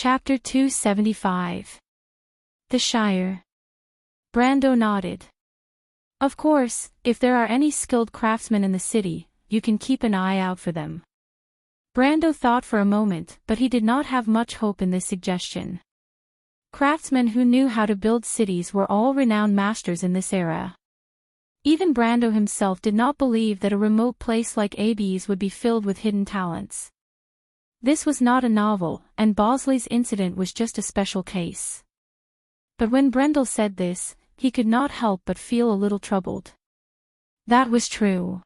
Chapter 275. The Shire. Brando nodded. Of course, if there are any skilled craftsmen in the city, you can keep an eye out for them. Brando thought for a moment, but he did not have much hope in this suggestion. Craftsmen who knew how to build cities were all renowned masters in this era. Even Brando himself did not believe that a remote place like Abes would be filled with hidden talents. This was not a novel, and Bosley's incident was just a special case. But when Brendel said this, he could not help but feel a little troubled. That was true.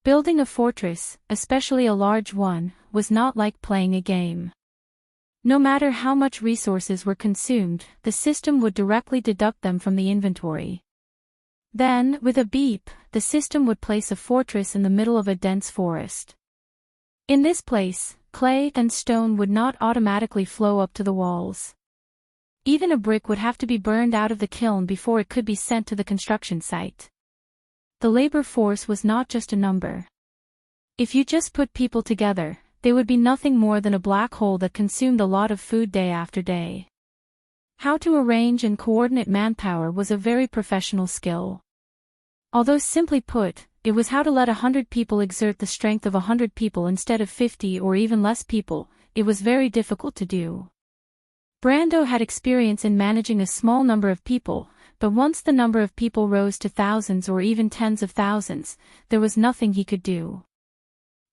Building a fortress, especially a large one, was not like playing a game. No matter how much resources were consumed, the system would directly deduct them from the inventory. Then, with a beep, the system would place a fortress in the middle of a dense forest. In this place, clay and stone would not automatically flow up to the walls. Even a brick would have to be burned out of the kiln before it could be sent to the construction site. The labor force was not just a number. If you just put people together, they would be nothing more than a black hole that consumed a lot of food day after day. How to arrange and coordinate manpower was a very professional skill. Although simply put, it was how to let 100 people exert the strength of 100 people instead of 50 or even less people. It was very difficult to do. Brando had experience in managing a small number of people, but once the number of people rose to thousands or even tens of thousands, there was nothing he could do.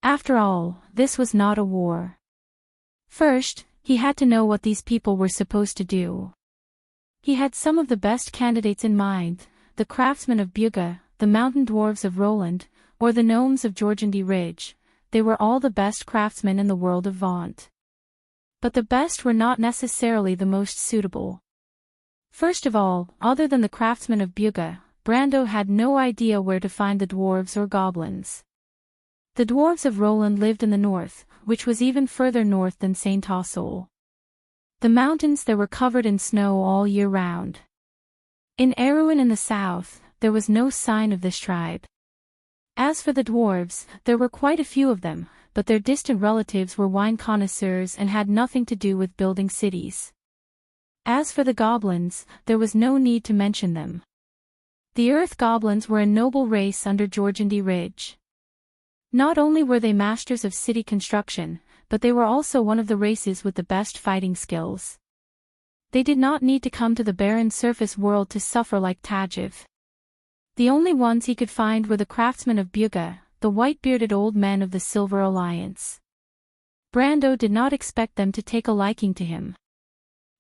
After all, this was not a war. First, he had to know what these people were supposed to do. He had some of the best candidates in mind: the craftsmen of Buga, the mountain dwarves of Roland, or the gnomes of Georgandy Ridge. They were all the best craftsmen in the world of Vaunt. But the best were not necessarily the most suitable. First of all, other than the craftsmen of Buga, Brando had no idea where to find the dwarves or goblins. The dwarves of Roland lived in the north, which was even further north than Saint Ossol. The mountains there were covered in snow all year round. In Erewhon in the south, there was no sign of this tribe. As for the dwarves, there were quite a few of them, but their distant relatives were wine connoisseurs and had nothing to do with building cities. As for the goblins, there was no need to mention them. The earth goblins were a noble race under Georgandy Ridge. Not only were they masters of city construction, but they were also one of the races with the best fighting skills. They did not need to come to the barren surface world to suffer like Tajiv. The only ones he could find were the craftsmen of Buga, the white-bearded old men of the Silver Alliance. Brando did not expect them to take a liking to him.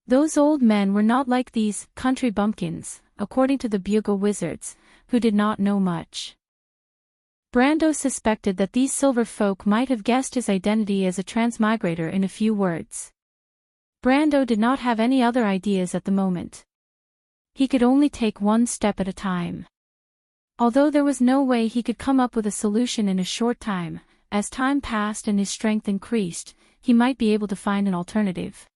Those old men were not like these country bumpkins, according to the Buga wizards, who did not know much. Brando suspected that these silver folk might have guessed his identity as a transmigrator in a few words. Brando did not have any other ideas at the moment. He could only take one step at a time. Although there was no way he could come up with a solution in a short time, as time passed and his strength increased, he might be able to find an alternative.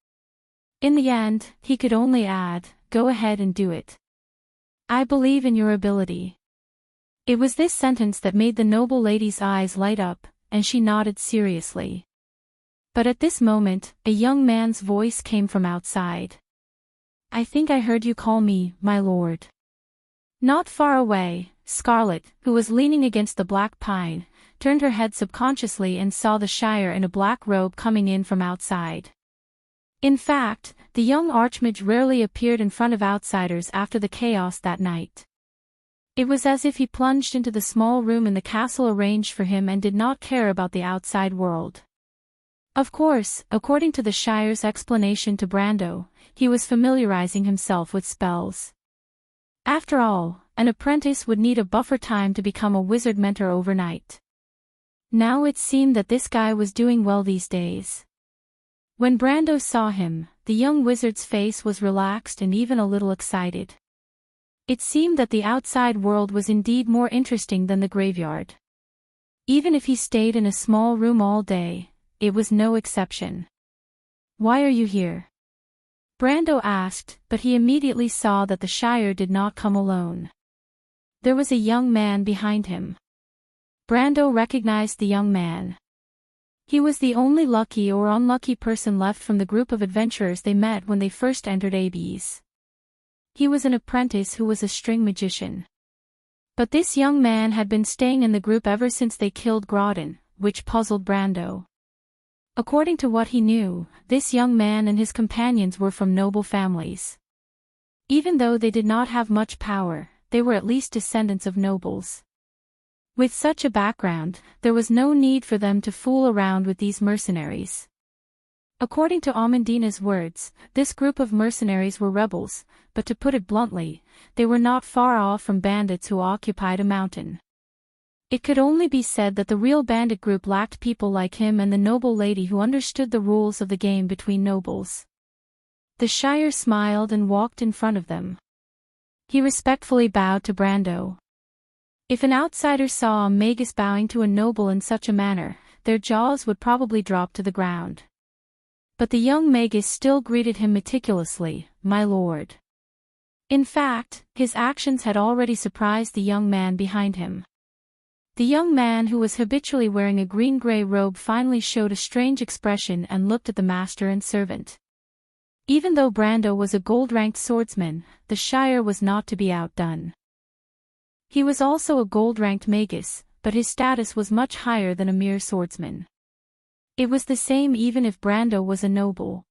In the end, he could only add, "Go ahead and do it. I believe in your ability." It was this sentence that made the noble lady's eyes light up, and she nodded seriously. But at this moment, a young man's voice came from outside. "I think I heard you call me, my lord." Not far away, Scarlet, who was leaning against the black pine, turned her head subconsciously and saw the Shire in a black robe coming in from outside. In fact, the young archmage rarely appeared in front of outsiders after the chaos that night. It was as if he plunged into the small room in the castle arranged for him and did not care about the outside world. Of course, according to the Shire's explanation to Brando, he was familiarizing himself with spells. After all, an apprentice would need a buffer time to become a wizard mentor overnight. Now it seemed that this guy was doing well these days. When Brando saw him, the young wizard's face was relaxed and even a little excited. It seemed that the outside world was indeed more interesting than the graveyard. Even if he stayed in a small room all day, it was no exception. "Why are you here?" Brando asked, but he immediately saw that the Shire did not come alone. There was a young man behind him. Brando recognized the young man. He was the only lucky or unlucky person left from the group of adventurers they met when they first entered Abyss. He was an apprentice who was a string magician. But this young man had been staying in the group ever since they killed Groudon, which puzzled Brando. According to what he knew, this young man and his companions were from noble families. Even though they did not have much power, they were at least descendants of nobles. With such a background, there was no need for them to fool around with these mercenaries. According to Amandina's words, this group of mercenaries were rebels, but to put it bluntly, they were not far off from bandits who occupied a mountain. It could only be said that the real bandit group lacked people like him and the noble lady who understood the rules of the game between nobles. The Shire smiled and walked in front of them. He respectfully bowed to Brando. If an outsider saw a magus bowing to a noble in such a manner, their jaws would probably drop to the ground. But the young magus still greeted him meticulously, "My lord." In fact, his actions had already surprised the young man behind him. The young man who was habitually wearing a green-gray robe finally showed a strange expression and looked at the master and servant. Even though Brando was a gold-ranked swordsman, the Shire was not to be outdone. He was also a gold-ranked magus, but his status was much higher than a mere swordsman. It was the same even if Brando was a noble.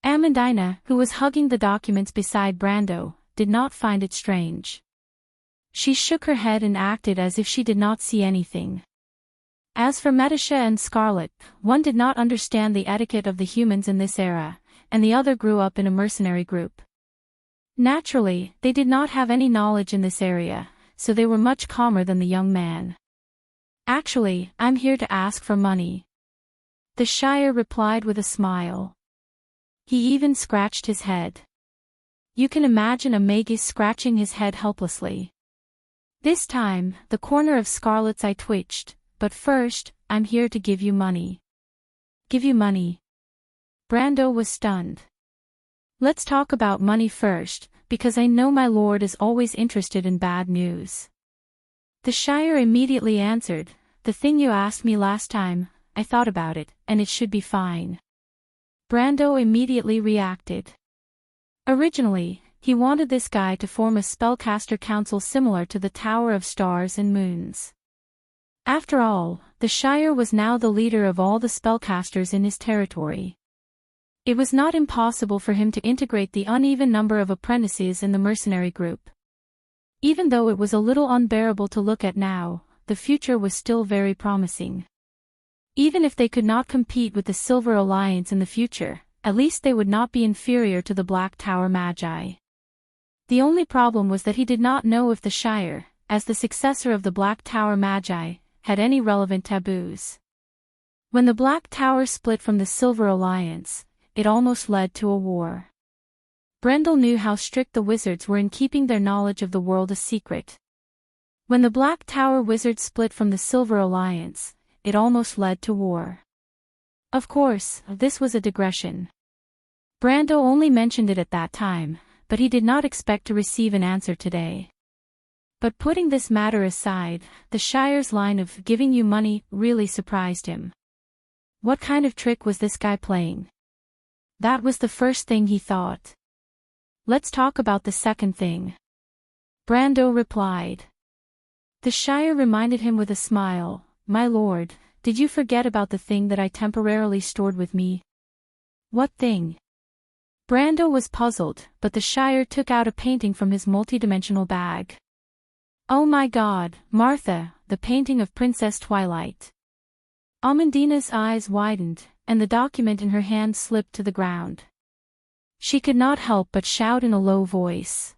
Amandina, who was hugging the documents beside Brando, did not find it strange. She shook her head and acted as if she did not see anything. As for Metasha and Scarlet, one did not understand the etiquette of the humans in this era, and the other grew up in a mercenary group. Naturally, they did not have any knowledge in this area, so they were much calmer than the young man. "Actually, I'm here to ask for money," the Shire replied with a smile. He even scratched his head. You can imagine a magus scratching his head helplessly. This time, the corner of Scarlet's eye twitched, "But first, I'm here to give you money." "Give you money?" Brando was stunned. "Let's talk about money first, because I know my lord is always interested in bad news." The Shire immediately answered, "The thing you asked me last time, I thought about it, and it should be fine." Brando immediately reacted. Originally, he wanted this guy to form a spellcaster council similar to the Tower of Stars and Moons. After all, the Shire was now the leader of all the spellcasters in his territory. It was not impossible for him to integrate the uneven number of apprentices in the mercenary group. Even though it was a little unbearable to look at now, the future was still very promising. Even if they could not compete with the Silver Alliance in the future, at least they would not be inferior to the Black Tower Magi. The only problem was that he did not know if the Shire, as the successor of the Black Tower Magi, had any relevant taboos. When the Black Tower split from the Silver Alliance, it almost led to a war. Brendel knew how strict the wizards were in keeping their knowledge of the world a secret. When the Black Tower wizards split from the Silver Alliance, it almost led to war. Of course, this was a digression. Brando only mentioned it at that time, but he did not expect to receive an answer today. But putting this matter aside, the Shire's line of "giving you money" really surprised him. What kind of trick was this guy playing? That was the first thing he thought. "Let's talk about the second thing," Brando replied. The Shire reminded him with a smile, "My lord, did you forget about the thing that I temporarily stored with me?" "What thing?" Brando was puzzled, but the Shire took out a painting from his multidimensional bag. "Oh my God, Martha, the painting of Princess Twilight." Amandina's eyes widened, and the document in her hand slipped to the ground. She could not help but shout in a low voice.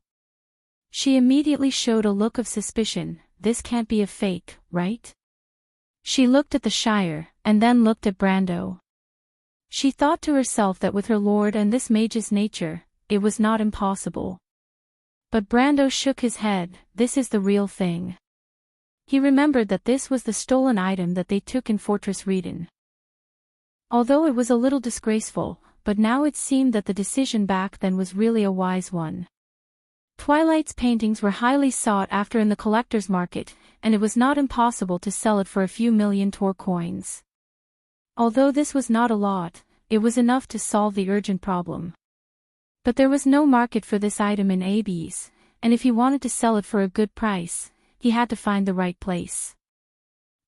She immediately showed a look of suspicion. "This can't be a fake, right?" She looked at the Shire, and then looked at Brando. She thought to herself that with her lord and this mage's nature, it was not impossible. But Brando shook his head. "This is the real thing." He remembered that this was the stolen item that they took in Fortress Reden. Although it was a little disgraceful, but now it seemed that the decision back then was really a wise one. Twilight's paintings were highly sought after in the collector's market, and it was not impossible to sell it for a few million Tor coins. Although this was not a lot, it was enough to solve the urgent problem. But there was no market for this item in Abes, and if he wanted to sell it for a good price, he had to find the right place.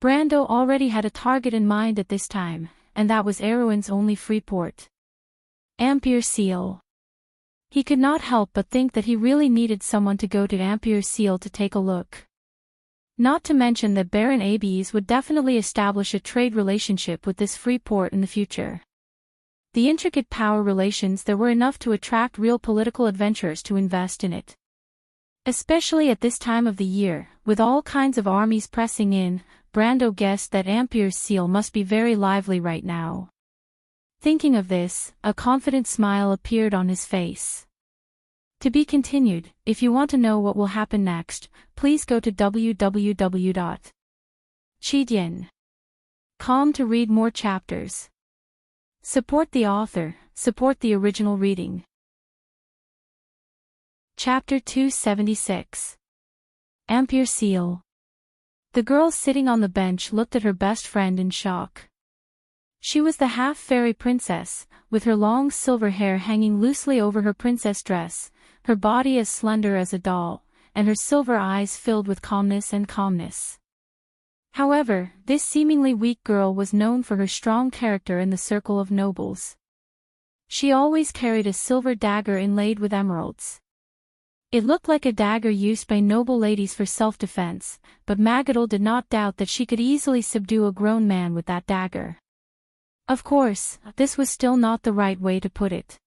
Brando already had a target in mind at this time, and that was Erewhon's only free port. Ampere Seal. He could not help but think that he really needed someone to go to Ampere Seal to take a look. Not to mention that Baron Abes would definitely establish a trade relationship with this free port in the future. The intricate power relations there were enough to attract real political adventurers to invest in it. Especially at this time of the year, with all kinds of armies pressing in, Brando guessed that Ampere's seal must be very lively right now. Thinking of this, a confident smile appeared on his face. To be continued. If you want to know what will happen next, please go to www.chidien.com to read more chapters. Support the author, support the original reading. Chapter 276. Ampere Seal. The girl sitting on the bench looked at her best friend in shock. She was the half-fairy princess, with her long silver hair hanging loosely over her princess dress, her body as slender as a doll, and her silver eyes filled with calmness. However, this seemingly weak girl was known for her strong character in the circle of nobles. She always carried a silver dagger inlaid with emeralds. It looked like a dagger used by noble ladies for self-defense, but Magadol did not doubt that she could easily subdue a grown man with that dagger. Of course, this was still not the right way to put it.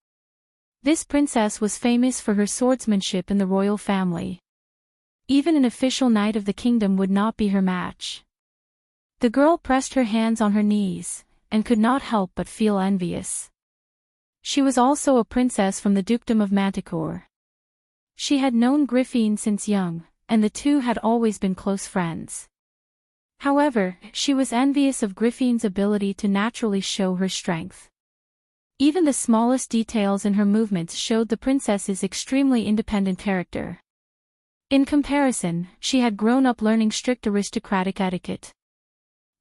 This princess was famous for her swordsmanship in the royal family. Even an official knight of the kingdom would not be her match. The girl pressed her hands on her knees, and could not help but feel envious. She was also a princess from the dukedom of Manticore. She had known Griffin since young, and the two had always been close friends. However, she was envious of Griffin's ability to naturally show her strength. Even the smallest details in her movements showed the princess's extremely independent character. In comparison, she had grown up learning strict aristocratic etiquette.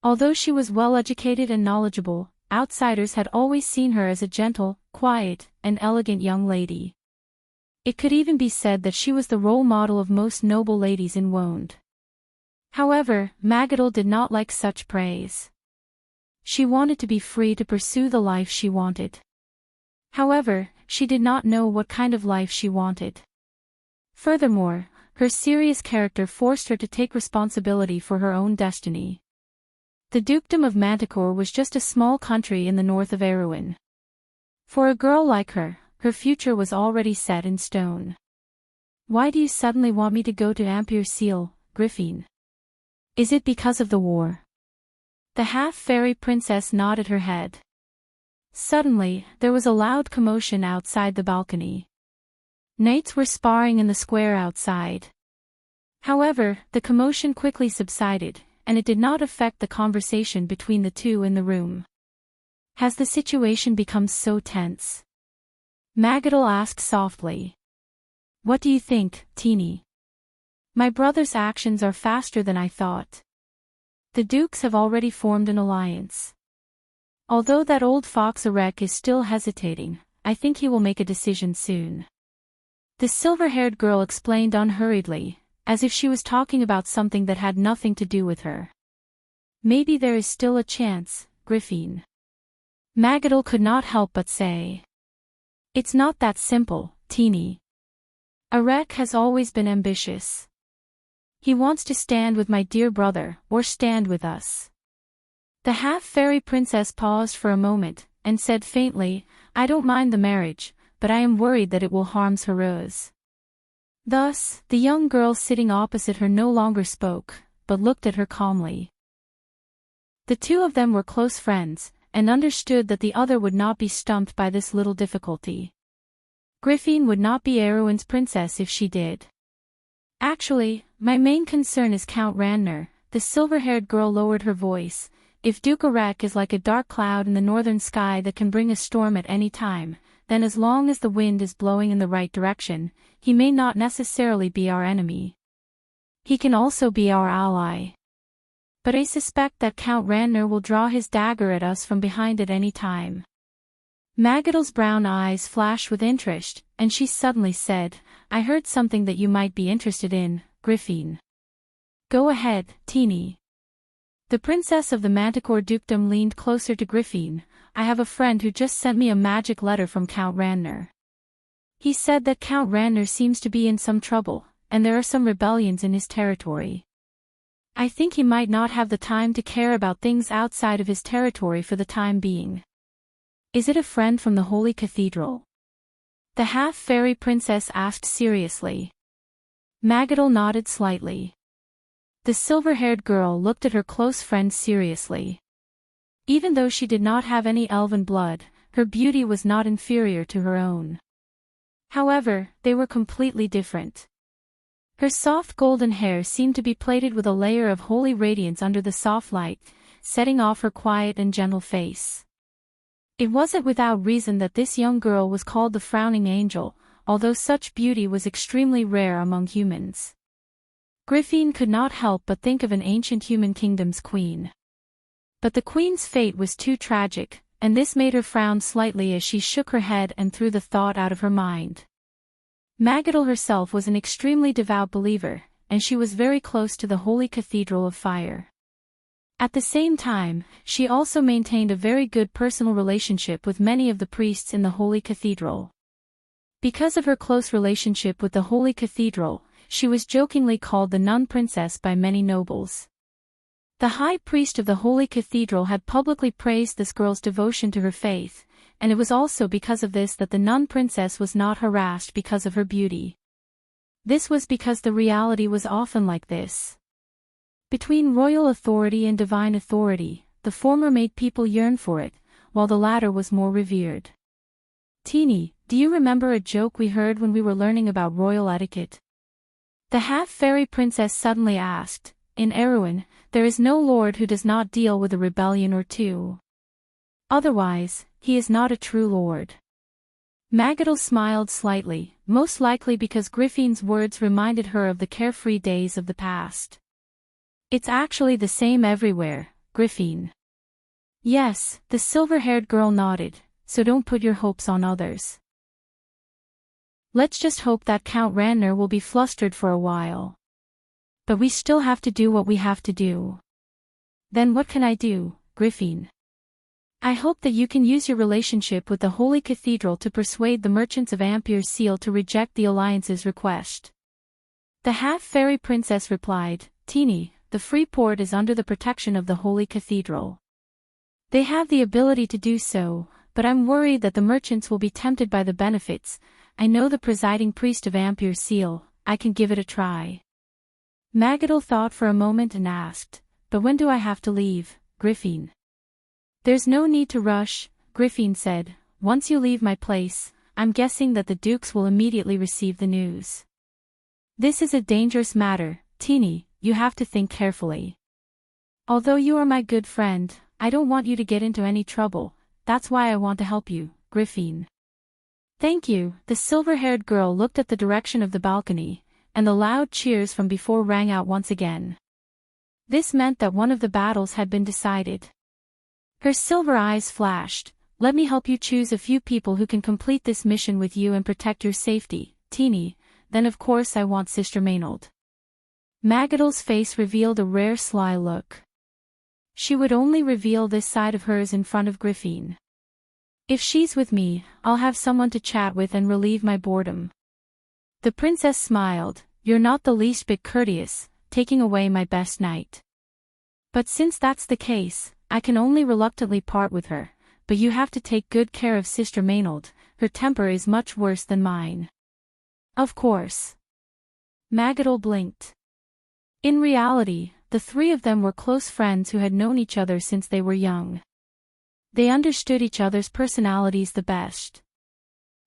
Although she was well-educated and knowledgeable, outsiders had always seen her as a gentle, quiet, and elegant young lady. It could even be said that she was the role model of most noble ladies in Wonde. However, Magadol did not like such praise. She wanted to be free to pursue the life she wanted. However, she did not know what kind of life she wanted. Furthermore, her serious character forced her to take responsibility for her own destiny. The dukedom of Manticore was just a small country in the north of Erewhon. For a girl like her, her future was already set in stone. Why do you suddenly want me to go to Ampere Seal, Griffin? Is it because of the war? The half-fairy princess nodded her head. Suddenly, there was a loud commotion outside the balcony. Knights were sparring in the square outside. However, the commotion quickly subsided, and it did not affect the conversation between the two in the room. Has the situation become so tense? Magadol asked softly. What do you think, Teeny? My brother's actions are faster than I thought. The dukes have already formed an alliance. Although that old fox Erech is still hesitating, I think he will make a decision soon. The silver-haired girl explained unhurriedly, as if she was talking about something that had nothing to do with her. Maybe there is still a chance, Griffin. Magadol could not help but say. It's not that simple, Teeny. Erech has always been ambitious. He wants to stand with my dear brother, or stand with us. The half-fairy princess paused for a moment, and said faintly, I don't mind the marriage, but I am worried that it will harm Heureuse. Thus, the young girl sitting opposite her no longer spoke, but looked at her calmly. The two of them were close friends, and understood that the other would not be stumped by this little difficulty. Griffin would not be Erewhon's princess if she did. Actually, my main concern is Count Ranner, the silver-haired girl lowered her voice. If Duke Erech is like a dark cloud in the northern sky that can bring a storm at any time, then as long as the wind is blowing in the right direction, he may not necessarily be our enemy. He can also be our ally. But I suspect that Count Randner will draw his dagger at us from behind at any time. Magadel's brown eyes flashed with interest, and she suddenly said, I heard something that you might be interested in, Griffin. Go ahead, Teeny. The princess of the Manticore dukedom leaned closer to Griffin. I have a friend who just sent me a magic letter from Count Randner. He said that Count Randner seems to be in some trouble, and there are some rebellions in his territory. I think he might not have the time to care about things outside of his territory for the time being. Is it a friend from the Holy Cathedral? The half-fairy princess asked seriously. Magadel nodded slightly. The silver-haired girl looked at her close friend seriously. Even though she did not have any elven blood, her beauty was not inferior to her own. However, they were completely different. Her soft golden hair seemed to be plated with a layer of holy radiance under the soft light, setting off her quiet and gentle face. It wasn't without reason that this young girl was called the Frowning Angel, although such beauty was extremely rare among humans. Griffin could not help but think of an ancient human kingdom's queen. But the queen's fate was too tragic, and this made her frown slightly as she shook her head and threw the thought out of her mind. Magadel herself was an extremely devout believer, and she was very close to the Holy Cathedral of Fire. At the same time, she also maintained a very good personal relationship with many of the priests in the Holy Cathedral. Because of her close relationship with the Holy Cathedral, she was jokingly called the Nun Princess by many nobles. The high priest of the Holy Cathedral had publicly praised this girl's devotion to her faith, and it was also because of this that the Nun Princess was not harassed because of her beauty. This was because the reality was often like this. Between royal authority and divine authority, the former made people yearn for it, while the latter was more revered. Teeny, do you remember a joke we heard when we were learning about royal etiquette? The half-fairy princess suddenly asked. In Erewhon, there is no lord who does not deal with a rebellion or two. Otherwise, he is not a true lord. Magadel smiled slightly, most likely because Griffin's words reminded her of the carefree days of the past. It's actually the same everywhere, Griffin. Yes, the silver-haired girl nodded, so don't put your hopes on others. Let's just hope that Count Randner will be flustered for a while. But we still have to do what we have to do. Then what can I do, Griffin? I hope that you can use your relationship with the Holy Cathedral to persuade the merchants of Ampere Seal to reject the Alliance's request. The half-fairy princess replied, Teeny, the free port is under the protection of the Holy Cathedral. They have the ability to do so, but I'm worried that the merchants will be tempted by the benefits. I know the presiding priest of Ampere Seal, I can give it a try. Magadel thought for a moment and asked, but when do I have to leave, Griffin? There's no need to rush, Griffin said. Once you leave my place, I'm guessing that the dukes will immediately receive the news. This is a dangerous matter, Teeny, you have to think carefully. Although you are my good friend, I don't want you to get into any trouble, that's why I want to help you, Griffin. Thank you. The silver-haired girl looked at the direction of the balcony, and the loud cheers from before rang out once again. This meant that one of the battles had been decided. Her silver eyes flashed. Let me help you choose a few people who can complete this mission with you and protect your safety, Teeny. Then of course I want Sister Maynard. Magadel's face revealed a rare sly look. She would only reveal this side of hers in front of Griffin. If she's with me, I'll have someone to chat with and relieve my boredom. The princess smiled. You're not the least bit courteous, taking away my best knight. But since that's the case, I can only reluctantly part with her, but you have to take good care of Sister Maynard, her temper is much worse than mine. Of course. Magadel blinked. In reality, the three of them were close friends who had known each other since they were young. They understood each other's personalities the best.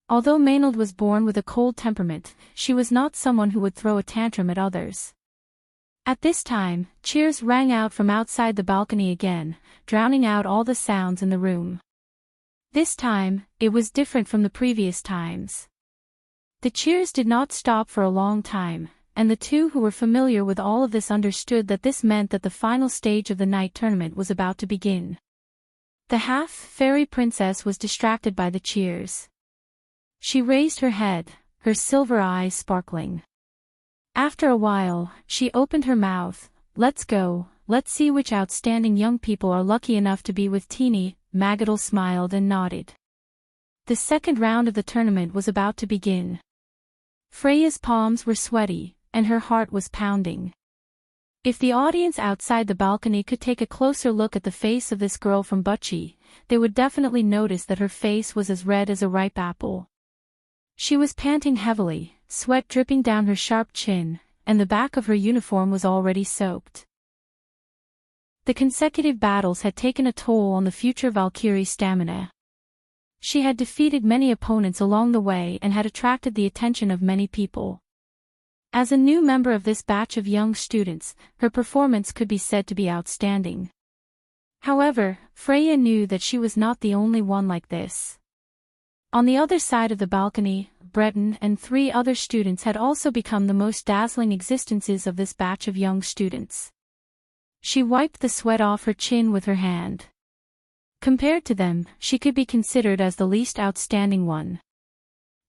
Although Maynard was born with a cold temperament, she was not someone who would throw a tantrum at others. At this time, cheers rang out from outside the balcony again, drowning out all the sounds in the room. This time, it was different from the previous times. The cheers did not stop for a long time, and the two who were familiar with all of this understood that this meant that the final stage of the night tournament was about to begin. The half-fairy princess was distracted by the cheers. She raised her head, her silver eyes sparkling. After a while, she opened her mouth. "Let's go, let's see which outstanding young people are lucky enough to be with Teeny." Magadal smiled and nodded. The second round of the tournament was about to begin. Freya's palms were sweaty, and her heart was pounding. If the audience outside the balcony could take a closer look at the face of this girl from Butchie, they would definitely notice that her face was as red as a ripe apple. She was panting heavily, sweat dripping down her sharp chin, and the back of her uniform was already soaked. The consecutive battles had taken a toll on the future Valkyrie's stamina. She had defeated many opponents along the way and had attracted the attention of many people. As a new member of this batch of young students, her performance could be said to be outstanding. However, Freya knew that she was not the only one like this. On the other side of the balcony, Breton and 3 other students had also become the most dazzling existences of this batch of young students. She wiped the sweat off her chin with her hand. Compared to them, she could be considered as the least outstanding one.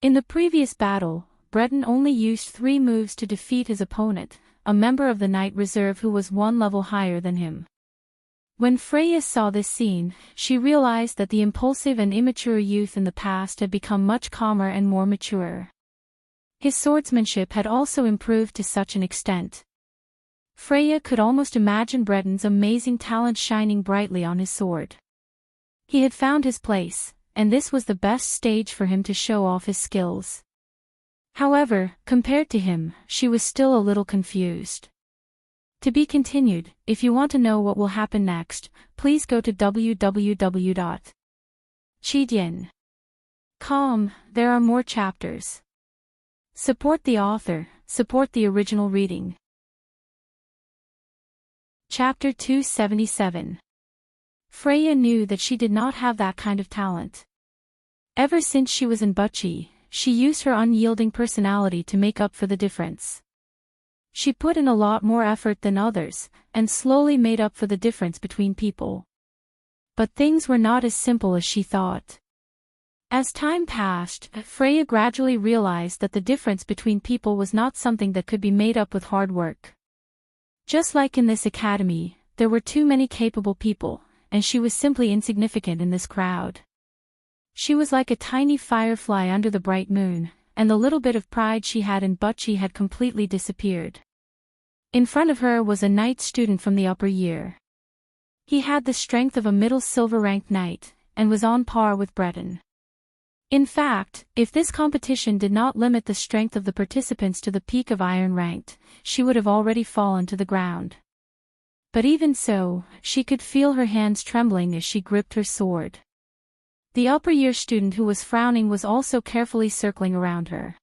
In the previous battle, Breton only used 3 moves to defeat his opponent, a member of the Knight Reserve who was 1 level higher than him. When Freya saw this scene, she realized that the impulsive and immature youth in the past had become much calmer and more mature. His swordsmanship had also improved to such an extent. Freya could almost imagine Breton's amazing talent shining brightly on his sword. He had found his place, and this was the best stage for him to show off his skills. However, compared to him, she was still a little confused. To be continued. If you want to know what will happen next, please go to www.chidian.com. There are more chapters. Support the author, support the original reading. Chapter 277. Freya knew that she did not have that kind of talent. Ever since she was in Butchie, she used her unyielding personality to make up for the difference. She put in a lot more effort than others, and slowly made up for the difference between people. But things were not as simple as she thought. As time passed, Freya gradually realized that the difference between people was not something that could be made up with hard work. Just like in this academy, there were too many capable people, and she was simply insignificant in this crowd. She was like a tiny firefly under the bright moon, and the little bit of pride she had in Butchie had completely disappeared. In front of her was a knight student from the upper year. He had the strength of a middle silver-ranked knight, and was on par with Breton. In fact, if this competition did not limit the strength of the participants to the peak of iron-ranked, she would have already fallen to the ground. But even so, she could feel her hands trembling as she gripped her sword. The upper-year student who was frowning was also carefully circling around her.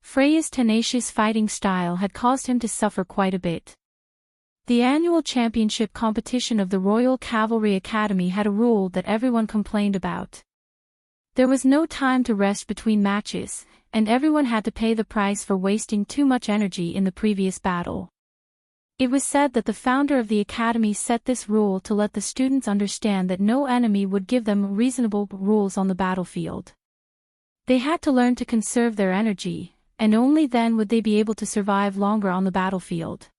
Freya's tenacious fighting style had caused him to suffer quite a bit. The annual championship competition of the Royal Cavalry Academy had a rule that everyone complained about. There was no time to rest between matches, and everyone had to pay the price for wasting too much energy in the previous battle. It was said that the founder of the academy set this rule to let the students understand that no enemy would give them reasonable rules on the battlefield. They had to learn to conserve their energy, and only then would they be able to survive longer on the battlefield.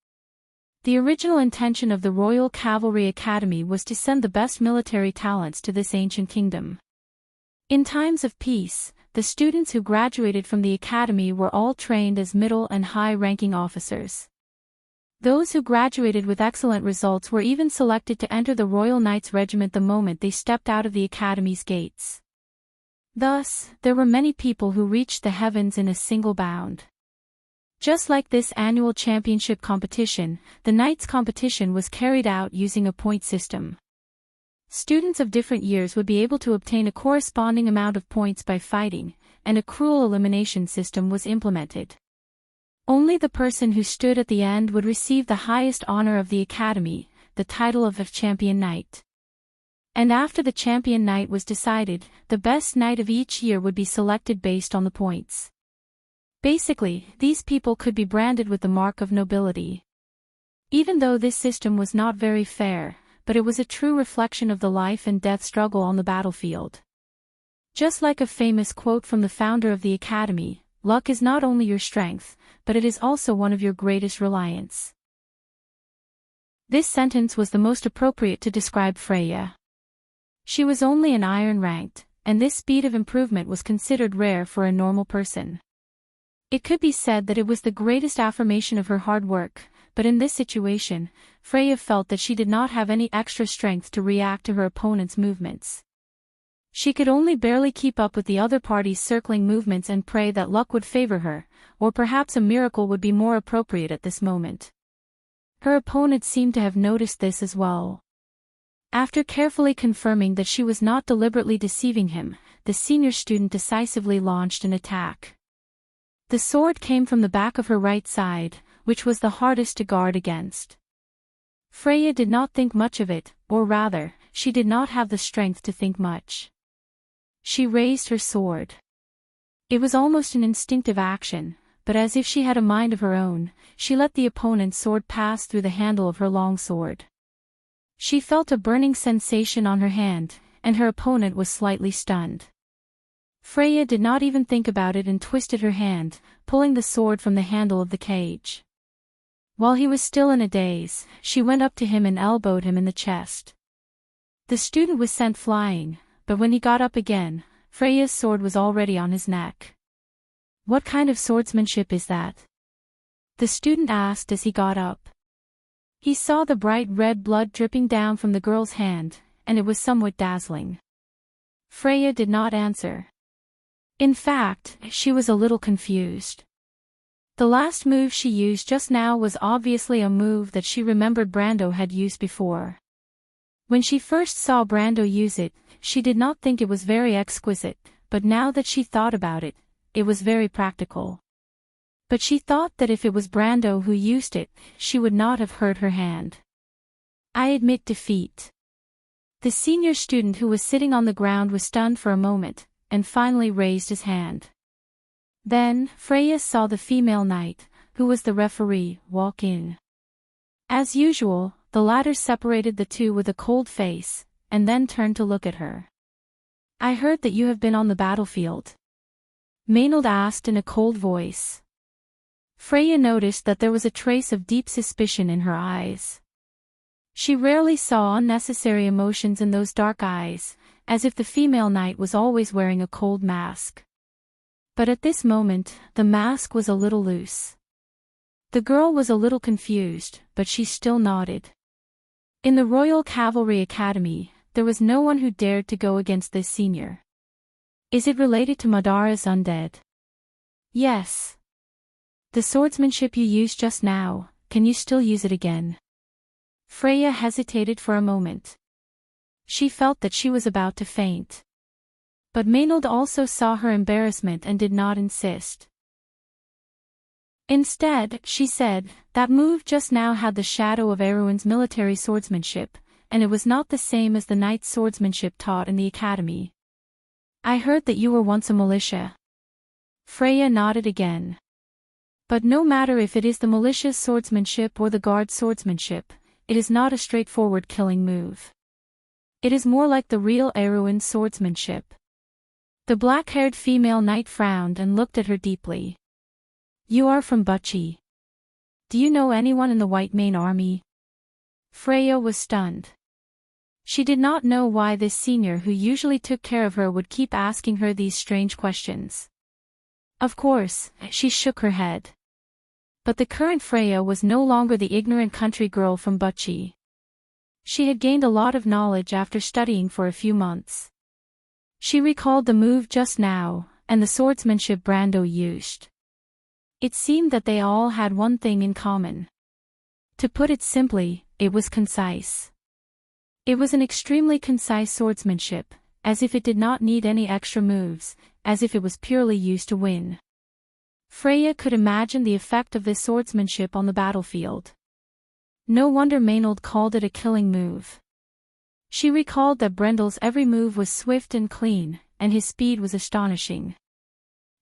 The original intention of the Royal Cavalry Academy was to send the best military talents to this ancient kingdom. In times of peace, the students who graduated from the academy were all trained as middle and high-ranking officers. Those who graduated with excellent results were even selected to enter the Royal Knights Regiment the moment they stepped out of the academy's gates. Thus, there were many people who reached the heavens in a single bound. Just like this annual championship competition, the Knights competition was carried out using a point system. Students of different years would be able to obtain a corresponding amount of points by fighting, and a cruel elimination system was implemented. Only the person who stood at the end would receive the highest honor of the academy, the title of a champion knight. And after the champion knight was decided, the best knight of each year would be selected based on the points. Basically, these people could be branded with the mark of nobility. Even though this system was not very fair, but it was a true reflection of the life and death struggle on the battlefield. Just like a famous quote from the founder of the Academy, luck is not only your strength, but it is also one of your greatest reliance. This sentence was the most appropriate to describe Freya. She was only an iron ranked, and this speed of improvement was considered rare for a normal person. It could be said that it was the greatest affirmation of her hard work, but in this situation, Freya felt that she did not have any extra strength to react to her opponent's movements. She could only barely keep up with the other party's circling movements and pray that luck would favor her, or perhaps a miracle would be more appropriate at this moment. Her opponent seemed to have noticed this as well. After carefully confirming that she was not deliberately deceiving him, the senior student decisively launched an attack. The sword came from the back of her right side, which was the hardest to guard against. Freya did not think much of it, or rather, she did not have the strength to think much. She raised her sword. It was almost an instinctive action, but as if she had a mind of her own, she let the opponent's sword pass through the handle of her long sword. She felt a burning sensation on her hand, and her opponent was slightly stunned. Freya did not even think about it and twisted her hand, pulling the sword from the handle of the cage. While he was still in a daze, she went up to him and elbowed him in the chest. The student was sent flying, but when he got up again, Freya's sword was already on his neck. "What kind of swordsmanship is that?" the student asked as he got up. He saw the bright red blood dripping down from the girl's hand, and it was somewhat dazzling. Freya did not answer. In fact, she was a little confused. The last move she used just now was obviously a move that she remembered Brando had used before. When she first saw Brando use it, she did not think it was very exquisite, but now that she thought about it, it was very practical. But she thought that if it was Brando who used it, she would not have hurt her hand. "I admit defeat." The senior student who was sitting on the ground was stunned for a moment, and finally raised his hand. Then, Freya saw the female knight, who was the referee, walk in. As usual, the latter separated the two with a cold face, and then turned to look at her. "I heard that you have been on the battlefield," Maynard asked in a cold voice. Freya noticed that there was a trace of deep suspicion in her eyes. She rarely saw unnecessary emotions in those dark eyes, as if the female knight was always wearing a cold mask. But at this moment, the mask was a little loose. The girl was a little confused, but she still nodded. In the Royal Cavalry Academy, there was no one who dared to go against this senior. "Is it related to Madara's undead?" "Yes." "The swordsmanship you used just now, can you still use it again?" Freya hesitated for a moment. She felt that she was about to faint. But Maynard also saw her embarrassment and did not insist. Instead, she said, "That move just now had the shadow of Erwin's military swordsmanship, and it was not the same as the knight's swordsmanship taught in the academy." "I heard that you were once a militia." Freya nodded again. "But no matter if it is the militia's swordsmanship or the guard's swordsmanship, it is not a straightforward killing move. It is more like the real Erwin's swordsmanship." The black-haired female knight frowned and looked at her deeply. "You are from Bucci. Do you know anyone in the White Mane Army?" Freya was stunned. She did not know why this senior who usually took care of her would keep asking her these strange questions. Of course, she shook her head. But the current Freya was no longer the ignorant country girl from Bucci. She had gained a lot of knowledge after studying for a few months. She recalled the move just now, and the swordsmanship Brando used. It seemed that they all had one thing in common. To put it simply, it was concise. It was an extremely concise swordsmanship, as if it did not need any extra moves, as if it was purely used to win. Freya could imagine the effect of this swordsmanship on the battlefield. No wonder Maynard called it a killing move. She recalled that Brendel's every move was swift and clean, and his speed was astonishing.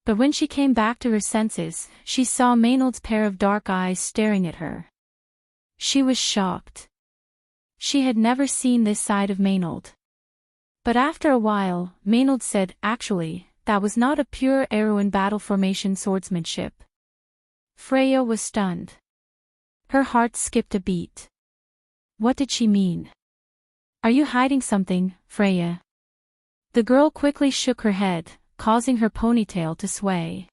But when she came back to her senses, she saw Maynard's pair of dark eyes staring at her. She was shocked. She had never seen this side of Maynard. But after a while, Maynard said, "Actually, that was not a pure Erewhon battle formation swordsmanship." Freya was stunned. Her heart skipped a beat. What did she mean? "Are you hiding something, Freya?" The girl quickly shook her head, causing her ponytail to sway.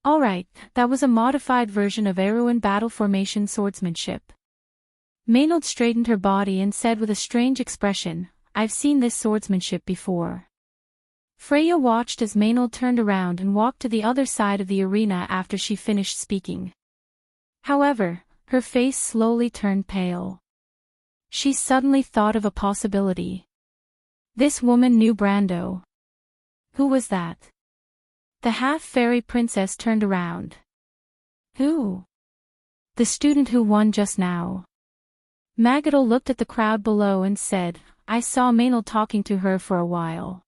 "All right, that was a modified version of Erewhon battle formation swordsmanship." Maynard straightened her body and said with a strange expression, "I've seen this swordsmanship before." Freya watched as Maynard turned around and walked to the other side of the arena after she finished speaking. However, her face slowly turned pale. She suddenly thought of a possibility. This woman knew Brando. Who was that? The half-fairy princess turned around. Who? The student who won just now. Magadal looked at the crowd below and said, "I saw Maynard talking to her for a while.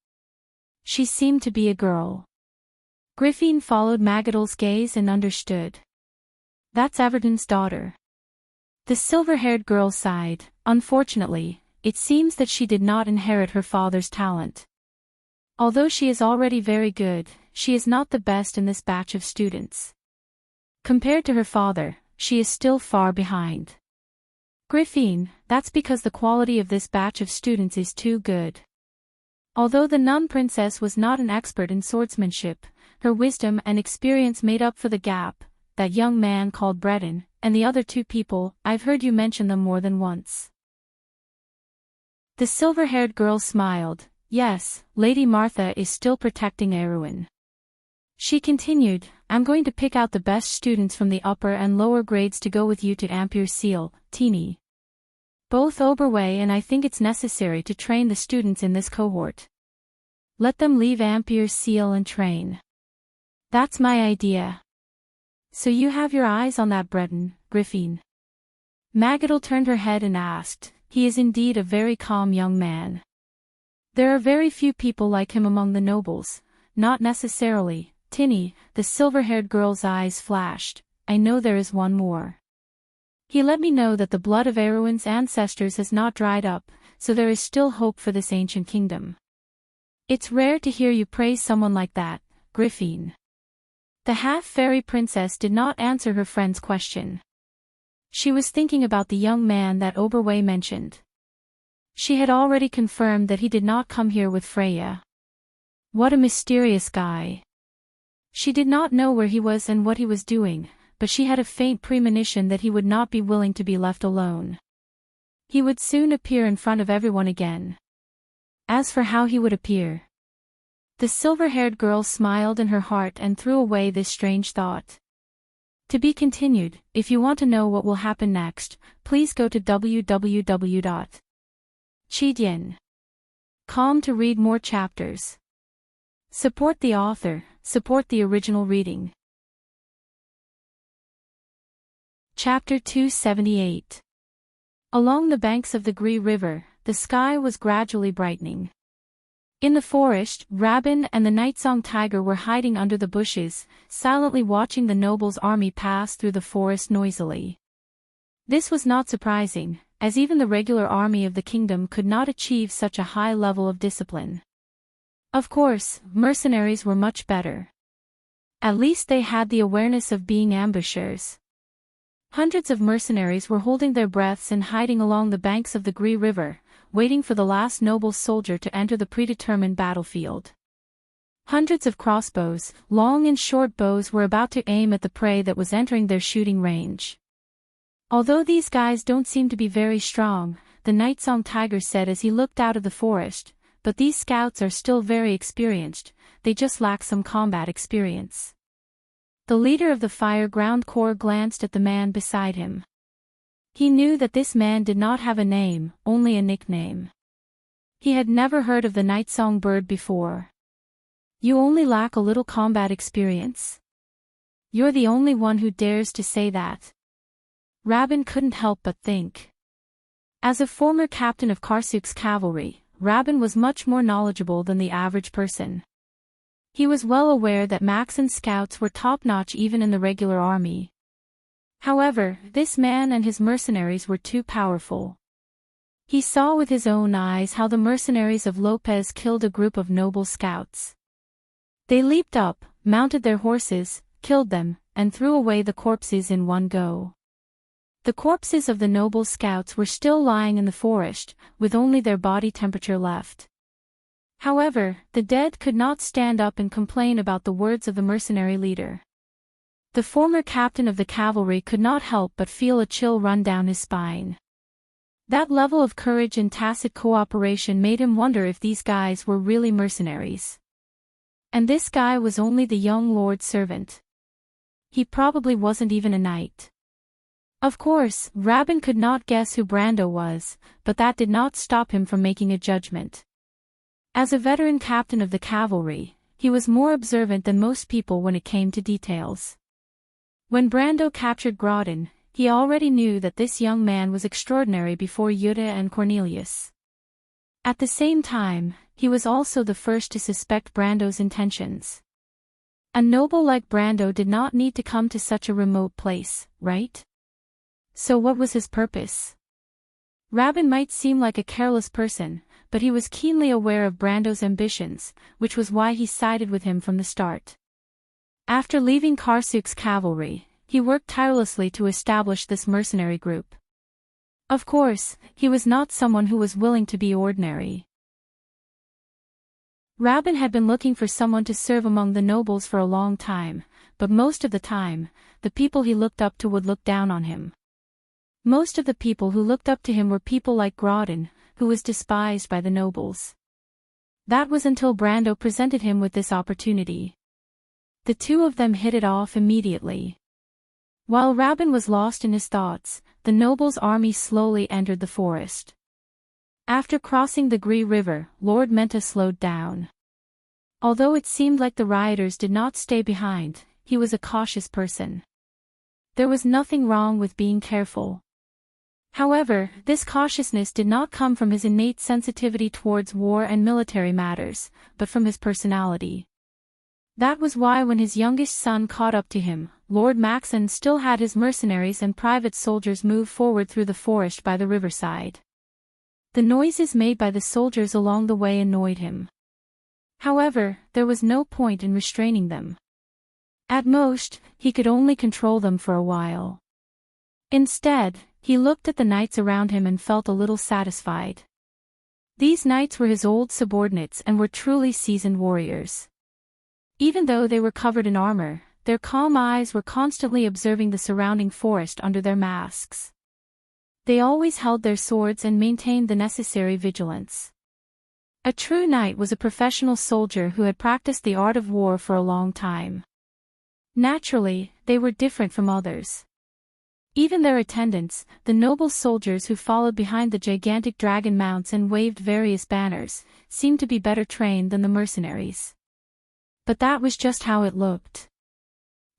She seemed to be a girl." Griffin followed Magadal's gaze and understood. "That's Everton's daughter." The silver-haired girl sighed. "Unfortunately, it seems that she did not inherit her father's talent. Although she is already very good, she is not the best in this batch of students. Compared to her father, she is still far behind." "Griffin, that's because the quality of this batch of students is too good." Although the nun princess was not an expert in swordsmanship, her wisdom and experience made up for the gap. "That young man called Breton, and the other two people, I've heard you mention them more than once." The silver-haired girl smiled. "Yes, Lady Martha is still protecting Erewhon." She continued, "I'm going to pick out the best students from the upper and lower grades to go with you to Ampere Seal, Teeny. Both Oberway, and I think it's necessary to train the students in this cohort. Let them leave Ampere Seal and train." "That's my idea." "So you have your eyes on that Breton, Griffin?" Magadal turned her head and asked. "He is indeed a very calm young man. There are very few people like him among the nobles." "Not necessarily, Tinny," the silver-haired girl's eyes flashed. "I know there is one more. He let me know that the blood of Erewhon's ancestors has not dried up, so there is still hope for this ancient kingdom." "It's rare to hear you praise someone like that, Griffin." The half-fairy princess did not answer her friend's question. She was thinking about the young man that Oberway mentioned. She had already confirmed that he did not come here with Freya. What a mysterious guy. She did not know where he was and what he was doing, but she had a faint premonition that he would not be willing to be left alone. He would soon appear in front of everyone again. As for how he would appear, the silver-haired girl smiled in her heart and threw away this strange thought. To be continued. If you want to know what will happen next, please go to www.chidian.com to read more chapters. Support the author, support the original reading. Chapter 278. Along the banks of the Gree River, the sky was gradually brightening. In the forest, Rabin and the Nightsong Tiger were hiding under the bushes, silently watching the noble's army pass through the forest noisily. This was not surprising, as even the regular army of the kingdom could not achieve such a high level of discipline. Of course, mercenaries were much better. At least they had the awareness of being ambushers. Hundreds of mercenaries were holding their breaths and hiding along the banks of the Gree River, waiting for the last noble soldier to enter the predetermined battlefield. Hundreds of crossbows, long and short bows, were about to aim at the prey that was entering their shooting range. "Although these guys don't seem to be very strong," the Nightsong Tiger said as he looked out of the forest, "but these scouts are still very experienced, they just lack some combat experience." The leader of the Fireground Corps glanced at the man beside him. He knew that this man did not have a name, only a nickname. He had never heard of the Nightsong bird before. "You only lack a little combat experience? You're the only one who dares to say that." Rabin couldn't help but think. As a former captain of Karsuk's cavalry, Rabin was much more knowledgeable than the average person. He was well aware that Maxon's scouts were top-notch even in the regular army. However, this man and his mercenaries were too powerful. He saw with his own eyes how the mercenaries of Lopez killed a group of noble scouts. They leaped up, mounted their horses, killed them, and threw away the corpses in one go. The corpses of the noble scouts were still lying in the forest, with only their body temperature left. However, the dead could not stand up and complain about the words of the mercenary leader. The former captain of the cavalry could not help but feel a chill run down his spine. That level of courage and tacit cooperation made him wonder if these guys were really mercenaries. And this guy was only the young lord's servant. He probably wasn't even a knight. Of course, Rabin could not guess who Brando was, but that did not stop him from making a judgment. As a veteran captain of the cavalry, he was more observant than most people when it came to details. When Brando captured Grodin, he already knew that this young man was extraordinary before Jutta and Cornelius. At the same time, he was also the first to suspect Brando's intentions. A noble like Brando did not need to come to such a remote place, right? So what was his purpose? Rabin might seem like a careless person, but he was keenly aware of Brando's ambitions, which was why he sided with him from the start. After leaving Karsuk's cavalry, he worked tirelessly to establish this mercenary group. Of course, he was not someone who was willing to be ordinary. Rabin had been looking for someone to serve among the nobles for a long time, but most of the time, the people he looked up to would look down on him. Most of the people who looked up to him were people like Grodin, who was despised by the nobles. That was until Brando presented him with this opportunity. The two of them hit it off immediately. While Rabin was lost in his thoughts, the nobles' army slowly entered the forest. After crossing the Gree River, Lord Menta slowed down. Although it seemed like the rioters did not stay behind, he was a cautious person. There was nothing wrong with being careful. However, this cautiousness did not come from his innate sensitivity towards war and military matters, but from his personality. That was why when his youngest son caught up to him, Lord Maxon still had his mercenaries and private soldiers move forward through the forest by the riverside. The noises made by the soldiers along the way annoyed him. However, there was no point in restraining them. At most, he could only control them for a while. Instead, he looked at the knights around him and felt a little satisfied. These knights were his old subordinates and were truly seasoned warriors. Even though they were covered in armor, their calm eyes were constantly observing the surrounding forest under their masks. They always held their swords and maintained the necessary vigilance. A true knight was a professional soldier who had practiced the art of war for a long time. Naturally, they were different from others. Even their attendants, the noble soldiers who followed behind the gigantic dragon mounts and waved various banners, seemed to be better trained than the mercenaries. But that was just how it looked.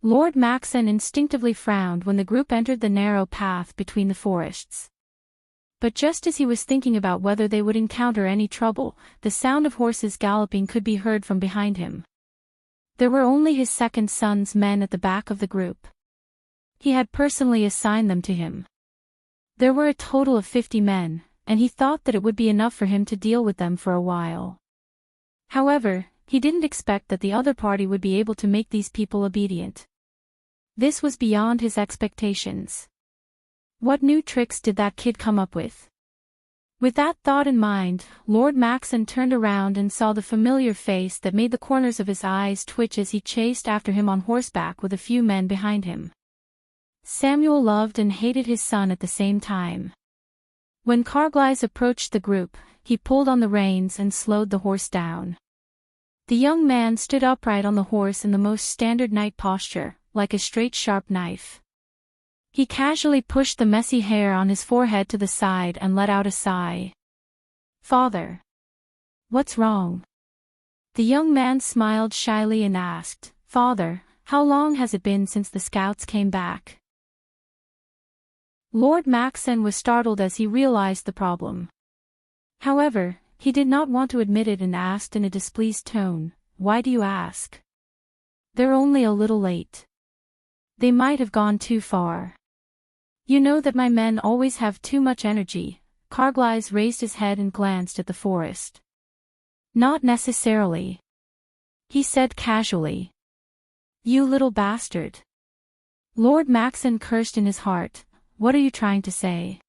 Lord Maxon instinctively frowned when the group entered the narrow path between the forests. But just as he was thinking about whether they would encounter any trouble, the sound of horses galloping could be heard from behind him. There were only his second son's men at the back of the group. He had personally assigned them to him. There were a total of 50 men, and he thought that it would be enough for him to deal with them for a while. However, he didn't expect that the other party would be able to make these people obedient. This was beyond his expectations. What new tricks did that kid come up with? With that thought in mind, Lord Maxon turned around and saw the familiar face that made the corners of his eyes twitch as he chased after him on horseback with a few men behind him. Samuel loved and hated his son at the same time. When Carglass approached the group, he pulled on the reins and slowed the horse down. The young man stood upright on the horse in the most standard knight posture, like a straight sharp knife. He casually pushed the messy hair on his forehead to the side and let out a sigh. "Father. What's wrong?" The young man smiled shyly and asked, "Father, how long has it been since the scouts came back?" Lord Maxon was startled as he realized the problem. However, he did not want to admit it and asked in a displeased tone, why do you ask? They're only a little late. They might have gone too far. You know that my men always have too much energy. Carglass raised his head and glanced at the forest. Not necessarily, he said casually. You little bastard. Lord Maxon cursed in his heart. What are you trying to say?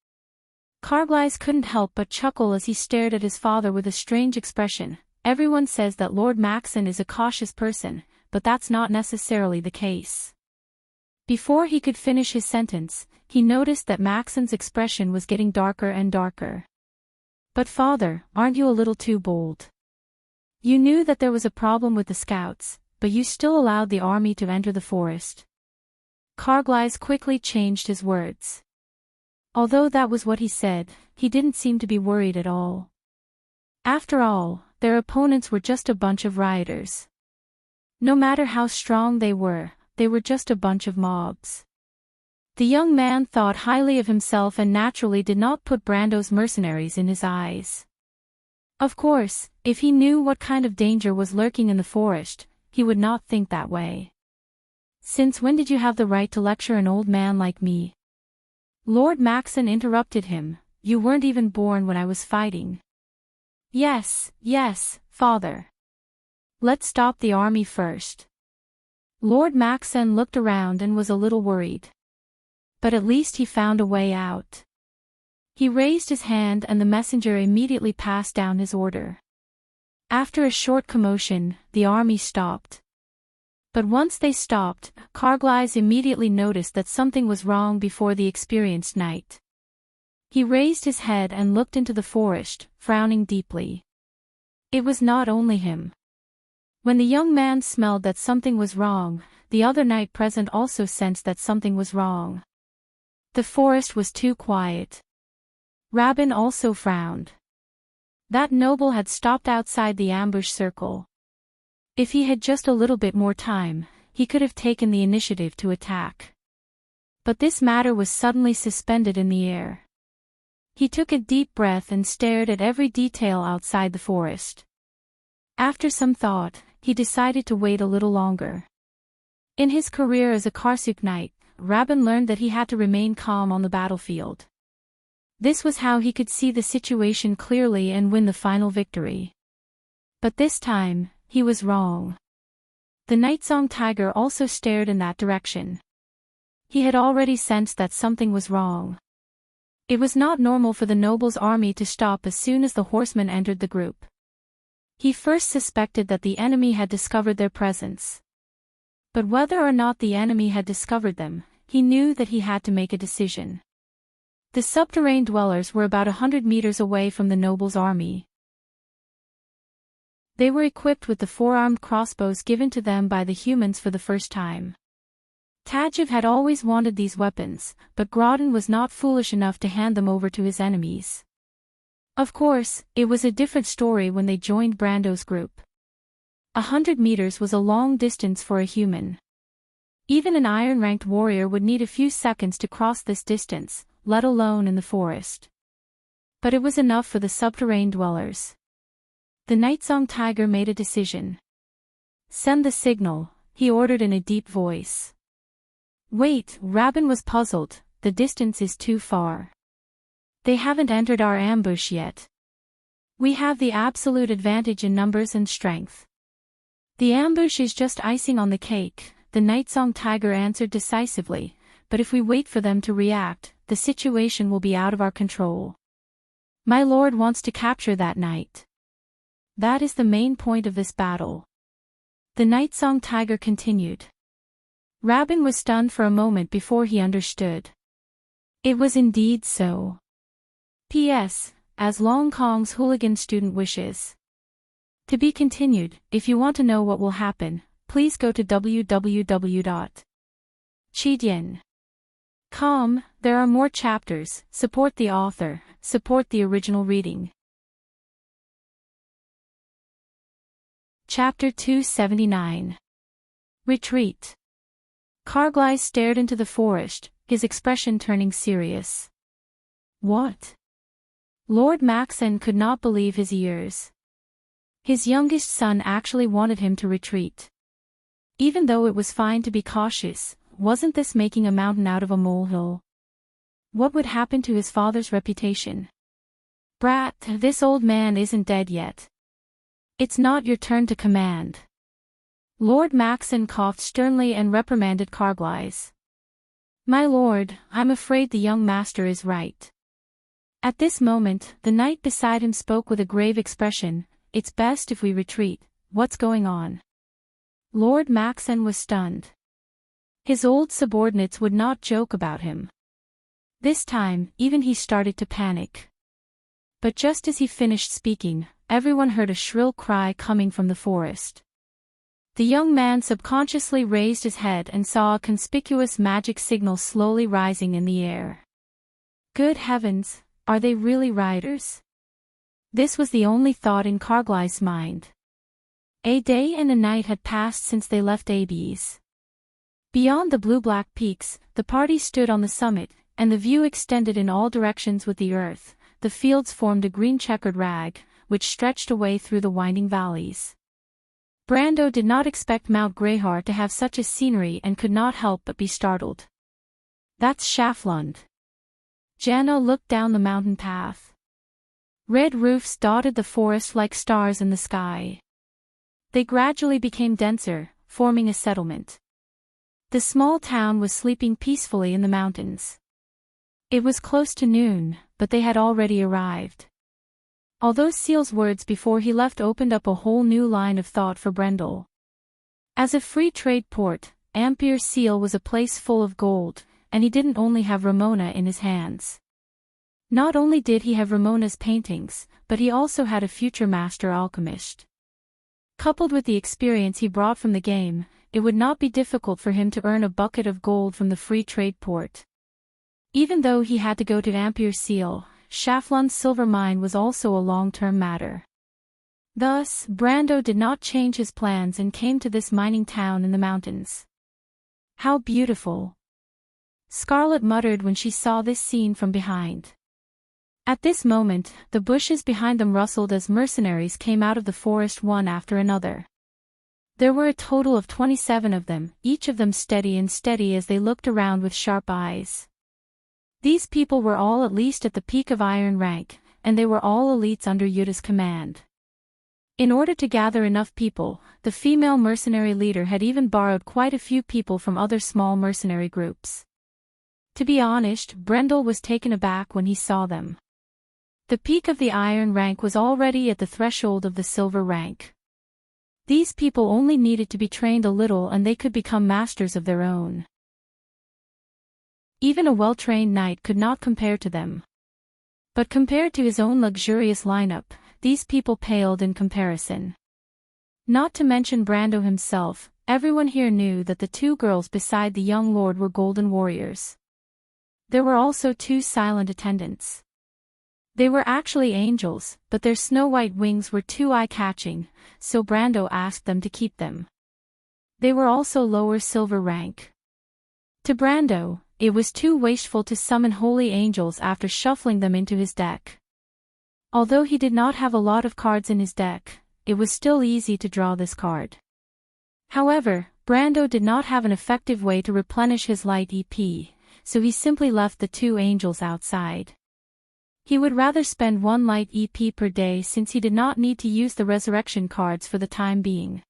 Carglass couldn't help but chuckle as he stared at his father with a strange expression. Everyone says that Lord Maxon is a cautious person, but that's not necessarily the case. Before he could finish his sentence, he noticed that Maxon's expression was getting darker and darker. But father, aren't you a little too bold? You knew that there was a problem with the scouts, but you still allowed the army to enter the forest. Carglass quickly changed his words. Although that was what he said, he didn't seem to be worried at all. After all, their opponents were just a bunch of rioters. No matter how strong they were just a bunch of mobs. The young man thought highly of himself and naturally did not put Brando's mercenaries in his eyes. Of course, if he knew what kind of danger was lurking in the forest, he would not think that way. Since when did you have the right to lecture an old man like me? Lord Maxon interrupted him. You weren't even born when I was fighting. Yes, father. Let's stop the army first. Lord Maxon looked around and was a little worried. But at least he found a way out. He raised his hand and the messenger immediately passed down his order. After a short commotion, the army stopped. But once they stopped, Carglass immediately noticed that something was wrong before the experienced knight. He raised his head and looked into the forest, frowning deeply. It was not only him. When the young man smelled that something was wrong, the other knight present also sensed that something was wrong. The forest was too quiet. Rabin also frowned. That noble had stopped outside the ambush circle. If he had just a little bit more time, he could have taken the initiative to attack. But this matter was suddenly suspended in the air. He took a deep breath and stared at every detail outside the forest. After some thought, he decided to wait a little longer. In his career as a Karsuk knight, Rabin learned that he had to remain calm on the battlefield. This was how he could see the situation clearly and win the final victory. But this time, he was wrong. The Nightsong Tiger also stared in that direction. He had already sensed that something was wrong. It was not normal for the noble's army to stop as soon as the horsemen entered the group. He first suspected that the enemy had discovered their presence. But whether or not the enemy had discovered them, he knew that he had to make a decision. The subterranean dwellers were about 100 meters away from the noble's army. They were equipped with the four-armed crossbows given to them by the humans for the first time. Tajiv had always wanted these weapons, but Grodin was not foolish enough to hand them over to his enemies. Of course, it was a different story when they joined Brando's group. 100 meters was a long distance for a human. Even an iron-ranked warrior would need a few seconds to cross this distance, let alone in the forest. But it was enough for the subterranean dwellers. The Nightsong Tiger made a decision. Send the signal, he ordered in a deep voice. Wait, Rabin was puzzled, the distance is too far. They haven't entered our ambush yet. We have the absolute advantage in numbers and strength. The ambush is just icing on the cake, the Nightsong Tiger answered decisively, but if we wait for them to react, the situation will be out of our control. My lord wants to capture that knight. That is the main point of this battle. The Nightsong Tiger continued. Rabin was stunned for a moment before he understood. It was indeed so. P.S. As Long Kong's hooligan student wishes. To be continued. If you want to know what will happen, please go to www.chidian.com. There are more chapters. Support the author, support the original reading. Chapter 279. Retreat. Carglass stared into the forest, his expression turning serious. What? Lord Maxon could not believe his ears. His youngest son actually wanted him to retreat. Even though it was fine to be cautious, wasn't this making a mountain out of a molehill? What would happen to his father's reputation? Brat, this old man isn't dead yet. It's not your turn to command. Lord Maxon coughed sternly and reprimanded Carglass. My lord, I'm afraid the young master is right. At this moment, the knight beside him spoke with a grave expression. It's best if we retreat. What's going on? Lord Maxon was stunned. His old subordinates would not joke about him. This time, even he started to panic. But just as he finished speaking, everyone heard a shrill cry coming from the forest. The young man subconsciously raised his head and saw a conspicuous magic signal slowly rising in the air. Good heavens, are they really riders? This was the only thought in Carglass's mind. A day and a night had passed since they left Abes. Beyond the blue-black peaks, the party stood on the summit, and the view extended in all directions with the earth. The fields formed a green checkered rag, which stretched away through the winding valleys. Brando did not expect Mount Greyheart to have such a scenery and could not help but be startled. That's Schaflund. Jana looked down the mountain path. Red roofs dotted the forest like stars in the sky. They gradually became denser, forming a settlement. The small town was sleeping peacefully in the mountains. It was close to noon, but they had already arrived. Although Seal's words before he left opened up a whole new line of thought for Brendel. As a free trade port, Ampere Seal was a place full of gold, and he didn't only have Ramona in his hands. Not only did he have Ramona's paintings, but he also had a future master alchemist. Coupled with the experience he brought from the game, it would not be difficult for him to earn a bucket of gold from the free trade port. Even though he had to go to Ampere Seal, Schaflund's silver mine was also a long-term matter. Thus, Brando did not change his plans and came to this mining town in the mountains. How beautiful! Scarlet muttered when she saw this scene from behind. At this moment, the bushes behind them rustled as mercenaries came out of the forest one after another. There were a total of 27 of them, each of them steady as they looked around with sharp eyes. These people were all at least at the peak of iron rank, and they were all elites under Yutta's command. In order to gather enough people, the female mercenary leader had even borrowed quite a few people from other small mercenary groups. To be honest, Brendel was taken aback when he saw them. The peak of the iron rank was already at the threshold of the silver rank. These people only needed to be trained a little and they could become masters of their own. Even a well-trained knight could not compare to them. But compared to his own luxurious lineup, these people paled in comparison. Not to mention Brando himself, everyone here knew that the two girls beside the young lord were golden warriors. There were also two silent attendants. They were actually angels, but their snow-white wings were too eye-catching, so Brando asked them to keep them. They were also lower silver rank. To Brando, it was too wasteful to summon holy angels after shuffling them into his deck. Although he did not have a lot of cards in his deck, it was still easy to draw this card. However, Brando did not have an effective way to replenish his light EP, so he simply left the two angels outside. He would rather spend one light EP per day since he did not need to use the resurrection cards for the time being.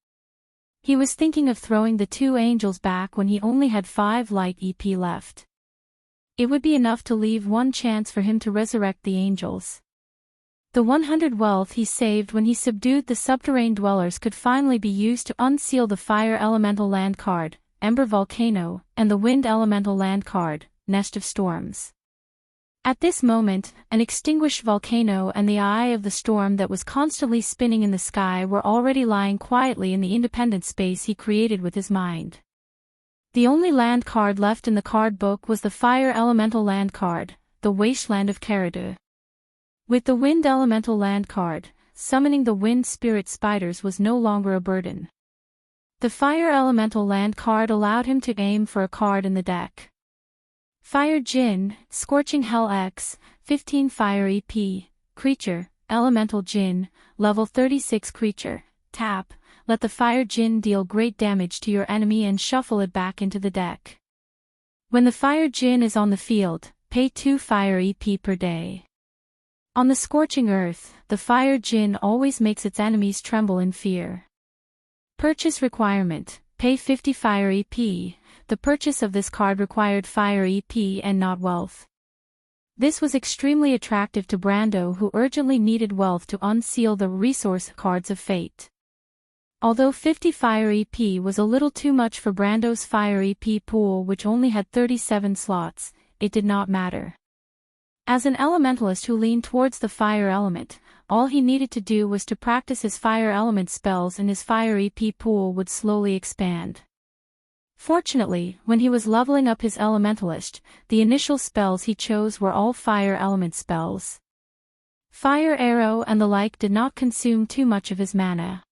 He was thinking of throwing the two angels back when he only had 5 light EP left. It would be enough to leave one chance for him to resurrect the angels. The 100 wealth he saved when he subdued the subterranean dwellers could finally be used to unseal the fire elemental land card, Ember Volcano, and the wind elemental land card, Nest of Storms. At this moment, an extinguished volcano and the eye of the storm that was constantly spinning in the sky were already lying quietly in the independent space he created with his mind. The only land card left in the card book was the fire elemental land card, the Wasteland of Caridu. With the wind elemental land card, summoning the wind spirit spiders was no longer a burden. The fire elemental land card allowed him to aim for a card in the deck. Fire Jinn, Scorching Hell X, 15 Fire EP, Creature, Elemental Djinn, level 36 creature. Tap, let the Fire Djinn deal great damage to your enemy and shuffle it back into the deck. When the Fire Djinn is on the field, pay 2 Fire EP per day. On the Scorching Earth, the Fire Djinn always makes its enemies tremble in fear. Purchase requirement, pay 50 Fire EP. The purchase of this card required Fire EP and not wealth. This was extremely attractive to Brando, who urgently needed wealth to unseal the resource cards of fate. Although 50 Fire EP was a little too much for Brando's Fire EP pool, which only had 37 slots, it did not matter. As an elementalist who leaned towards the fire element, all he needed to do was to practice his fire element spells and his Fire EP pool would slowly expand. Fortunately, when he was leveling up his elementalist, the initial spells he chose were all fire element spells. Fire Arrow and the like did not consume too much of his mana.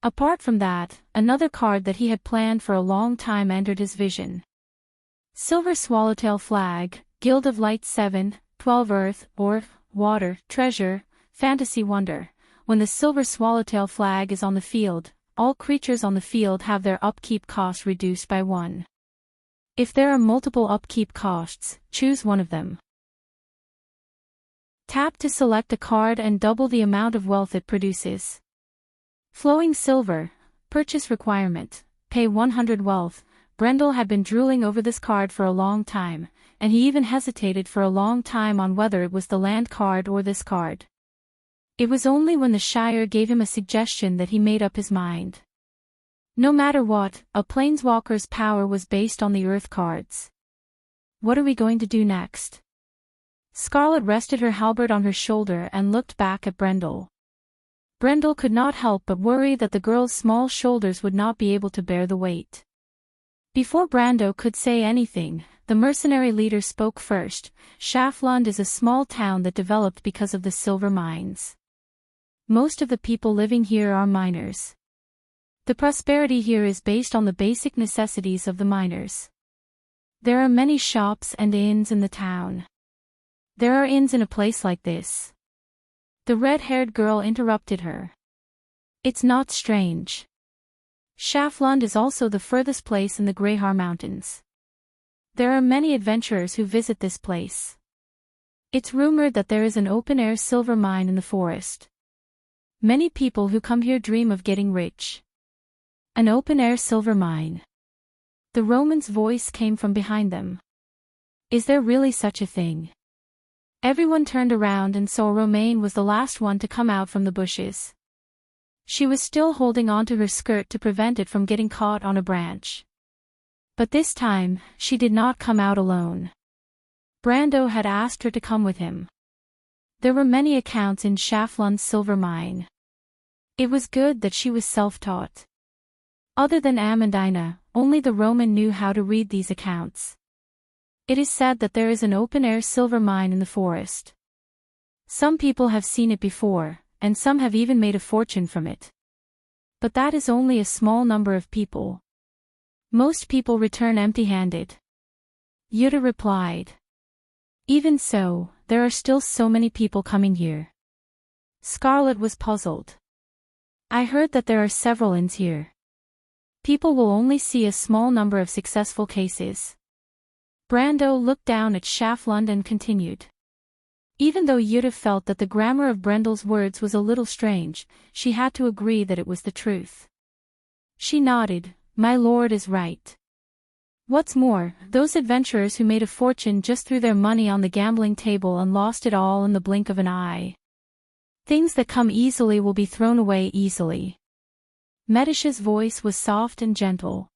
Apart from that, another card that he had planned for a long time entered his vision. Silver Swallowtail Flag, Guild of Light 7, 12 Earth, or Water, Treasure, Fantasy Wonder. When the Silver Swallowtail Flag is on the field, all creatures on the field have their upkeep cost reduced by 1. If there are multiple upkeep costs, choose one of them. Tap to select a card and double the amount of wealth it produces. Flowing Silver, purchase requirement, pay 100 wealth. Brendel had been drooling over this card for a long time, and he even hesitated for a long time on whether it was the land card or this card. It was only when the Shire gave him a suggestion that he made up his mind. No matter what, a planeswalker's power was based on the Earth cards. What are we going to do next? Scarlet rested her halberd on her shoulder and looked back at Brendel. Brendel could not help but worry that the girl's small shoulders would not be able to bear the weight. Before Brando could say anything, the mercenary leader spoke first. Schaflund is a small town that developed because of the silver mines. Most of the people living here are miners. The prosperity here is based on the basic necessities of the miners. There are many shops and inns in the town. There are inns in a place like this. The red-haired girl interrupted her. It's not strange. Schaflund is also the furthest place in the Greyhar Mountains. There are many adventurers who visit this place. It's rumored that there is an open-air silver mine in the forest. Many people who come here dream of getting rich. An open-air silver mine. The Roman's voice came from behind them. Is there really such a thing? Everyone turned around and saw Romaine was the last one to come out from the bushes. She was still holding onto her skirt to prevent it from getting caught on a branch. But this time, she did not come out alone. Brando had asked her to come with him. There were many accounts in Schaflund's silver mine. It was good that she was self-taught. Other than Amandina, only the Roman knew how to read these accounts. It is said that there is an open-air silver mine in the forest. Some people have seen it before, and some have even made a fortune from it. But that is only a small number of people. Most people return empty-handed. Yuta replied. Even so, there are still so many people coming here. Scarlet was puzzled. I heard that there are several inns here. People will only see a small number of successful cases. Brando looked down at Schaflund and continued. Even though Yuta felt that the grammar of Brendel's words was a little strange, she had to agree that it was the truth. She nodded. My lord is right. What's more, those adventurers who made a fortune just threw their money on the gambling table and lost it all in the blink of an eye. Things that come easily will be thrown away easily. Medisha's voice was soft and gentle.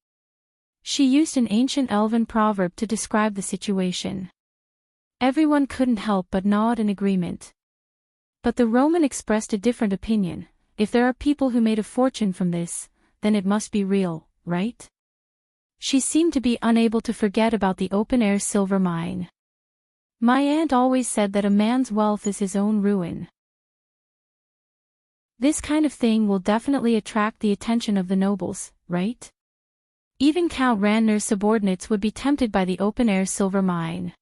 She used an ancient elven proverb to describe the situation. Everyone couldn't help but nod in agreement. But the Roman expressed a different opinion. If there are people who made a fortune from this, then it must be real, right? She seemed to be unable to forget about the open-air silver mine. My aunt always said that a man's wealth is his own ruin. This kind of thing will definitely attract the attention of the nobles, right? Even Count Randner's subordinates would be tempted by the open-air silver mine.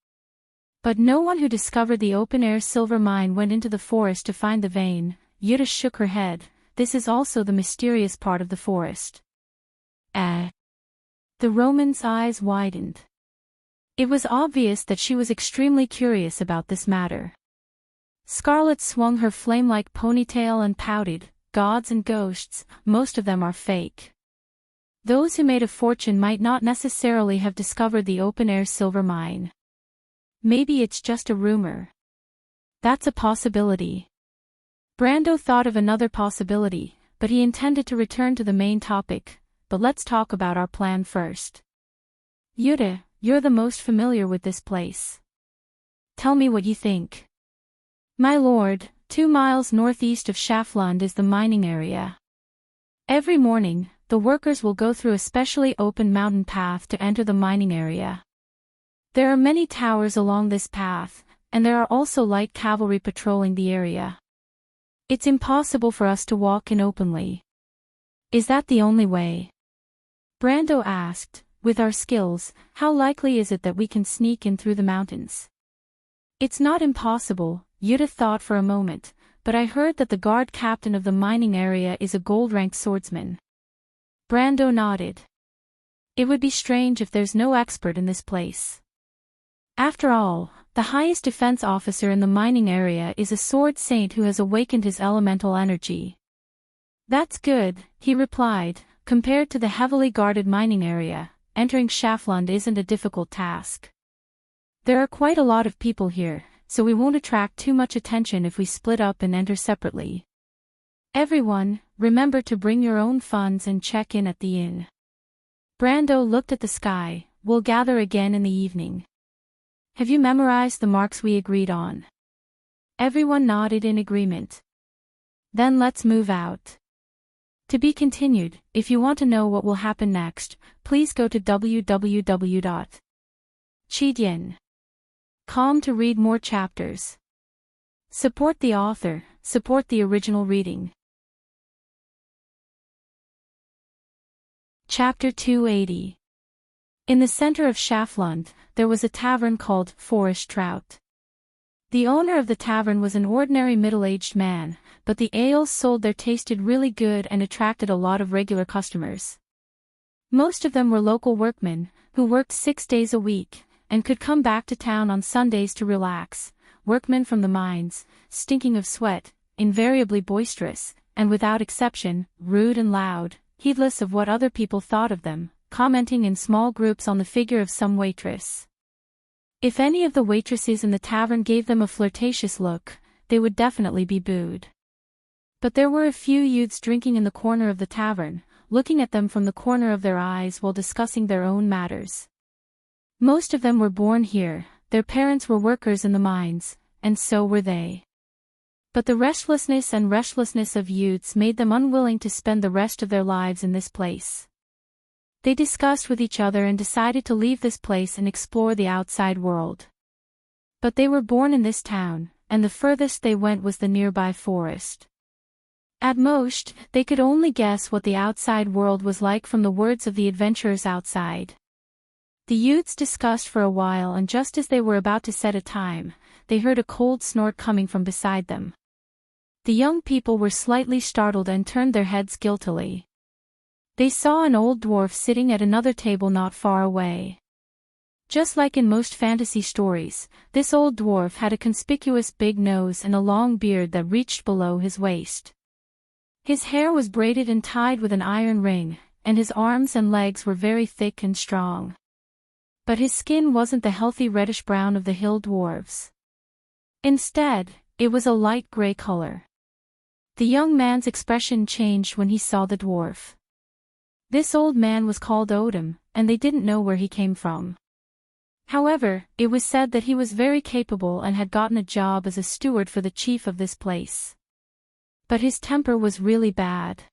But no one who discovered the open-air silver mine went into the forest to find the vein. Yuta shook her head. This is also the mysterious part of the forest. The Roman's eyes widened. It was obvious that she was extremely curious about this matter. Scarlet swung her flame-like ponytail and pouted. Gods and ghosts, most of them are fake. Those who made a fortune might not necessarily have discovered the open-air silver mine. Maybe it's just a rumor. That's a possibility. Brando thought of another possibility, but he intended to return to the main topic. But let's talk about our plan first. Yuta, you're the most familiar with this place. Tell me what you think. My lord, 2 miles northeast of Schaflund is the mining area. Every morning, the workers will go through a specially open mountain path to enter the mining area. There are many towers along this path, and there are also light cavalry patrolling the area. It's impossible for us to walk in openly. Is that the only way? Brando asked, with our skills, how likely is it that we can sneak in through the mountains? It's not impossible, Yuta thought for a moment, but I heard that the guard captain of the mining area is a gold-ranked swordsman. Brando nodded. It would be strange if there's no expert in this place. After all, the highest defense officer in the mining area is a sword saint who has awakened his elemental energy. That's good, he replied. Compared to the heavily guarded mining area, entering Schaflund isn't a difficult task. There are quite a lot of people here, so we won't attract too much attention if we split up and enter separately. Everyone, remember to bring your own funds and check in at the inn. Brando looked at the sky. We'll gather again in the evening. Have you memorized the marks we agreed on? Everyone nodded in agreement. Then let's move out. To be continued. If you want to know what will happen next, please go to www.cheatyin.com to read more chapters. Support the author, support the original reading. Chapter 280. In the center of Schaflund, there was a tavern called Forest Trout. The owner of the tavern was an ordinary middle-aged man, but the ales sold there tasted really good and attracted a lot of regular customers. Most of them were local workmen, who worked 6 days a week, and could come back to town on Sundays to relax. Workmen from the mines, stinking of sweat, invariably boisterous, and without exception, rude and loud, heedless of what other people thought of them, commenting in small groups on the figure of some waitress. If any of the waitresses in the tavern gave them a flirtatious look, they would definitely be booed. But there were a few youths drinking in the corner of the tavern, looking at them from the corner of their eyes while discussing their own matters. Most of them were born here, their parents were workers in the mines, and so were they. But the restlessness of youths made them unwilling to spend the rest of their lives in this place. They discussed with each other and decided to leave this place and explore the outside world. But they were born in this town, and the furthest they went was the nearby forest. At most, they could only guess what the outside world was like from the words of the adventurers outside. The youths discussed for a while, and just as they were about to set a time, they heard a cold snort coming from beside them. The young people were slightly startled and turned their heads guiltily. They saw an old dwarf sitting at another table not far away. Just like in most fantasy stories, this old dwarf had a conspicuous big nose and a long beard that reached below his waist. His hair was braided and tied with an iron ring, and his arms and legs were very thick and strong. But his skin wasn't the healthy reddish-brown of the hill dwarves. Instead, it was a light gray color. The young man's expression changed when he saw the dwarf. This old man was called Odin, and they didn't know where he came from. However, it was said that he was very capable and had gotten a job as a steward for the chief of this place. But his temper was really bad.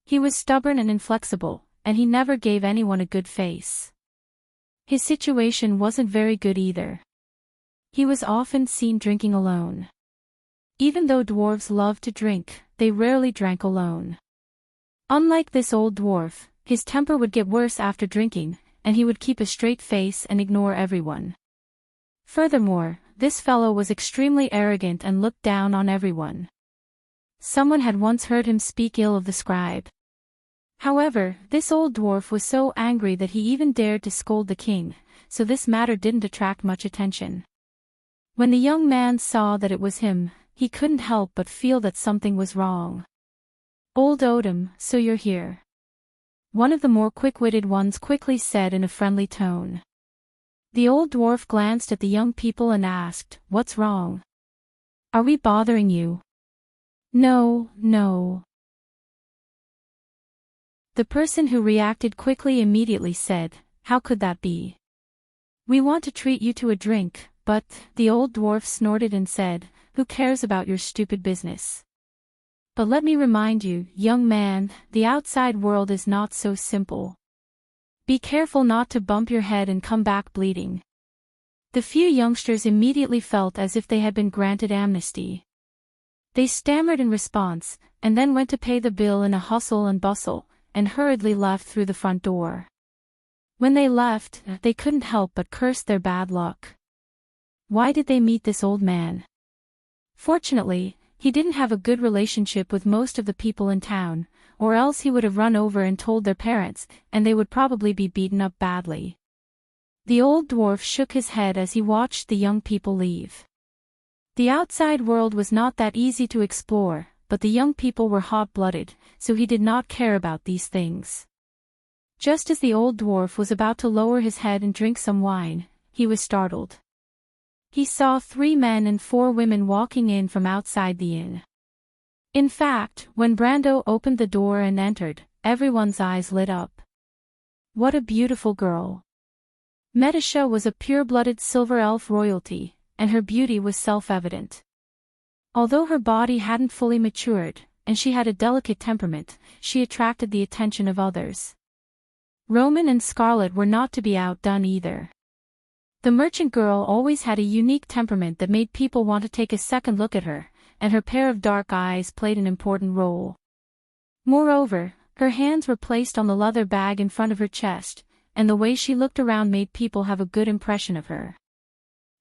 He was stubborn and inflexible, and he never gave anyone a good face. His situation wasn't very good either. He was often seen drinking alone. Even though dwarves loved to drink, they rarely drank alone. Unlike this old dwarf, his temper would get worse after drinking, and he would keep a straight face and ignore everyone. Furthermore, this fellow was extremely arrogant and looked down on everyone. Someone had once heard him speak ill of the scribe. However, this old dwarf was so angry that he even dared to scold the king, so this matter didn't attract much attention. When the young man saw that it was him, he couldn't help but feel that something was wrong. "Old Odom, so you're here," one of the more quick-witted ones quickly said in a friendly tone. The old dwarf glanced at the young people and asked, "What's wrong? Are we bothering you?" "No, no." The person who reacted quickly immediately said, "How could that be? We want to treat you to a drink," but the old dwarf snorted and said, "Who cares about your stupid business? But let me remind you, young man, the outside world is not so simple. Be careful not to bump your head and come back bleeding." The few youngsters immediately felt as if they had been granted amnesty. They stammered in response, and then went to pay the bill in a hustle and bustle, and hurriedly left through the front door. When they left, they couldn't help but curse their bad luck. Why did they meet this old man? Fortunately, he didn't have a good relationship with most of the people in town, or else he would have run over and told their parents, and they would probably be beaten up badly. The old dwarf shook his head as he watched the young people leave. The outside world was not that easy to explore, but the young people were hot-blooded, so he did not care about these things. Just as the old dwarf was about to lower his head and drink some wine, he was startled. He saw 3 men and 4 women walking in from outside the inn. In fact, when Brando opened the door and entered, everyone's eyes lit up. What a beautiful girl! Metasha was a pure-blooded silver elf royalty, and her beauty was self-evident. Although her body hadn't fully matured, and she had a delicate temperament, she attracted the attention of others. Roman and Scarlet were not to be outdone either. The merchant girl always had a unique temperament that made people want to take a second look at her, and her pair of dark eyes played an important role. Moreover, her hands were placed on the leather bag in front of her chest, and the way she looked around made people have a good impression of her.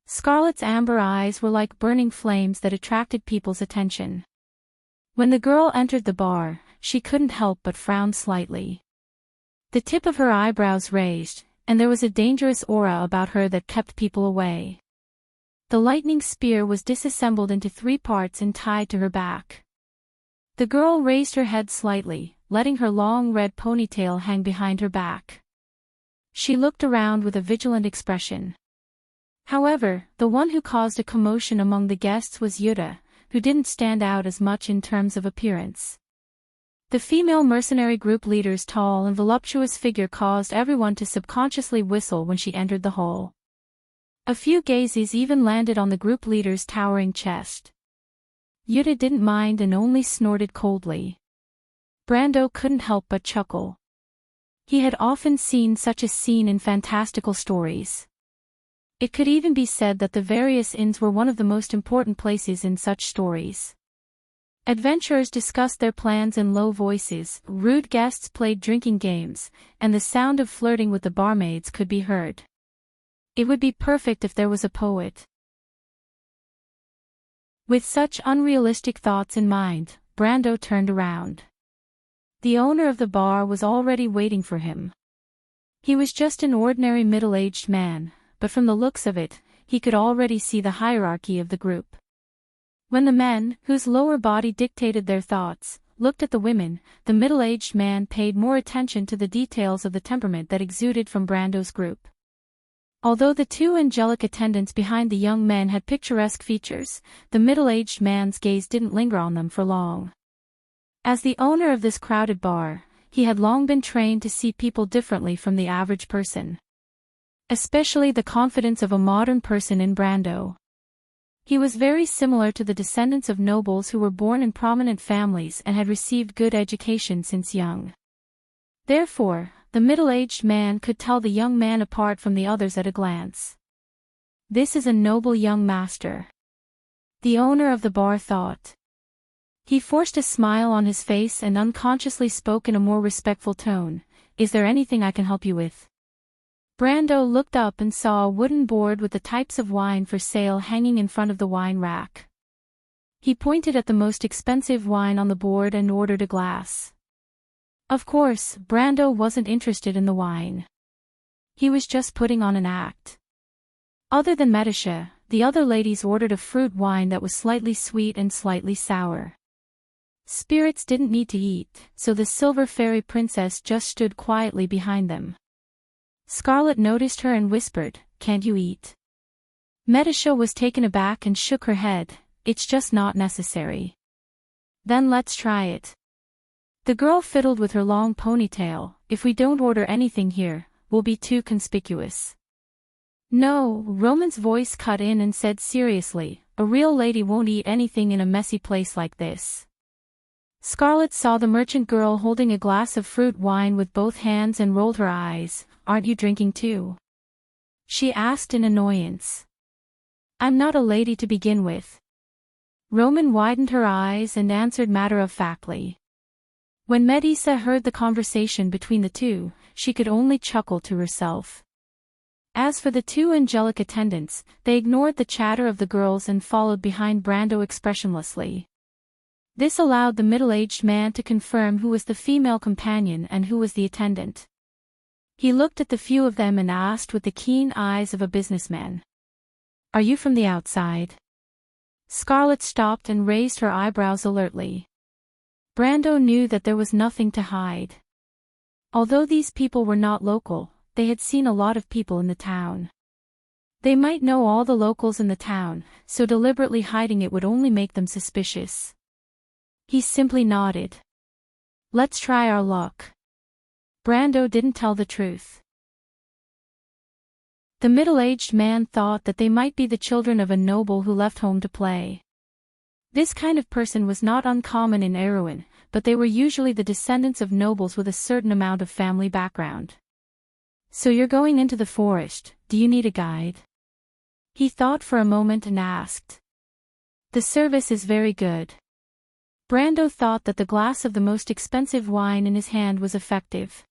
Scarlet's amber eyes were like burning flames that attracted people's attention. When the girl entered the bar, she couldn't help but frown slightly. The tip of her eyebrows raised, and there was a dangerous aura about her that kept people away. The lightning spear was disassembled into 3 parts and tied to her back. The girl raised her head slightly, letting her long red ponytail hang behind her back. She looked around with a vigilant expression. However, the one who caused a commotion among the guests was Yuta, who didn't stand out as much in terms of appearance. The female mercenary group leader's tall and voluptuous figure caused everyone to subconsciously whistle when she entered the hall. A few gazes even landed on the group leader's towering chest. Yuta didn't mind and only snorted coldly. Brando couldn't help but chuckle. He had often seen such a scene in fantastical stories. It could even be said that the various inns were one of the most important places in such stories. Adventurers discussed their plans in low voices, rude guests played drinking games, and the sound of flirting with the barmaids could be heard. It would be perfect if there was a poet. With such unrealistic thoughts in mind, Brando turned around. The owner of the bar was already waiting for him. He was just an ordinary middle-aged man, but from the looks of it, he could already see the hierarchy of the group. When the men, whose lower body dictated their thoughts, looked at the women, the middle-aged man paid more attention to the details of the temperament that exuded from Brando's group. Although the 2 angelic attendants behind the young men had picturesque features, the middle-aged man's gaze didn't linger on them for long. As the owner of this crowded bar, he had long been trained to see people differently from the average person. Especially the confidence of a modern person in Brando. He was very similar to the descendants of nobles who were born in prominent families and had received good education since young. Therefore, the middle-aged man could tell the young man apart from the others at a glance. This is a noble young master, the owner of the bar thought. He forced a smile on his face and unconsciously spoke in a more respectful tone. Is there anything I can help you with? Brando looked up and saw a wooden board with the types of wine for sale hanging in front of the wine rack. He pointed at the most expensive wine on the board and ordered a glass. Of course, Brando wasn't interested in the wine. He was just putting on an act. Other than Medisha, the other ladies ordered a fruit wine that was slightly sweet and slightly sour. Spirits didn't need to eat, so the silver fairy princess just stood quietly behind them. Scarlet noticed her and whispered, "Can't you eat?" Medisha was taken aback and shook her head, "It's just not necessary." "Then let's try it." The girl fiddled with her long ponytail, "If we don't order anything here, we'll be too conspicuous." "No," Roman's voice cut in and said seriously, "a real lady won't eat anything in a messy place like this." Scarlet saw the merchant girl holding a glass of fruit wine with both hands and rolled her eyes. "Aren't you drinking too?" she asked in annoyance. "I'm not a lady to begin with." Roman widened her eyes and answered matter-of-factly. When Medisa heard the conversation between the two, she could only chuckle to herself. As for the two angelic attendants, they ignored the chatter of the girls and followed behind Brando expressionlessly. This allowed the middle-aged man to confirm who was the female companion and who was the attendant. He looked at the few of them and asked with the keen eyes of a businessman, "Are you from the outside?" Scarlet stopped and raised her eyebrows alertly. Brando knew that there was nothing to hide. Although these people were not local, they had seen a lot of people in the town. They might know all the locals in the town, so deliberately hiding it would only make them suspicious. He simply nodded. "Let's try our luck." Brando didn't tell the truth. The middle-aged man thought that they might be the children of a noble who left home to play. This kind of person was not uncommon in Erewhon, but they were usually the descendants of nobles with a certain amount of family background. "So you're going into the forest, do you need a guide?" He thought for a moment and asked. "The service is very good." Brando thought that the glass of the most expensive wine in his hand was effective.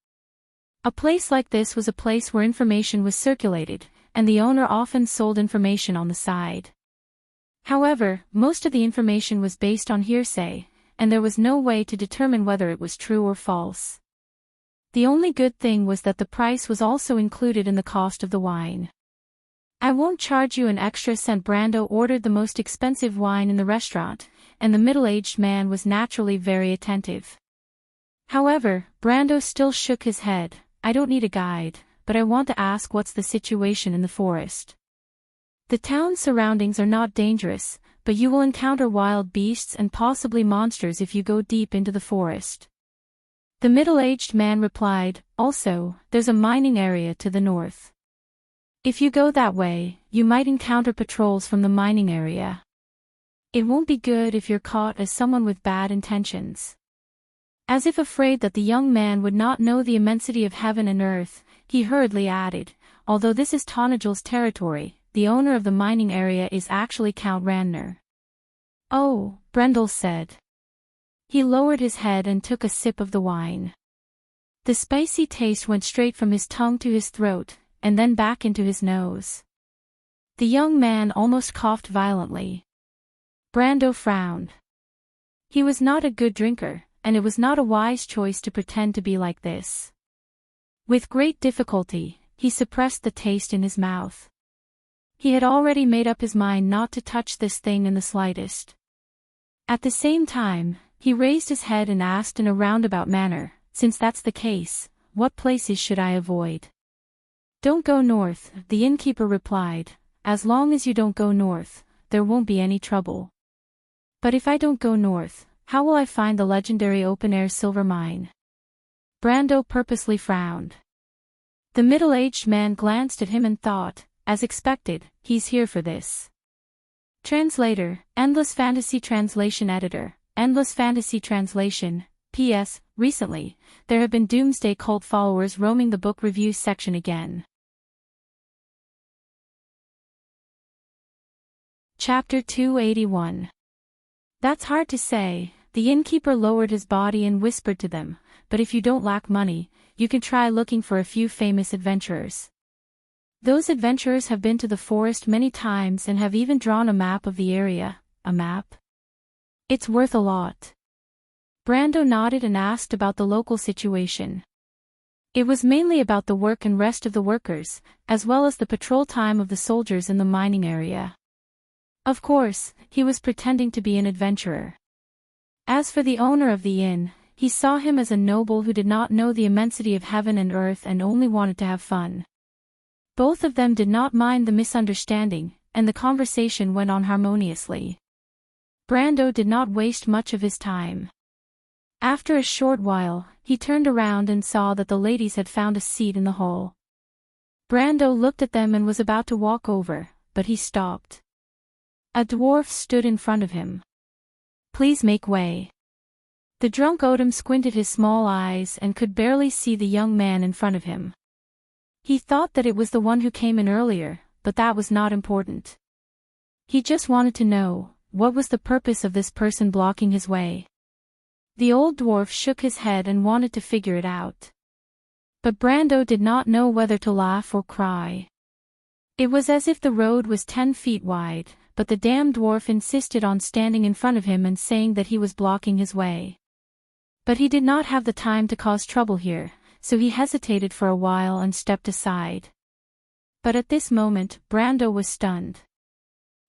A place like this was a place where information was circulated, and the owner often sold information on the side. However, most of the information was based on hearsay, and there was no way to determine whether it was true or false. The only good thing was that the price was also included in the cost of the wine. "I won't charge you an extra cent." Brando ordered the most expensive wine in the restaurant, and the middle-aged man was naturally very attentive. However, Brando still shook his head. "I don't need a guide, but I want to ask, what's the situation in the forest?" "The town's surroundings are not dangerous, but you will encounter wild beasts and possibly monsters if you go deep into the forest." The middle-aged man replied, "Also, there's a mining area to the north. If you go that way, you might encounter patrols from the mining area. It won't be good if you're caught as someone with bad intentions." As if afraid that the young man would not know the immensity of heaven and earth, he hurriedly added, "Although this is Tonagel's territory, the owner of the mining area is actually Count Randner." "Oh," Brendel said. He lowered his head and took a sip of the wine. The spicy taste went straight from his tongue to his throat, and then back into his nose. The young man almost coughed violently. Brando frowned. He was not a good drinker, and it was not a wise choice to pretend to be like this. With great difficulty, he suppressed the taste in his mouth. He had already made up his mind not to touch this thing in the slightest. At the same time, he raised his head and asked in a roundabout manner, "Since that's the case, what places should I avoid?" "Don't go north," the innkeeper replied. "As long as you don't go north, there won't be any trouble." "But if I don't go north, how will I find the legendary open-air silver mine?" Brando purposely frowned. The middle-aged man glanced at him and thought, as expected, he's here for this. Translator, Endless Fantasy Translation Editor, Endless Fantasy Translation. P.S. Recently, there have been Doomsday cult followers roaming the book reviews section again. Chapter 281. That's hard to say. The innkeeper lowered his body and whispered to them, "But if you don't lack money, you can try looking for a few famous adventurers. Those adventurers have been to the forest many times and have even drawn a map of the area. A map? It's worth a lot. Brando nodded and asked about the local situation. It was mainly about the work and rest of the workers, as well as the patrol time of the soldiers in the mining area. Of course, he was pretending to be an adventurer. As for the owner of the inn, he saw him as a noble who did not know the immensity of heaven and earth and only wanted to have fun. Both of them did not mind the misunderstanding, and the conversation went on harmoniously. Brando did not waste much of his time. After a short while, he turned around and saw that the ladies had found a seat in the hall. Brando looked at them and was about to walk over, but he stopped. A dwarf stood in front of him. "Please make way." The drunk Odom squinted his small eyes and could barely see the young man in front of him. He thought that it was the one who came in earlier, but that was not important. He just wanted to know, what was the purpose of this person blocking his way? The old dwarf shook his head and wanted to figure it out. But Brando did not know whether to laugh or cry. It was as if the road was 10 feet wide, but the damn dwarf insisted on standing in front of him and saying that he was blocking his way. But he did not have the time to cause trouble here, so he hesitated for a while and stepped aside. But at this moment, Brando was stunned.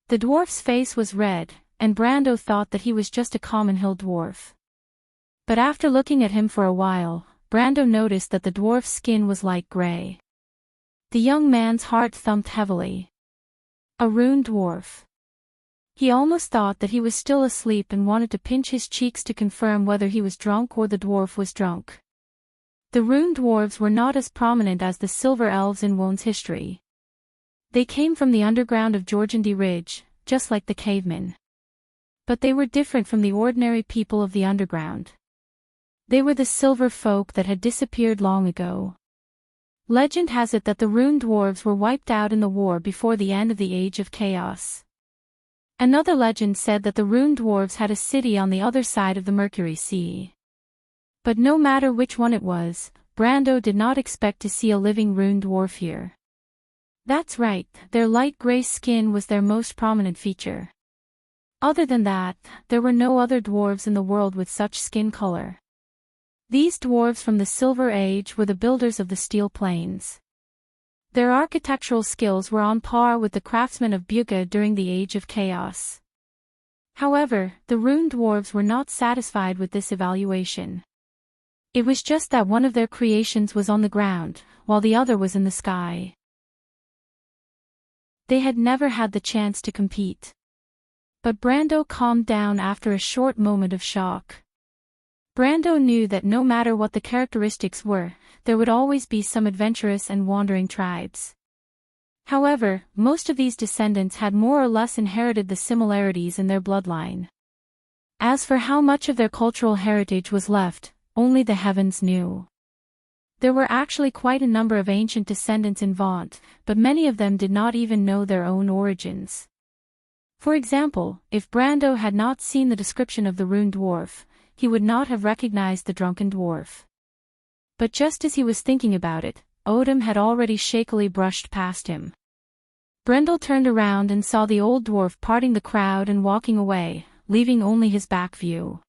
The dwarf's face was red, and Brando thought that he was just a common hill dwarf. But after looking at him for a while, Brando noticed that the dwarf's skin was light gray. The young man's heart thumped heavily. A rune dwarf. He almost thought that he was still asleep and wanted to pinch his cheeks to confirm whether he was drunk or the dwarf was drunk. The rune dwarves were not as prominent as the silver elves in Wone's history. They came from the underground of Jorgandi Ridge, just like the cavemen. But they were different from the ordinary people of the underground. They were the silver folk that had disappeared long ago. Legend has it that the rune dwarves were wiped out in the war before the end of the Age of Chaos. Another legend said that the rune dwarves had a city on the other side of the Mercury Sea. But no matter which one it was, Brando did not expect to see a living rune dwarf here. That's right, their light gray skin was their most prominent feature. Other than that, there were no other dwarves in the world with such skin color. These dwarves from the Silver Age were the builders of the Steel Plains. Their architectural skills were on par with the craftsmen of Bugha during the Age of Chaos. However, the rune dwarves were not satisfied with this evaluation. It was just that one of their creations was on the ground, while the other was in the sky. They had never had the chance to compete. But Brando calmed down after a short moment of shock. Brando knew that no matter what the characteristics were, there would always be some adventurous and wandering tribes. However, most of these descendants had more or less inherited the similarities in their bloodline. As for how much of their cultural heritage was left, only the heavens knew. There were actually quite a number of ancient descendants in Vaunt, but many of them did not even know their own origins. For example, if Brando had not seen the description of the rune dwarf, he would not have recognized the drunken dwarf. But just as he was thinking about it, Odom had already shakily brushed past him. Brendel turned around and saw the old dwarf parting the crowd and walking away, leaving only his back view.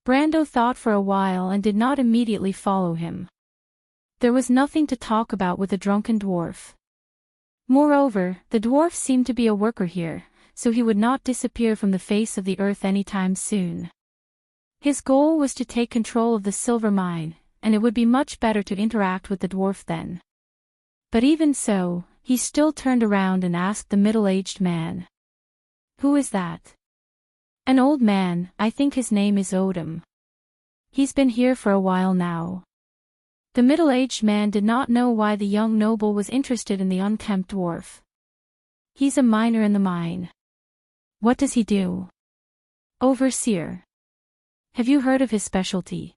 Brando thought for a while and did not immediately follow him. There was nothing to talk about with the drunken dwarf. Moreover, the dwarf seemed to be a worker here, so he would not disappear from the face of the earth anytime soon. His goal was to take control of the silver mine, and it would be much better to interact with the dwarf then. But even so, he still turned around and asked the middle-aged man. "Who is that?" "An old man, I think his name is Odom. He's been here for a while now." The middle-aged man did not know why the young noble was interested in the unkempt dwarf. "He's a miner in the mine." "What does he do?" "Overseer." "Have you heard of his specialty?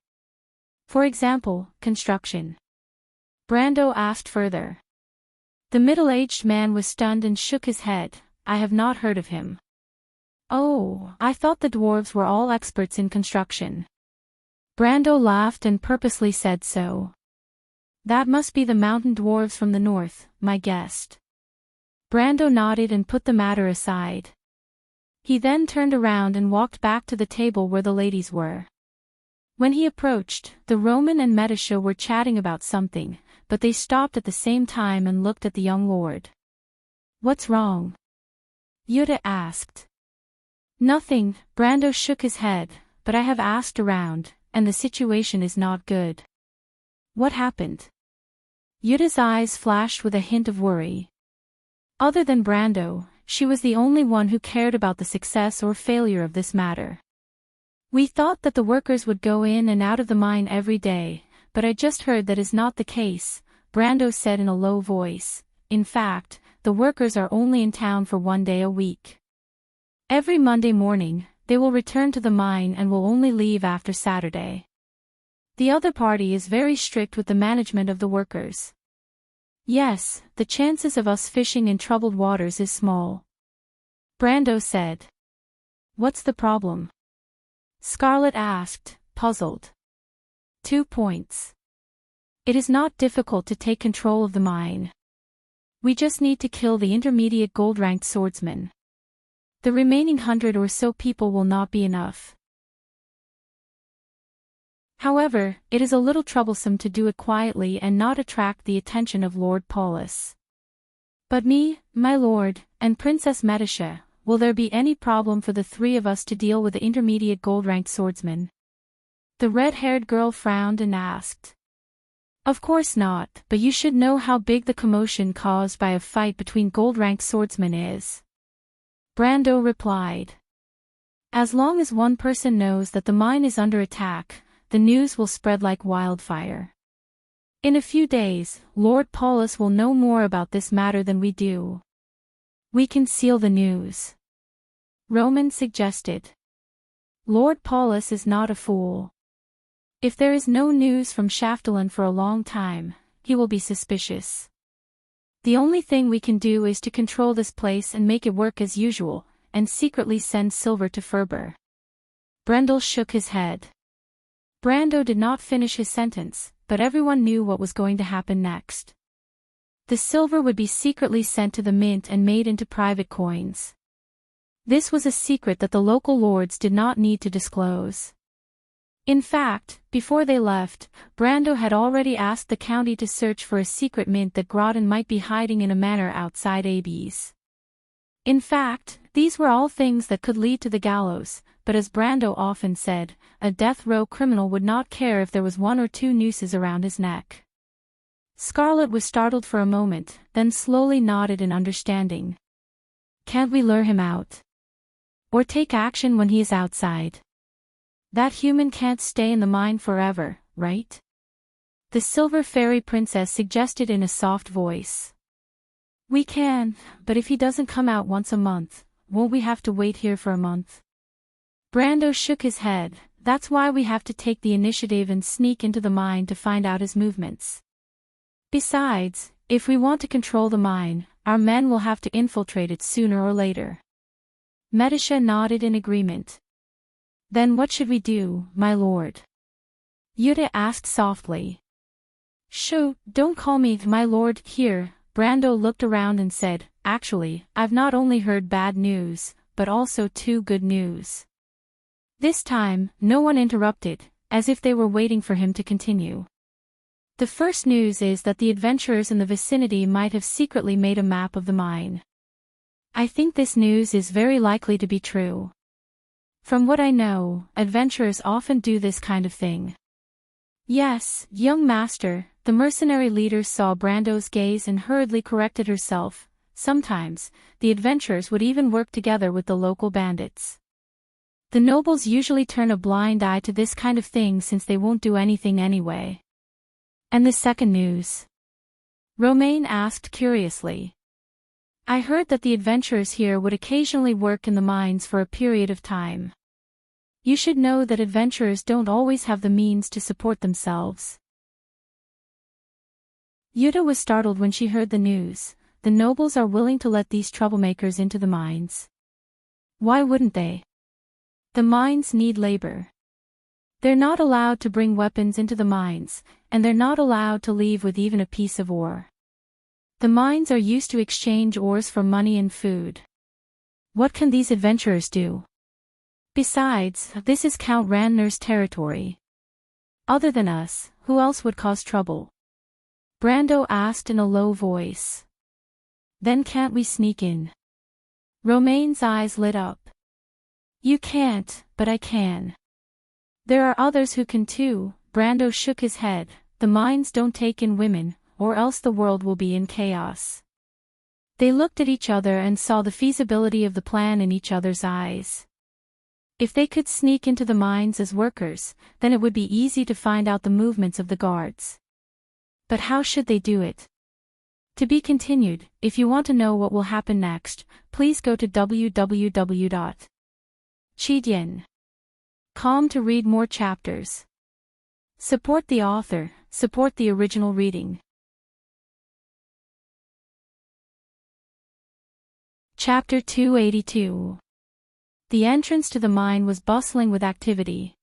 For example, construction?" Brando asked further. The middle-aged man was stunned and shook his head. "I have not heard of him." "Oh, I thought the dwarves were all experts in construction." Brando laughed and purposely said so. That must be the mountain dwarves from the north, my guest. Brando nodded and put the matter aside. He then turned around and walked back to the table where the ladies were. When he approached, the Roman and Medicia were chatting about something, but they stopped at the same time and looked at the young lord. "What's wrong?" Yuta asked. "Nothing," Brando shook his head, "but I have asked around, and the situation is not good." "What happened?" Yuta's eyes flashed with a hint of worry. Other than Brando, she was the only one who cared about the success or failure of this matter. "We thought that the workers would go in and out of the mine every day, but I just heard that is not the case," Brando said in a low voice. "In fact, the workers are only in town for 1 day a week. Every Monday morning, they will return to the mine and will only leave after Saturday. The other party is very strict with the management of the workers. Yes, the chances of us fishing in troubled waters is small," Brando said. "What's the problem?" Scarlet asked, puzzled. 2 points. It is not difficult to take control of the mine. We just need to kill the intermediate gold-ranked swordsman. The remaining 100 or so people will not be enough. However, it is a little troublesome to do it quietly and not attract the attention of Lord Paulus. But me, my lord, and Princess Medicia, will there be any problem for the 3 of us to deal with the intermediate gold-ranked swordsman? The red-haired girl frowned and asked. "Of course not, but you should know how big the commotion caused by a fight between gold-ranked swordsmen is," Brando replied. "As long as one person knows that the mine is under attack, the news will spread like wildfire. In a few days, Lord Paulus will know more about this matter than we do. We can seal the news," Roman suggested. "Lord Paulus is not a fool. If there is no news from Shaftalan for a long time, he will be suspicious. The only thing we can do is to control this place and make it work as usual, and secretly send silver to Ferber." Brendel shook his head. Brando did not finish his sentence, but everyone knew what was going to happen next. The silver would be secretly sent to the mint and made into private coins. This was a secret that the local lords did not need to disclose. In fact, before they left, Brando had already asked the county to search for a secret mint that Groton might be hiding in a manor outside Abes. In fact, these were all things that could lead to the gallows, but as Brando often said, a death row criminal would not care if there was 1 or 2 nooses around his neck. Scarlet was startled for a moment, then slowly nodded in understanding. "Can't we lure him out? Or take action when he is outside? That human can't stay in the mine forever, right?" The Silver Fairy Princess suggested in a soft voice. "We can, but if he doesn't come out once a month, won't we have to wait here for a month?" Brando shook his head. "That's why we have to take the initiative and sneak into the mine to find out his movements. Besides, if we want to control the mine, our men will have to infiltrate it sooner or later." Medicia nodded in agreement. "Then what should we do, my lord?" Yuta asked softly. "Shoo, don't call me my lord here," Brando looked around and said, "Actually, I've not only heard bad news, but also 2 good news." This time, no one interrupted, as if they were waiting for him to continue. "The first news is that the adventurers in the vicinity might have secretly made a map of the mine. I think this news is very likely to be true. From what I know, adventurers often do this kind of thing." "Yes, young master," the mercenary leader saw Brando's gaze and hurriedly corrected herself. "Sometimes, the adventurers would even work together with the local bandits. The nobles usually turn a blind eye to this kind of thing since they won't do anything anyway." "And the second news?" Romaine asked curiously. "I heard that the adventurers here would occasionally work in the mines for a period of time. You should know that adventurers don't always have the means to support themselves." Yuta was startled when she heard the news. The nobles are willing to let these troublemakers into the mines. Why wouldn't they? The mines need labor. They're not allowed to bring weapons into the mines, and they're not allowed to leave with even a piece of ore. The mines are used to exchange ores for money and food. What can these adventurers do? Besides, this is Count Randner's territory. Other than us, who else would cause trouble? Brando asked in a low voice. Then can't we sneak in? Romaine's eyes lit up. You can't, but I can. There are others who can too. Brando shook his head. The mines don't take in women, or else the world will be in chaos. They looked at each other and saw the feasibility of the plan in each other's eyes. If they could sneak into the mines as workers, then it would be easy to find out the movements of the guards. But how should they do it? To be continued. If you want to know what will happen next, please go to www.chidien.com to read more chapters. Support the author, support the original reading. Chapter 282. The entrance to the mine was bustling with activity.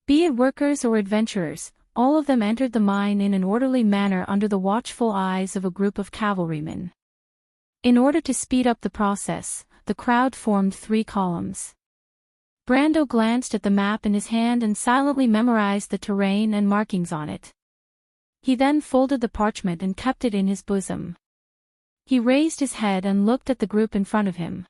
Be it workers or adventurers, all of them entered the mine in an orderly manner under the watchful eyes of a group of cavalrymen. In order to speed up the process, the crowd formed 3 columns. Brando glanced at the map in his hand and silently memorized the terrain and markings on it. He then folded the parchment and kept it in his bosom. He raised his head and looked at the group in front of him.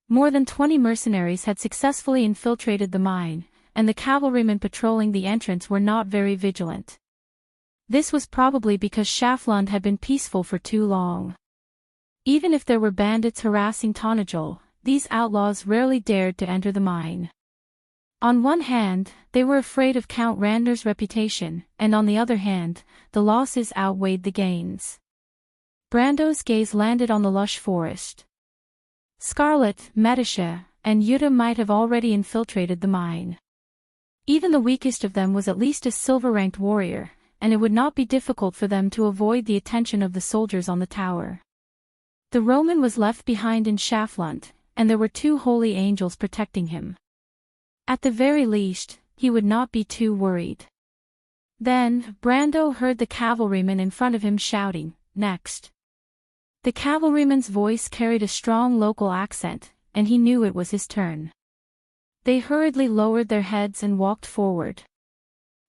More than 20 mercenaries had successfully infiltrated the mine, and the cavalrymen patrolling the entrance were not very vigilant. This was probably because Schaflund had been peaceful for too long. Even if there were bandits harassing Tonajol, these outlaws rarely dared to enter the mine. On one hand, they were afraid of Count Randner's reputation, and on the other hand, the losses outweighed the gains. Brando's gaze landed on the lush forest. Scarlet, Metasha, and Yuta might have already infiltrated the mine. Even the weakest of them was at least a silver-ranked warrior, and it would not be difficult for them to avoid the attention of the soldiers on the tower. The Roman was left behind in Schaflund, and there were 2 holy angels protecting him. At the very least, he would not be too worried. Then, Brando heard the cavalryman in front of him shouting, "Next!" The cavalryman's voice carried a strong local accent, and he knew it was his turn. They hurriedly lowered their heads and walked forward.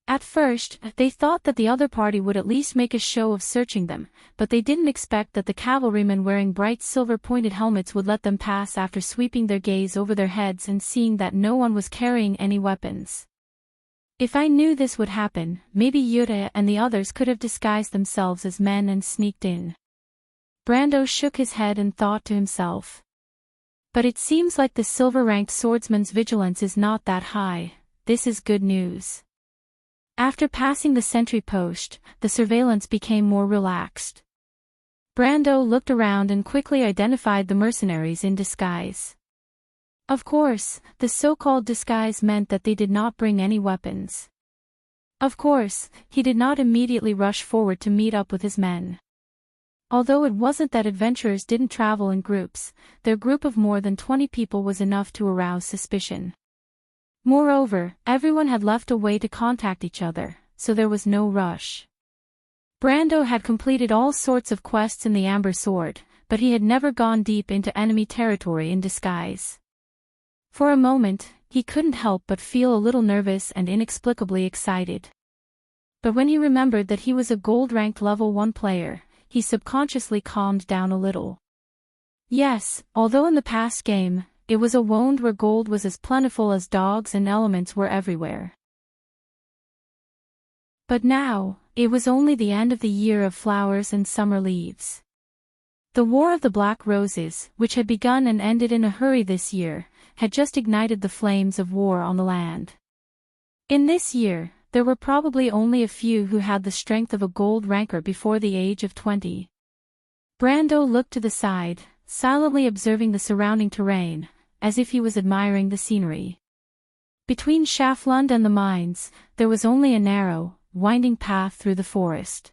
At first, they thought that the other party would at least make a show of searching them, but they didn't expect that the cavalrymen wearing bright silver-pointed helmets would let them pass after sweeping their gaze over their heads and seeing that no one was carrying any weapons. If I knew this would happen, maybe Yuta and the others could have disguised themselves as men and sneaked in. Brando shook his head and thought to himself. But it seems like the silver-ranked swordsman's vigilance is not that high. This is good news. After passing the sentry post, the surveillance became more relaxed. Brando looked around and quickly identified the mercenaries in disguise. Of course, the so-called disguise meant that they did not bring any weapons. Of course, he did not immediately rush forward to meet up with his men. Although it wasn't that adventurers didn't travel in groups, their group of more than 20 people was enough to arouse suspicion. Moreover, everyone had left a way to contact each other, so there was no rush. Brando had completed all sorts of quests in the Amber Sword, but he had never gone deep into enemy territory in disguise. For a moment, he couldn't help but feel a little nervous and inexplicably excited. But when he remembered that he was a gold-ranked level 1 player, he subconsciously calmed down a little. Yes, although in the past game, it was a wound where gold was as plentiful as dogs and elements were everywhere. But now, it was only the end of the year of flowers and summer leaves. The War of the Black Roses, which had begun and ended in a hurry this year, had just ignited the flames of war on the land. In this year, there were probably only a few who had the strength of a gold ranker before the age of 20. Brando looked to the side, silently observing the surrounding terrain, as if he was admiring the scenery. Between Schaflund and the mines, there was only a narrow, winding path through the forest.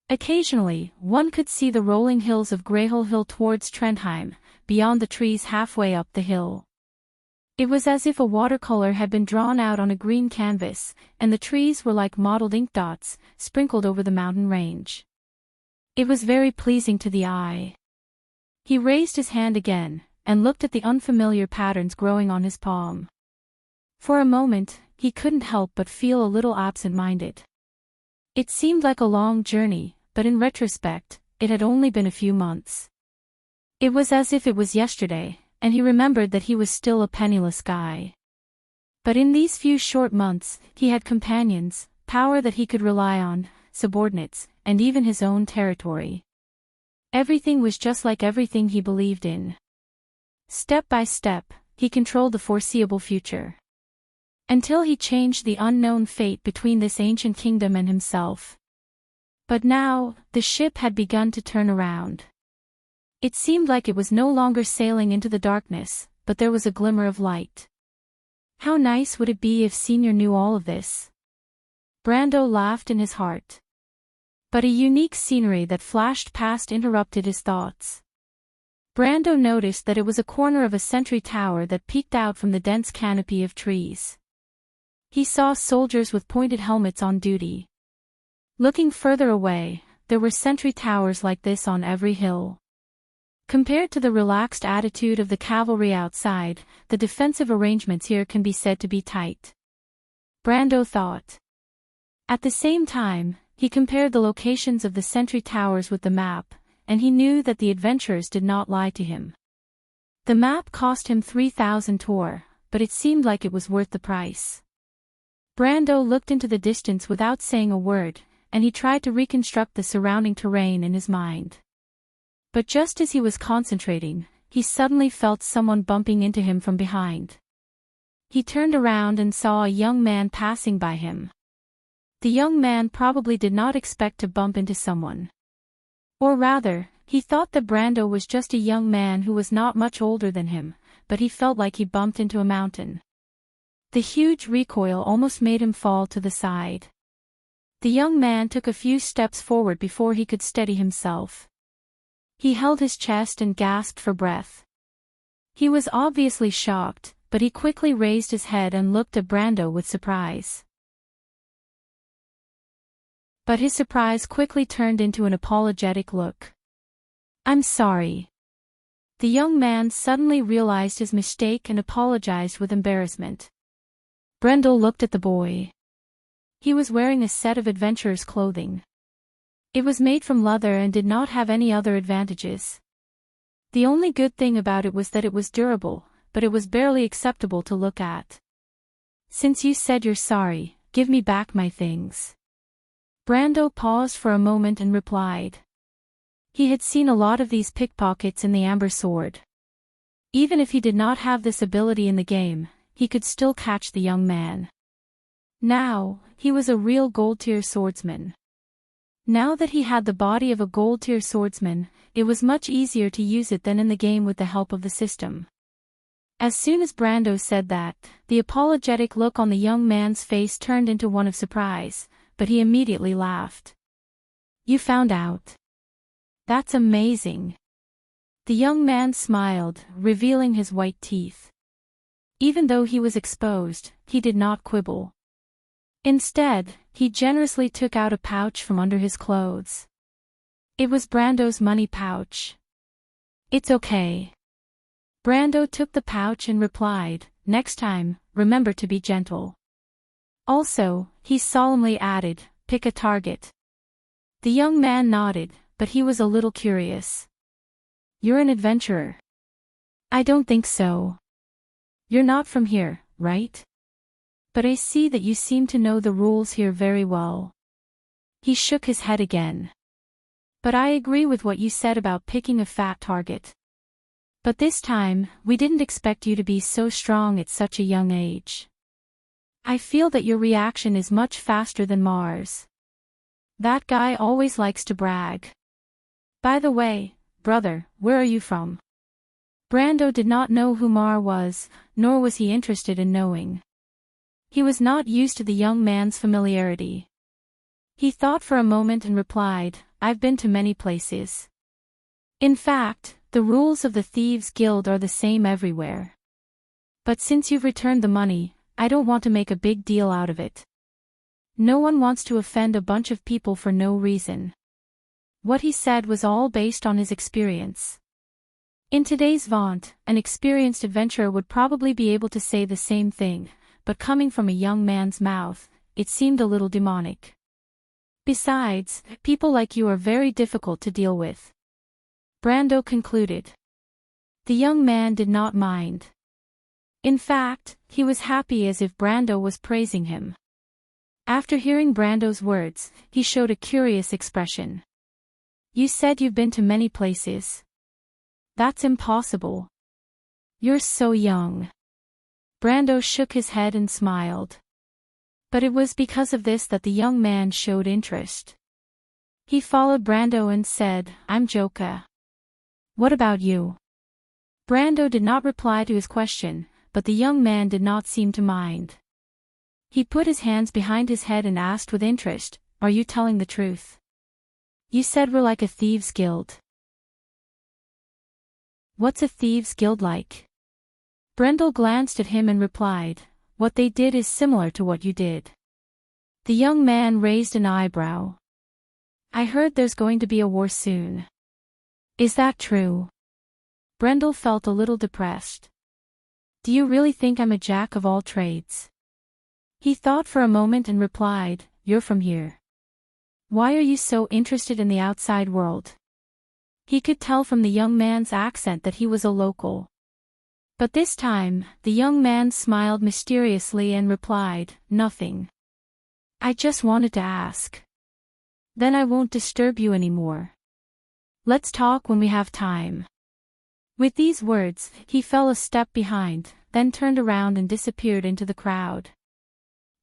Occasionally, one could see the rolling hills of Greyhole Hill towards Trendheim, beyond the trees halfway up the hill. It was as if a watercolor had been drawn out on a green canvas, and the trees were like mottled ink dots, sprinkled over the mountain range. It was very pleasing to the eye. He raised his hand again, and looked at the unfamiliar patterns growing on his palm. For a moment, he couldn't help but feel a little absent-minded. It seemed like a long journey, but in retrospect, it had only been a few months. It was as if it was yesterday, and he remembered that he was still a penniless guy. But in these few short months, he had companions, power that he could rely on, subordinates, and even his own territory. Everything was just like everything he believed in. Step by step, he controlled the foreseeable future. Until he changed the unknown fate between this ancient kingdom and himself. But now, the ship had begun to turn around. It seemed like it was no longer sailing into the darkness, but there was a glimmer of light. How nice would it be if Senior knew all of this? Brando laughed in his heart. But a unique scenery that flashed past interrupted his thoughts. Brando noticed that it was a corner of a sentry tower that peeked out from the dense canopy of trees. He saw soldiers with pointed helmets on duty. Looking further away, there were sentry towers like this on every hill. Compared to the relaxed attitude of the cavalry outside, the defensive arrangements here can be said to be tight. Brando thought. At the same time, he compared the locations of the sentry towers with the map, and he knew that the adventurers did not lie to him. The map cost him 3,000 tor, but it seemed like it was worth the price. Brando looked into the distance without saying a word, and he tried to reconstruct the surrounding terrain in his mind. But just as he was concentrating, he suddenly felt someone bumping into him from behind. He turned around and saw a young man passing by him. The young man probably did not expect to bump into someone. Or rather, he thought that Brando was just a young man who was not much older than him, but he felt like he bumped into a mountain. The huge recoil almost made him fall to the side. The young man took a few steps forward before he could steady himself. He held his chest and gasped for breath. He was obviously shocked, but he quickly raised his head and looked at Brando with surprise. But his surprise quickly turned into an apologetic look. "I'm sorry." The young man suddenly realized his mistake and apologized with embarrassment. Brando looked at the boy. He was wearing a set of adventurer's clothing. It was made from leather and did not have any other advantages. The only good thing about it was that it was durable, but it was barely acceptable to look at. "Since you said you're sorry, give me back my things." Brando paused for a moment and replied. He had seen a lot of these pickpockets in the Amber Sword. Even if he did not have this ability in the game, he could still catch the young man. Now, he was a real gold-tier swordsman. Now that he had the body of a gold-tier swordsman, it was much easier to use it than in the game with the help of the system. As soon as Brando said that, the apologetic look on the young man's face turned into one of surprise, but he immediately laughed. "You found out. That's amazing." The young man smiled, revealing his white teeth. Even though he was exposed, he did not quibble. Instead, he generously took out a pouch from under his clothes. It was Brando's money pouch. "It's okay." Brando took the pouch and replied, "Next time, remember to be gentle." Also, he solemnly added, "Pick a target." The young man nodded, but he was a little curious. "You're an adventurer." "I don't think so." "You're not from here, right? But I see that you seem to know the rules here very well." He shook his head again. "But I agree with what you said about picking a fat target. But this time, we didn't expect you to be so strong at such a young age. I feel that your reaction is much faster than Mars. That guy always likes to brag. By the way, brother, where are you from?" Brando did not know who Mar was, nor was he interested in knowing. He was not used to the young man's familiarity. He thought for a moment and replied, "I've been to many places. In fact, the rules of the Thieves' Guild are the same everywhere." But since you've returned the money, I don't want to make a big deal out of it. No one wants to offend a bunch of people for no reason. What he said was all based on his experience. In today's vaunt, an experienced adventurer would probably be able to say the same thing, but coming from a young man's mouth, it seemed a little demonic. Besides, people like you are very difficult to deal with. Brando concluded. The young man did not mind. In fact, he was happy as if Brando was praising him. After hearing Brando's words, he showed a curious expression. You said you've been to many places. That's impossible. You're so young. Brando shook his head and smiled. But it was because of this that the young man showed interest. He followed Brando and said, I'm Joka. What about you? Brando did not reply to his question, but the young man did not seem to mind. He put his hands behind his head and asked with interest, Are you telling the truth? You said we're like a thieves' guild. What's a thieves' guild like? Brando glanced at him and replied, What they did is similar to what you did. The young man raised an eyebrow. I heard there's going to be a war soon. Is that true? Brando felt a little depressed. Do you really think I'm a jack of all trades? He thought for a moment and replied, You're from here. Why are you so interested in the outside world? He could tell from the young man's accent that he was a local. But this time, the young man smiled mysteriously and replied, Nothing. I just wanted to ask. Then I won't disturb you anymore. Let's talk when we have time. With these words, he fell a step behind, then turned around and disappeared into the crowd.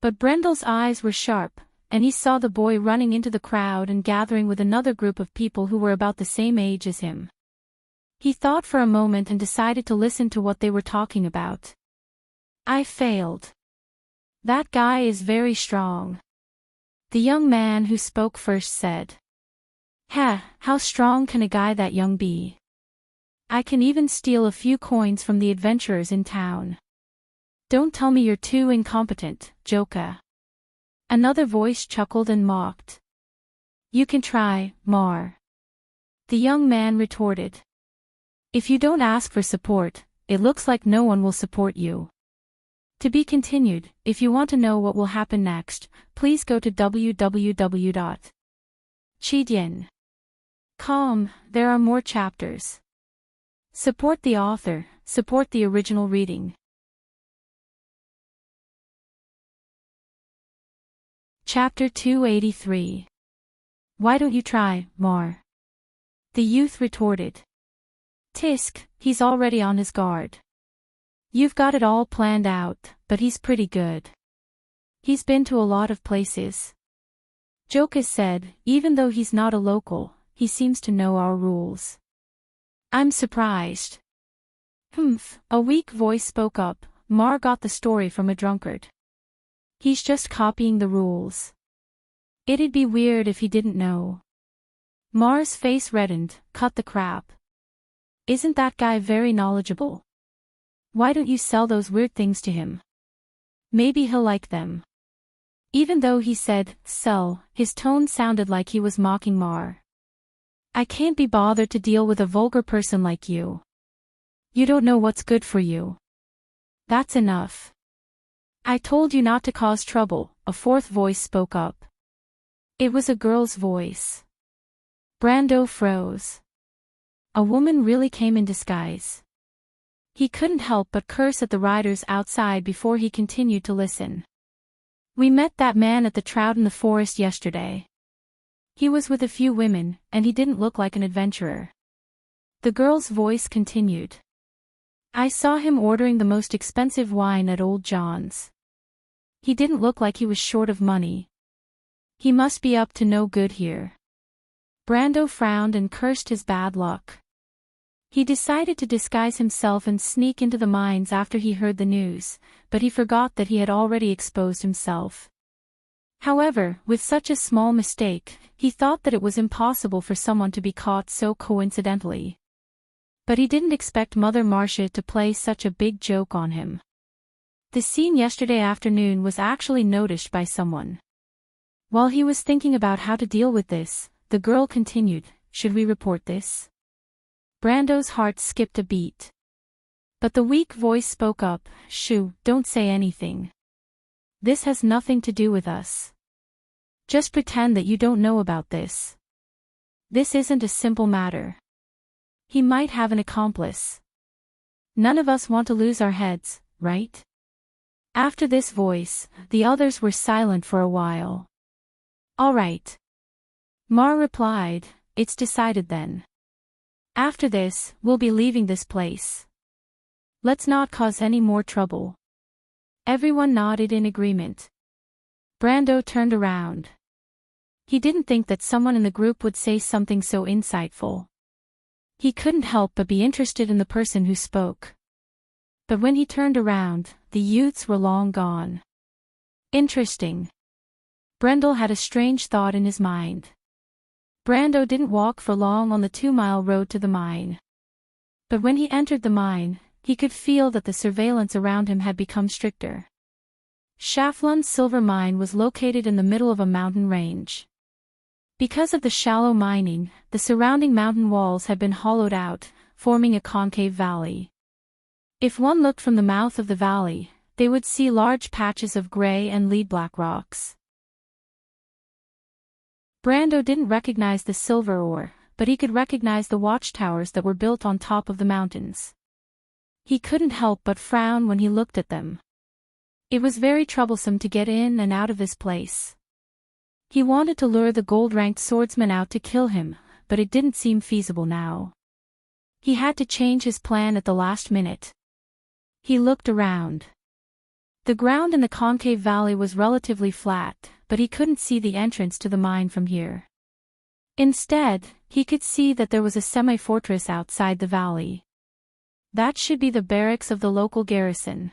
But Brendel's eyes were sharp, and he saw the boy running into the crowd and gathering with another group of people who were about the same age as him. He thought for a moment and decided to listen to what they were talking about. I failed. That guy is very strong. The young man who spoke first said. How strong can a guy that young be? I can even steal a few coins from the adventurers in town. Don't tell me you're too incompetent, Joka. Another voice chuckled and mocked. You can try, Mar. The young man retorted. If you don't ask for support, it looks like no one will support you. To be continued. If you want to know what will happen next, please go to www.chidien.com. There are more chapters. Support the author, support the original reading. Chapter 283. Why don't you try, Mar? The youth retorted. Tisk, he's already on his guard. You've got it all planned out, but he's pretty good. He's been to a lot of places. Joka said, even though he's not a local, he seems to know our rules. I'm surprised. A weak voice spoke up. Mar got the story from a drunkard. He's just copying the rules. It'd be weird if he didn't know. Mar's face reddened. Cut the crap. Isn't that guy very knowledgeable? Why don't you sell those weird things to him? Maybe he'll like them. Even though he said, sell, his tone sounded like he was mocking Mar. I can't be bothered to deal with a vulgar person like you. You don't know what's good for you. That's enough. I told you not to cause trouble, a fourth voice spoke up. It was a girl's voice. Brando froze. A woman really came in disguise. He couldn't help but curse at the riders outside before he continued to listen. We met that man at the trout in the forest yesterday. He was with a few women, and he didn't look like an adventurer. The girl's voice continued. I saw him ordering the most expensive wine at Old John's. He didn't look like he was short of money. He must be up to no good here. Brando frowned and cursed his bad luck. He decided to disguise himself and sneak into the mines after he heard the news, but he forgot that he had already exposed himself. However, with such a small mistake, he thought that it was impossible for someone to be caught so coincidentally. But he didn't expect Mother Marcia to play such a big joke on him. The scene yesterday afternoon was actually noticed by someone. While he was thinking about how to deal with this, the girl continued, "Should we report this?" Brando's heart skipped a beat. But the weak voice spoke up, "Shoo, don't say anything. This has nothing to do with us. Just pretend that you don't know about this. This isn't a simple matter. He might have an accomplice. None of us want to lose our heads, right?" After this voice, the others were silent for a while. "All right." Mar replied, "It's decided then. After this, we'll be leaving this place. Let's not cause any more trouble." Everyone nodded in agreement. Brando turned around. He didn't think that someone in the group would say something so insightful. He couldn't help but be interested in the person who spoke. But when he turned around, the youths were long gone. Interesting. Brendel had a strange thought in his mind. Brando didn't walk for long on the 2-mile road to the mine. But when he entered the mine, he could feel that the surveillance around him had become stricter. Schaflund's silver mine was located in the middle of a mountain range. Because of the shallow mining, the surrounding mountain walls had been hollowed out, forming a concave valley. If one looked from the mouth of the valley, they would see large patches of gray and lead-black rocks. Brando didn't recognize the silver ore, but he could recognize the watchtowers that were built on top of the mountains. He couldn't help but frown when he looked at them. It was very troublesome to get in and out of this place. He wanted to lure the gold-ranked swordsman out to kill him, but it didn't seem feasible now. He had to change his plan at the last minute. He looked around. The ground in the concave valley was relatively flat, but he couldn't see the entrance to the mine from here. Instead, he could see that there was a semi-fortress outside the valley. That should be the barracks of the local garrison.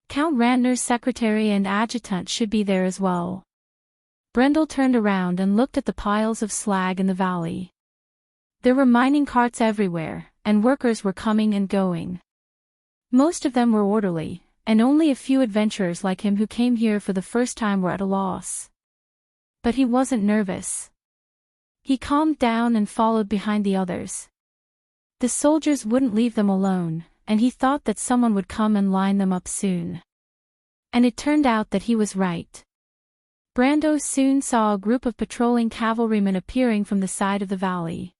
Count Rantner's secretary and adjutant should be there as well. Brendel turned around and looked at the piles of slag in the valley. There were mining carts everywhere, and workers were coming and going. Most of them were orderly, and only a few adventurers like him who came here for the first time were at a loss. But he wasn't nervous. He calmed down and followed behind the others. The soldiers wouldn't leave them alone, and he thought that someone would come and line them up soon. And it turned out that he was right. Brando soon saw a group of patrolling cavalrymen appearing from the side of the valley.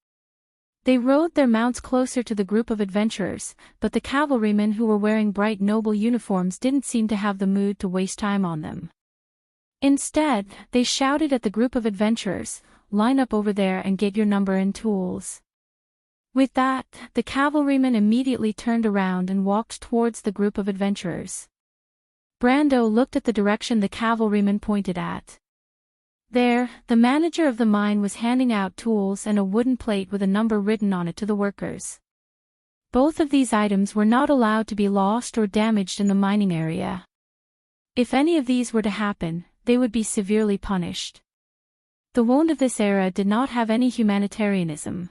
They rode their mounts closer to the group of adventurers, but the cavalrymen who were wearing bright noble uniforms didn't seem to have the mood to waste time on them. Instead, they shouted at the group of adventurers, "Line up over there and get your number and tools." With that, the cavalrymen immediately turned around and walked towards the group of adventurers. Brando looked at the direction the cavalrymen pointed at. There, the manager of the mine was handing out tools and a wooden plate with a number written on it to the workers. Both of these items were not allowed to be lost or damaged in the mining area. If any of these were to happen, they would be severely punished. The wound of this era did not have any humanitarianism.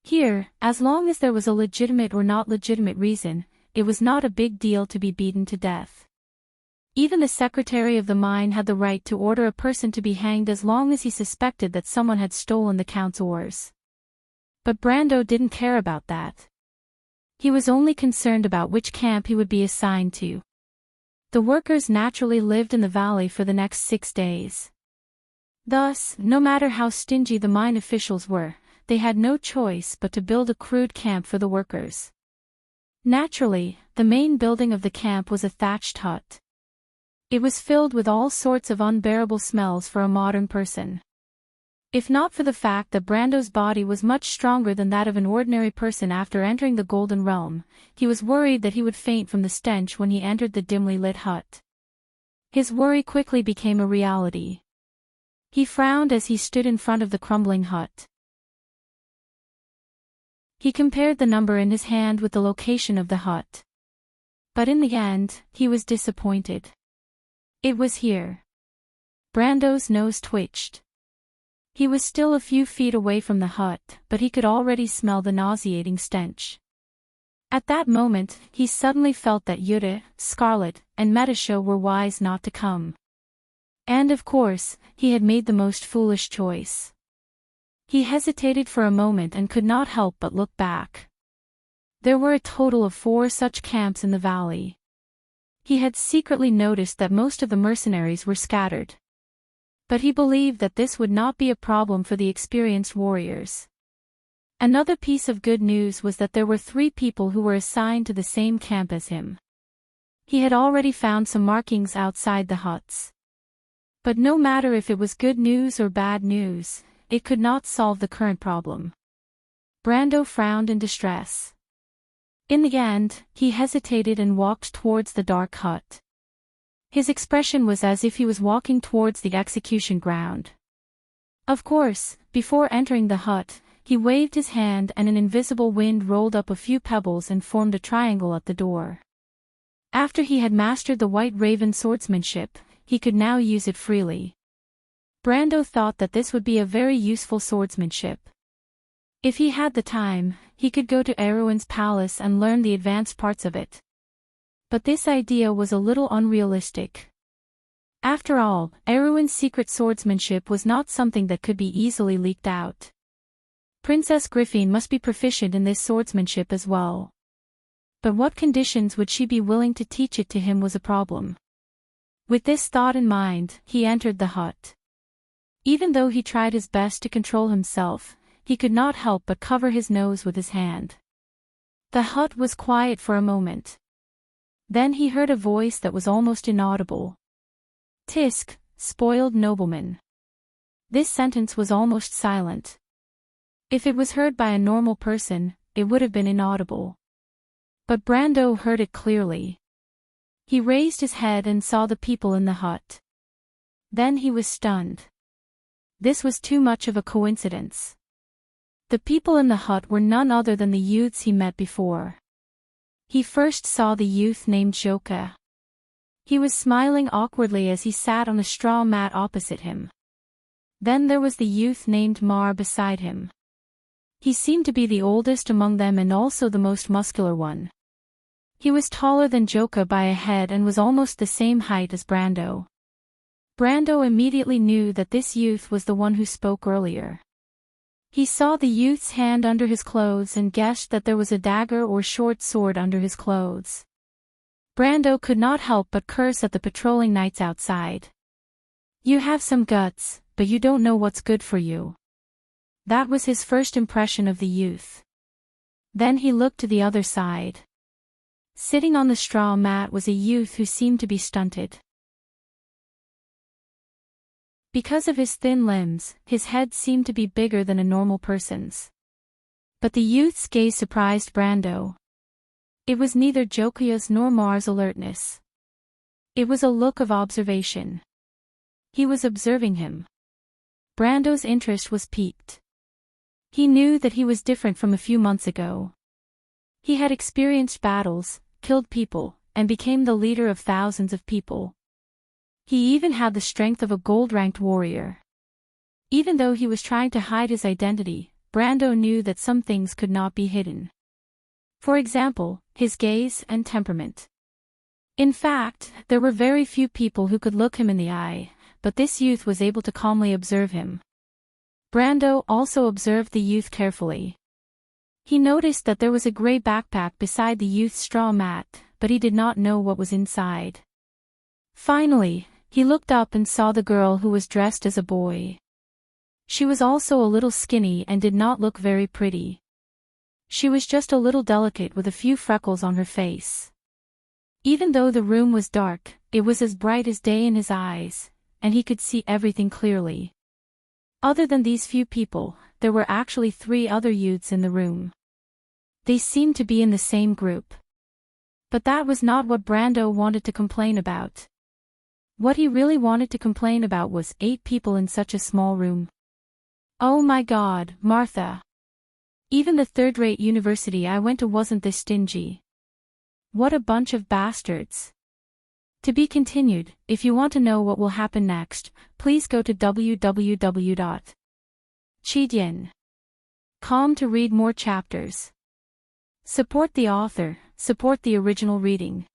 Here, as long as there was a legitimate or not legitimate reason, it was not a big deal to be beaten to death. Even the secretary of the mine had the right to order a person to be hanged as long as he suspected that someone had stolen the count's ores. But Brando didn't care about that. He was only concerned about which camp he would be assigned to. The workers naturally lived in the valley for the next 6 days. Thus, no matter how stingy the mine officials were, they had no choice but to build a crude camp for the workers. Naturally, the main building of the camp was a thatched hut. It was filled with all sorts of unbearable smells for a modern person. If not for the fact that Brando's body was much stronger than that of an ordinary person after entering the Golden Realm, he was worried that he would faint from the stench when he entered the dimly lit hut. His worry quickly became a reality. He frowned as he stood in front of the crumbling hut. He compared the number in his hand with the location of the hut. But in the end, he was disappointed. It was here. Brando's nose twitched. He was still a few feet away from the hut, but he could already smell the nauseating stench. At that moment, he suddenly felt that Jutta, Scarlet, and Metashow were wise not to come. And of course, he had made the most foolish choice. He hesitated for a moment and could not help but look back. There were a total of 4 such camps in the valley. He had secretly noticed that most of the mercenaries were scattered. But he believed that this would not be a problem for the experienced warriors. Another piece of good news was that there were 3 people who were assigned to the same camp as him. He had already found some markings outside the huts. But no matter if it was good news or bad news, it could not solve the current problem. Brando frowned in distress. In the end, he hesitated and walked towards the dark hut. His expression was as if he was walking towards the execution ground. Of course, before entering the hut, he waved his hand and an invisible wind rolled up a few pebbles and formed a triangle at the door. After he had mastered the White Raven swordsmanship, he could now use it freely. Brando thought that this would be a very useful swordsmanship. If he had the time, he could go to Erwin's palace and learn the advanced parts of it. But this idea was a little unrealistic. After all, Erwin's secret swordsmanship was not something that could be easily leaked out. Princess Griffin must be proficient in this swordsmanship as well. But what conditions would she be willing to teach it to him was a problem. With this thought in mind, he entered the hut. Even though he tried his best to control himself, he could not help but cover his nose with his hand. The hut was quiet for a moment. Then he heard a voice that was almost inaudible. "Tisk, spoiled nobleman." This sentence was almost silent. If it was heard by a normal person, it would have been inaudible. But Brando heard it clearly. He raised his head and saw the people in the hut. Then he was stunned. This was too much of a coincidence. The people in the hut were none other than the youths he met before. He first saw the youth named Joka. He was smiling awkwardly as he sat on a straw mat opposite him. Then there was the youth named Mar beside him. He seemed to be the oldest among them and also the most muscular one. He was taller than Joka by a head and was almost the same height as Brando. Brando immediately knew that this youth was the one who spoke earlier. He saw the youth's hand under his clothes and guessed that there was a dagger or short sword under his clothes. Brando could not help but curse at the patrolling knights outside. "You have some guts, but you don't know what's good for you." That was his first impression of the youth. Then he looked to the other side. Sitting on the straw mat was a youth who seemed to be stunted. Because of his thin limbs, his head seemed to be bigger than a normal person's. But the youth's gaze surprised Brando. It was neither Jokia's nor Mar's alertness. It was a look of observation. He was observing him. Brando's interest was piqued. He knew that he was different from a few months ago. He had experienced battles, killed people, and became the leader of thousands of people. He even had the strength of a gold-ranked warrior. Even though he was trying to hide his identity, Brando knew that some things could not be hidden. For example, his gaze and temperament. In fact, there were very few people who could look him in the eye, but this youth was able to calmly observe him. Brando also observed the youth carefully. He noticed that there was a gray backpack beside the youth's straw mat, but he did not know what was inside. Finally, he looked up and saw the girl who was dressed as a boy. She was also a little skinny and did not look very pretty. She was just a little delicate with a few freckles on her face. Even though the room was dark, it was as bright as day in his eyes, and he could see everything clearly. Other than these few people, there were actually 3 other youths in the room. They seemed to be in the same group. But that was not what Brando wanted to complain about. What he really wanted to complain about was 8 people in such a small room. Oh my God, Martha. Even the third-rate university I went to wasn't this stingy. What a bunch of bastards. To be continued. If you want to know what will happen next, please go to www.chidian.com to read more chapters. Support the author, support the original reading.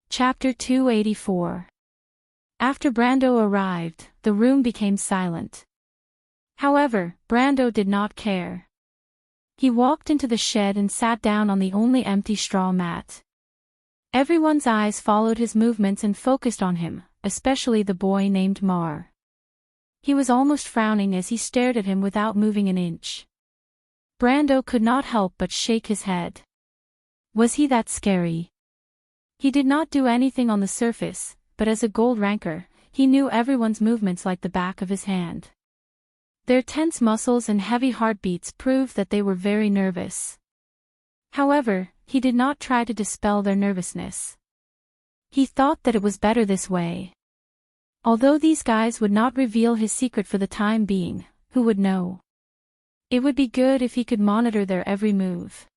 Chapter 284. After Brando arrived, the room became silent. However, Brando did not care. He walked into the shed and sat down on the only empty straw mat. Everyone's eyes followed his movements and focused on him, especially the boy named Mar. He was almost frowning as he stared at him without moving an inch. Brando could not help but shake his head. Was he that scary? He did not do anything on the surface, but as a gold ranker, he knew everyone's movements like the back of his hand. Their tense muscles and heavy heartbeats proved that they were very nervous. However, he did not try to dispel their nervousness. He thought that it was better this way. Although these guys would not reveal his secret for the time being, who would know? It would be good if he could monitor their every move.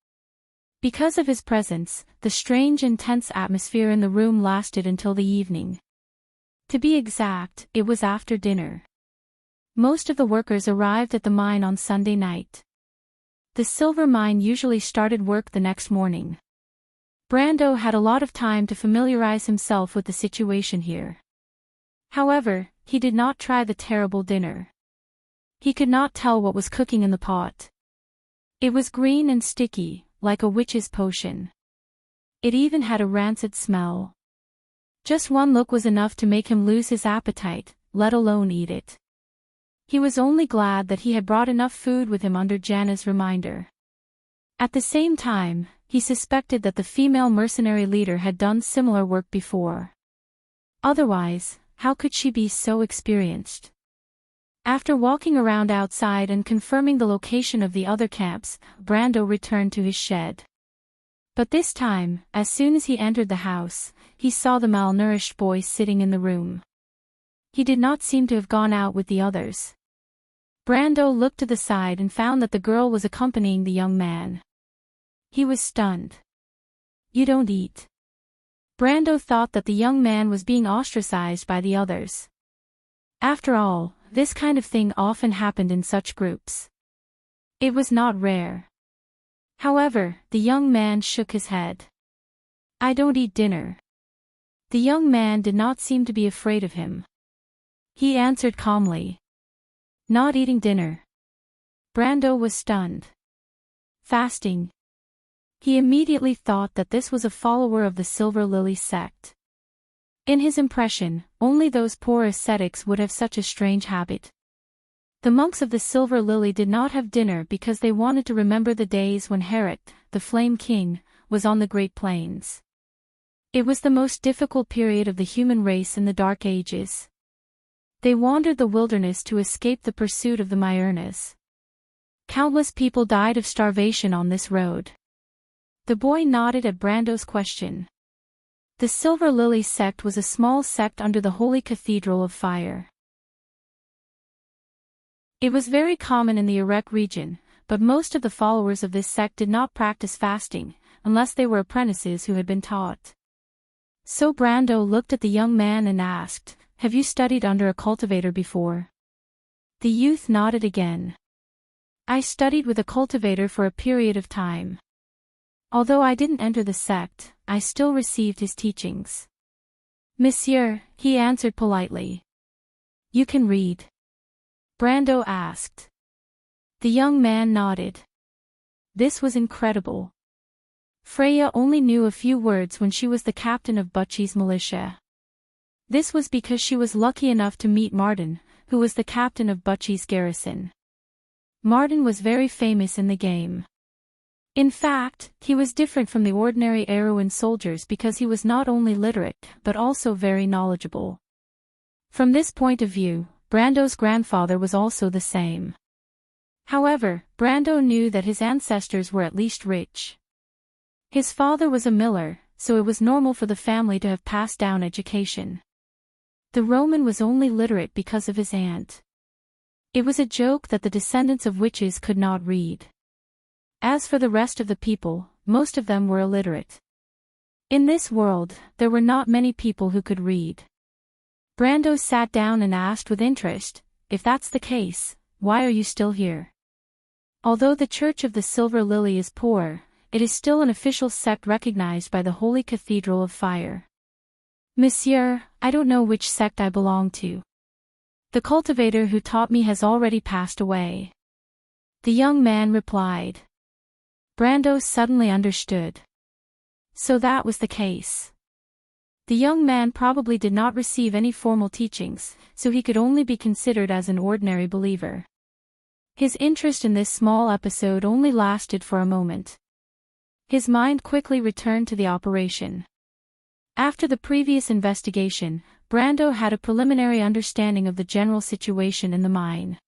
Because of his presence, the strange and tense atmosphere in the room lasted until the evening. To be exact, it was after dinner. Most of the workers arrived at the mine on Sunday night. The silver mine usually started work the next morning. Brando had a lot of time to familiarize himself with the situation here. However, he did not try the terrible dinner. He could not tell what was cooking in the pot. It was green and sticky, like a witch's potion. It even had a rancid smell. Just one look was enough to make him lose his appetite, let alone eat it. He was only glad that he had brought enough food with him under Jana's reminder. At the same time, he suspected that the female mercenary leader had done similar work before. Otherwise, how could she be so experienced? After walking around outside and confirming the location of the other camps, Brando returned to his shed. But this time, as soon as he entered the house, he saw the malnourished boy sitting in the room. He did not seem to have gone out with the others. Brando looked to the side and found that the girl was accompanying the young man. He was stunned. "You don't eat." Brando thought that the young man was being ostracized by the others. After all, this kind of thing often happened in such groups. It was not rare. However, the young man shook his head. "I don't eat dinner." The young man did not seem to be afraid of him. He answered calmly. "Not eating dinner." Brando was stunned. Fasting. He immediately thought that this was a follower of the Silver Lily sect. In his impression, only those poor ascetics would have such a strange habit. The monks of the Silver Lily did not have dinner because they wanted to remember the days when Herrick, the Flame King, was on the Great Plains. It was the most difficult period of the human race in the Dark Ages. They wandered the wilderness to escape the pursuit of the Myurnas. Countless people died of starvation on this road. The boy nodded at Brando's question. The Silver Lily sect was a small sect under the Holy Cathedral of Fire. It was very common in the Erech region, but most of the followers of this sect did not practice fasting, unless they were apprentices who had been taught. So Brando looked at the young man and asked, "Have you studied under a cultivator before?" The youth nodded again. "I studied with a cultivator for a period of time. Although I didn't enter the sect, I still received his teachings." "Monsieur," he answered politely. "You can read?" Brando asked. The young man nodded. This was incredible. Freya only knew a few words when she was the captain of Butchie's militia. This was because she was lucky enough to meet Martin, who was the captain of Butchie's garrison. Martin was very famous in the game. In fact, he was different from the ordinary Erewhon soldiers because he was not only literate, but also very knowledgeable. From this point of view, Brando's grandfather was also the same. However, Brando knew that his ancestors were at least rich. His father was a miller, so it was normal for the family to have passed down education. The Roman was only literate because of his aunt. It was a joke that the descendants of witches could not read. As for the rest of the people, most of them were illiterate. In this world, there were not many people who could read. Brando sat down and asked with interest, "If that's the case, why are you still here?" Although the Church of the Silver Lily is poor, it is still an official sect recognized by the Holy Cathedral of Fire. Monsieur, I don't know which sect I belong to. The cultivator who taught me has already passed away. The young man replied. Brando suddenly understood. So that was the case. The young man probably did not receive any formal teachings, so he could only be considered as an ordinary believer. His interest in this small episode only lasted for a moment. His mind quickly returned to the operation. After the previous investigation, Brando had a preliminary understanding of the general situation in the mine.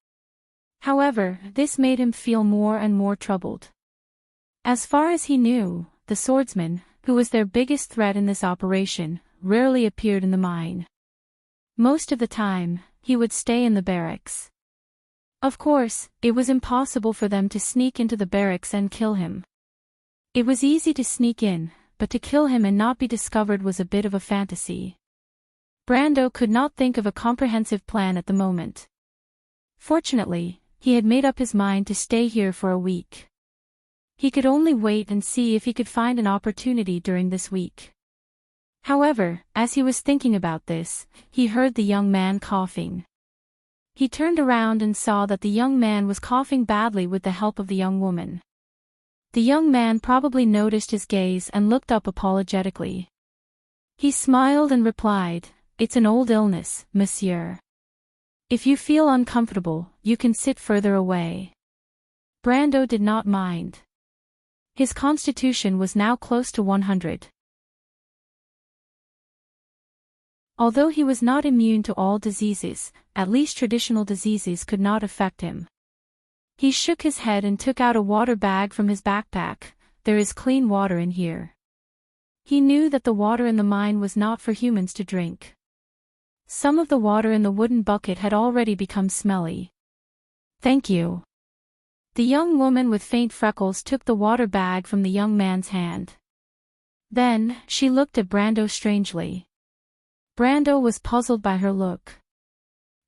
However, this made him feel more and more troubled. As far as he knew, the swordsman, who was their biggest threat in this operation, rarely appeared in the mine. Most of the time, he would stay in the barracks. Of course, it was impossible for them to sneak into the barracks and kill him. It was easy to sneak in, but to kill him and not be discovered was a bit of a fantasy. Brando could not think of a comprehensive plan at the moment. Fortunately, he had made up his mind to stay here for a week. He could only wait and see if he could find an opportunity during this week. However, as he was thinking about this, he heard the young man coughing. He turned around and saw that the young man was coughing badly with the help of the young woman. The young man probably noticed his gaze and looked up apologetically. He smiled and replied, "It's an old illness, monsieur. If you feel uncomfortable, you can sit further away." Brando did not mind. His constitution was now close to 100. Although he was not immune to all diseases, at least traditional diseases could not affect him. He shook his head and took out a water bag from his backpack. "There is clean water in here." He knew that the water in the mine was not for humans to drink. Some of the water in the wooden bucket had already become smelly. "Thank you." The young woman with faint freckles took the water bag from the young man's hand. Then, she looked at Brando strangely. Brando was puzzled by her look.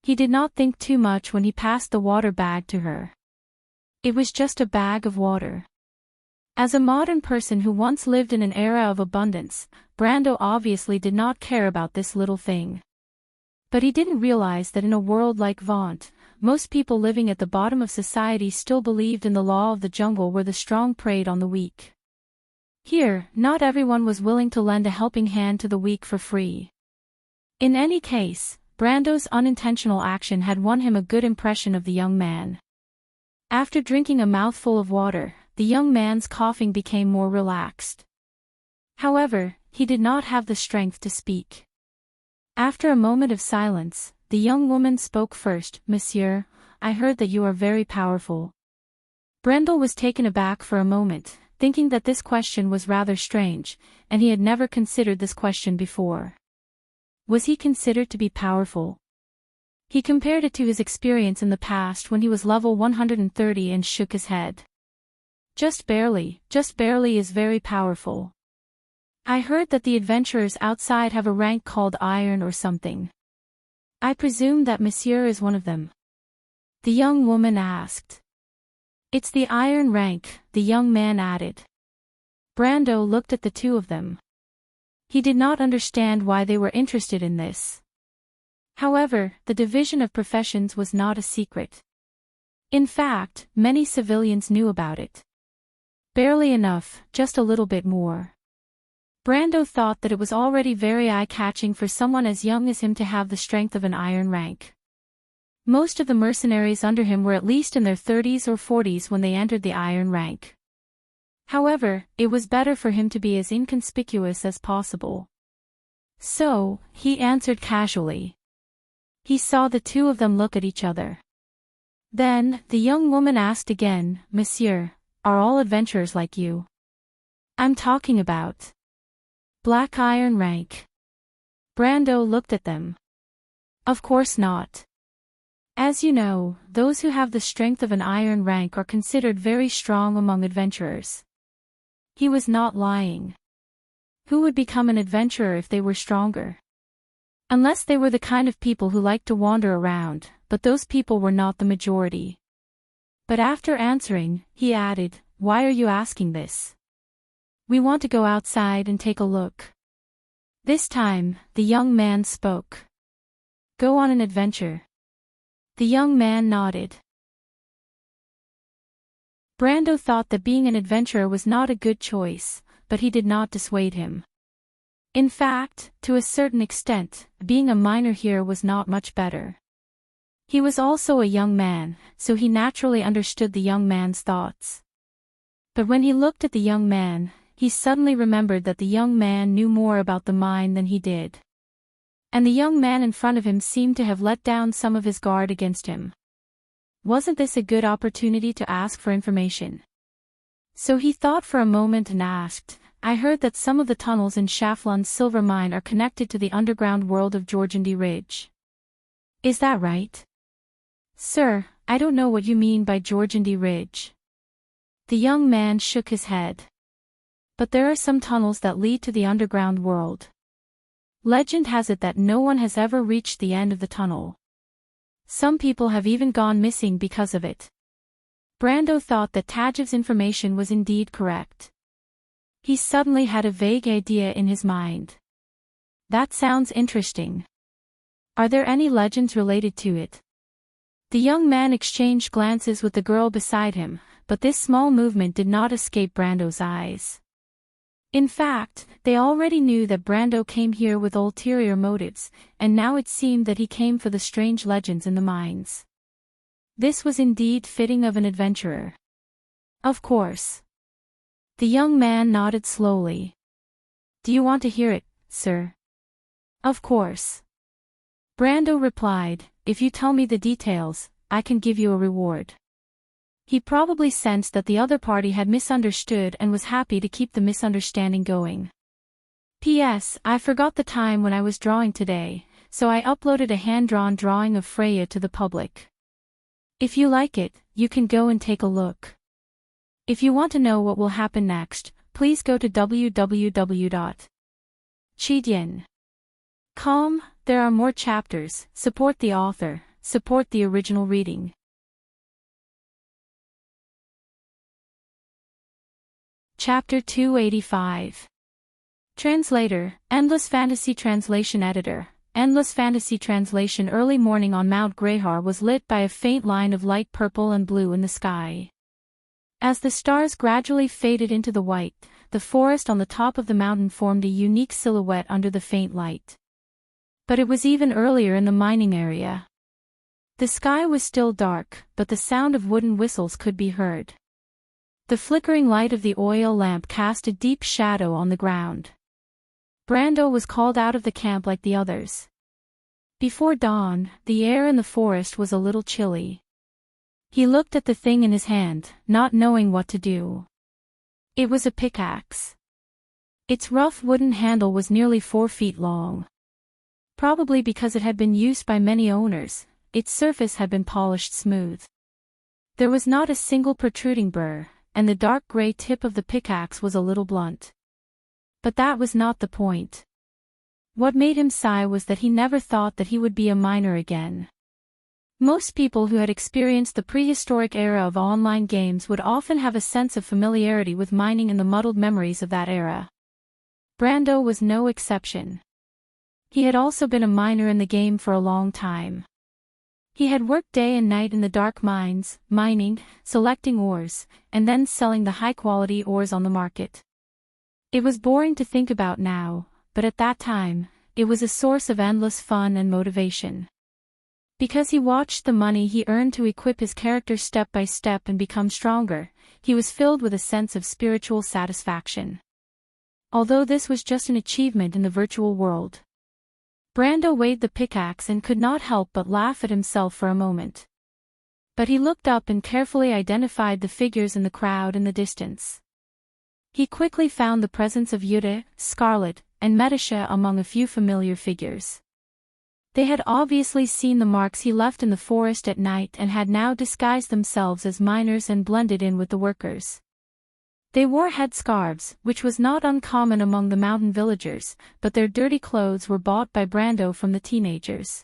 He did not think too much when he passed the water bag to her. It was just a bag of water. As a modern person who once lived in an era of abundance, Brando obviously did not care about this little thing. But he didn't realize that in a world like Vaunt, most people living at the bottom of society still believed in the law of the jungle where the strong preyed on the weak. Here, not everyone was willing to lend a helping hand to the weak for free. In any case, Brando's unintentional action had won him a good impression of the young man. After drinking a mouthful of water, the young man's coughing became more relaxed. However, he did not have the strength to speak. After a moment of silence, the young woman spoke first. "Monsieur, I heard that you are very powerful." Brando was taken aback for a moment, thinking that this question was rather strange, and he had never considered this question before. Was he considered to be powerful? He compared it to his experience in the past when he was level 130 and shook his head. Just barely is very powerful. I heard that the adventurers outside have a rank called Iron or something. I presume that Monsieur is one of them. The young woman asked. It's the Iron rank, the young man added. Brando looked at the two of them. He did not understand why they were interested in this. However, the division of professions was not a secret. In fact, many civilians knew about it. Barely enough, just a little bit more. Brando thought that it was already very eye-catching for someone as young as him to have the strength of an Iron rank. Most of the mercenaries under him were at least in their 30s or 40s when they entered the Iron rank. However, it was better for him to be as inconspicuous as possible. So, he answered casually. He saw the two of them look at each other. Then, the young woman asked again, Monsieur, are all adventurers like you? I'm talking about Black Iron rank. Brando looked at them. Of course not. As you know, those who have the strength of an Iron rank are considered very strong among adventurers. He was not lying. Who would become an adventurer if they were stronger? Unless they were the kind of people who liked to wander around, but those people were not the majority. But after answering, he added, Why are you asking this? We want to go outside and take a look. This time, the young man spoke. Go on an adventure. The young man nodded. Brando thought that being an adventurer was not a good choice, but he did not dissuade him. In fact, to a certain extent, being a miner here was not much better. He was also a young man, so he naturally understood the young man's thoughts. But when he looked at the young man, he suddenly remembered that the young man knew more about the mine than he did. And the young man in front of him seemed to have let down some of his guard against him. Wasn't this a good opportunity to ask for information? So he thought for a moment and asked, I heard that some of the tunnels in Schaflund's silver mine are connected to the underground world of Jorgendy Ridge. Is that right? Sir, I don't know what you mean by Jorgendy Ridge. The young man shook his head. But there are some tunnels that lead to the underground world. Legend has it that no one has ever reached the end of the tunnel. Some people have even gone missing because of it. Brando thought that Tajiv's information was indeed correct. He suddenly had a vague idea in his mind. That sounds interesting. Are there any legends related to it? The young man exchanged glances with the girl beside him, but this small movement did not escape Brando's eyes. In fact, they already knew that Brando came here with ulterior motives, and now it seemed that he came for the strange legends in the mines. This was indeed fitting of an adventurer. Of course. The young man nodded slowly. Do you want to hear it, sir? Of course. Brando replied, if you tell me the details, I can give you a reward. He probably sensed that the other party had misunderstood and was happy to keep the misunderstanding going. P.S. I forgot the time when I was drawing today, so I uploaded a hand-drawn drawing of Freya to the public. If you like it, you can go and take a look. If you want to know what will happen next, please go to www.chidien.com. There are more chapters. Support the author, support the original reading. Chapter 285. Translator, Endless Fantasy Translation Editor. Endless Fantasy Translation. Early morning on Mount Greyhar was lit by a faint line of light purple and blue in the sky. As the stars gradually faded into the white, the forest on the top of the mountain formed a unique silhouette under the faint light. But it was even earlier in the mining area. The sky was still dark, but the sound of wooden whistles could be heard. The flickering light of the oil lamp cast a deep shadow on the ground. Brando was called out of the camp like the others. Before dawn, the air in the forest was a little chilly. He looked at the thing in his hand, not knowing what to do. It was a pickaxe. Its rough wooden handle was nearly 4 feet long. Probably because it had been used by many owners, its surface had been polished smooth. There was not a single protruding burr, and the dark gray tip of the pickaxe was a little blunt. But that was not the point. What made him sigh was that he never thought that he would be a miner again. Most people who had experienced the prehistoric era of online games would often have a sense of familiarity with mining in the muddled memories of that era. Brando was no exception. He had also been a miner in the game for a long time. He had worked day and night in the dark mines, mining, selecting ores, and then selling the high-quality ores on the market. It was boring to think about now, but at that time, it was a source of endless fun and motivation. Because he watched the money he earned to equip his character step by step and become stronger, he was filled with a sense of spiritual satisfaction. Although this was just an achievement in the virtual world. Brando weighed the pickaxe and could not help but laugh at himself for a moment. But he looked up and carefully identified the figures in the crowd in the distance. He quickly found the presence of Yuta, Scarlet, and Metasha among a few familiar figures. They had obviously seen the marks he left in the forest at night and had now disguised themselves as miners and blended in with the workers. They wore headscarves, which was not uncommon among the mountain villagers, but their dirty clothes were bought by Brando from the teenagers.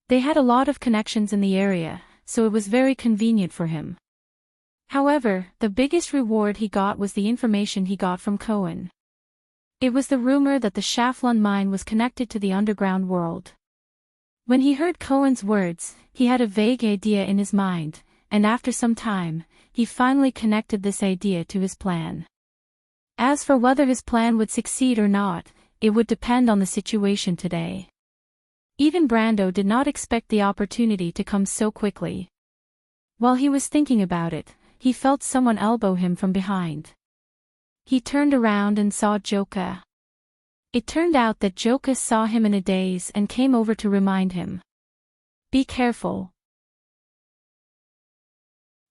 They had a lot of connections in the area, so it was very convenient for him. However, the biggest reward he got was the information he got from Cohen. It was the rumor that the Shaflun mine was connected to the underground world. When he heard Cohen's words, he had a vague idea in his mind, and after some time, he finally connected this idea to his plan. As for whether his plan would succeed or not, it would depend on the situation today. Even Brando did not expect the opportunity to come so quickly. While he was thinking about it, he felt someone elbow him from behind. He turned around and saw Joka. It turned out that Joka saw him in a daze and came over to remind him. Be careful.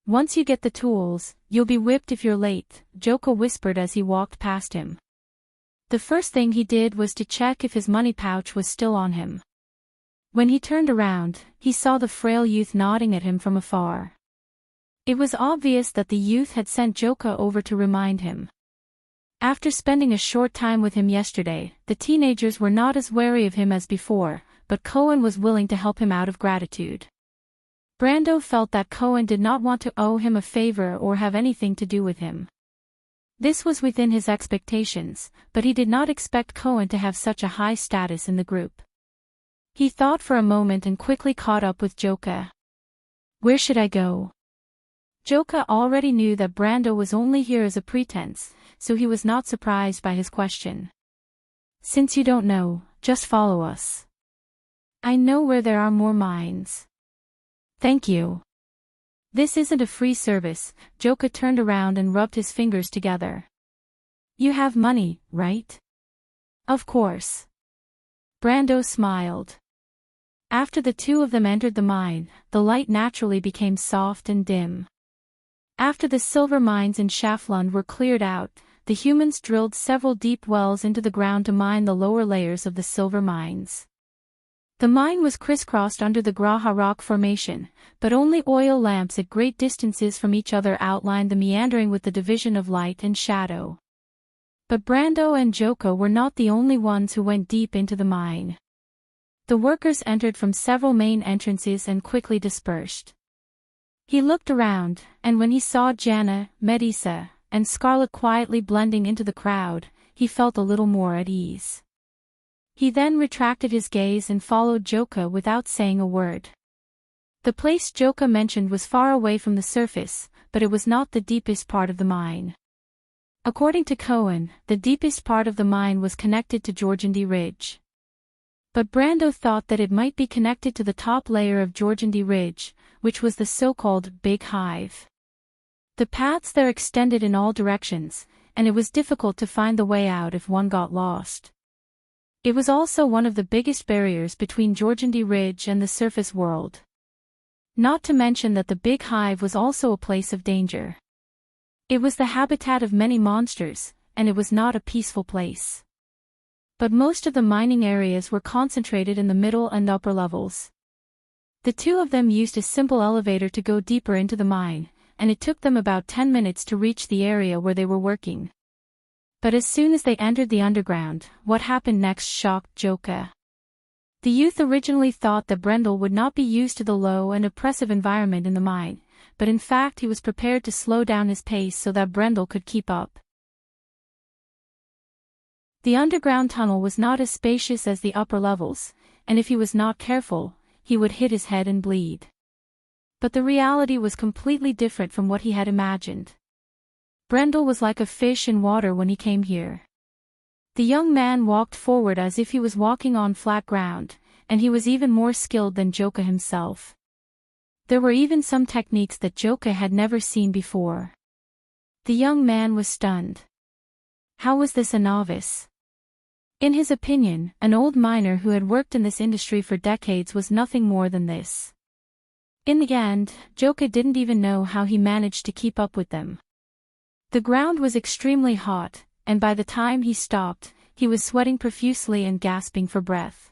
Once you get the tools, you'll be whipped if you're late, Joka whispered as he walked past him. The first thing he did was to check if his money pouch was still on him. When he turned around, he saw the frail youth nodding at him from afar. It was obvious that the youth had sent Joka over to remind him. After spending a short time with him yesterday, the teenagers were not as wary of him as before, but Cohen was willing to help him out of gratitude. Brando felt that Cohen did not want to owe him a favor or have anything to do with him. This was within his expectations, but he did not expect Cohen to have such a high status in the group. He thought for a moment and quickly caught up with Joka. Where should I go? Joka already knew that Brando was only here as a pretense, so he was not surprised by his question. Since you don't know, just follow us. I know where there are more mines. Thank you. This isn't a free service, Joka turned around and rubbed his fingers together. You have money, right? Of course. Brando smiled. After the two of them entered the mine, the light naturally became soft and dim. After the silver mines in Shaflund were cleared out, the humans drilled several deep wells into the ground to mine the lower layers of the silver mines. The mine was crisscrossed under the Graha rock formation, but only oil lamps at great distances from each other outlined the meandering with the division of light and shadow. But Brando and Joka were not the only ones who went deep into the mine. The workers entered from several main entrances and quickly dispersed. He looked around, and when he saw Jana, Medisa, and Scarlet quietly blending into the crowd, he felt a little more at ease. He then retracted his gaze and followed Joka without saying a word. The place Joka mentioned was far away from the surface, but it was not the deepest part of the mine. According to Cohen, the deepest part of the mine was connected to Georgandy Ridge. But Brando thought that it might be connected to the top layer of Georgandy Ridge, which was the so-called Big Hive. The paths there extended in all directions, and it was difficult to find the way out if one got lost. It was also one of the biggest barriers between Georgandy Ridge and the surface world. Not to mention that the Big Hive was also a place of danger. It was the habitat of many monsters, and it was not a peaceful place. But most of the mining areas were concentrated in the middle and upper levels. The two of them used a simple elevator to go deeper into the mine, and it took them about 10 minutes to reach the area where they were working. But as soon as they entered the underground, what happened next shocked Joka. The youth originally thought that Brendel would not be used to the low and oppressive environment in the mine, but in fact he was prepared to slow down his pace so that Brendel could keep up. The underground tunnel was not as spacious as the upper levels, and if he was not careful, he would hit his head and bleed. But the reality was completely different from what he had imagined. Brendel was like a fish in water when he came here. The young man walked forward as if he was walking on flat ground, and he was even more skilled than Joka himself. There were even some techniques that Joka had never seen before. The young man was stunned. How was this a novice? In his opinion, an old miner who had worked in this industry for decades was nothing more than this. In the end, Joka didn't even know how he managed to keep up with them. The ground was extremely hot, and by the time he stopped, he was sweating profusely and gasping for breath.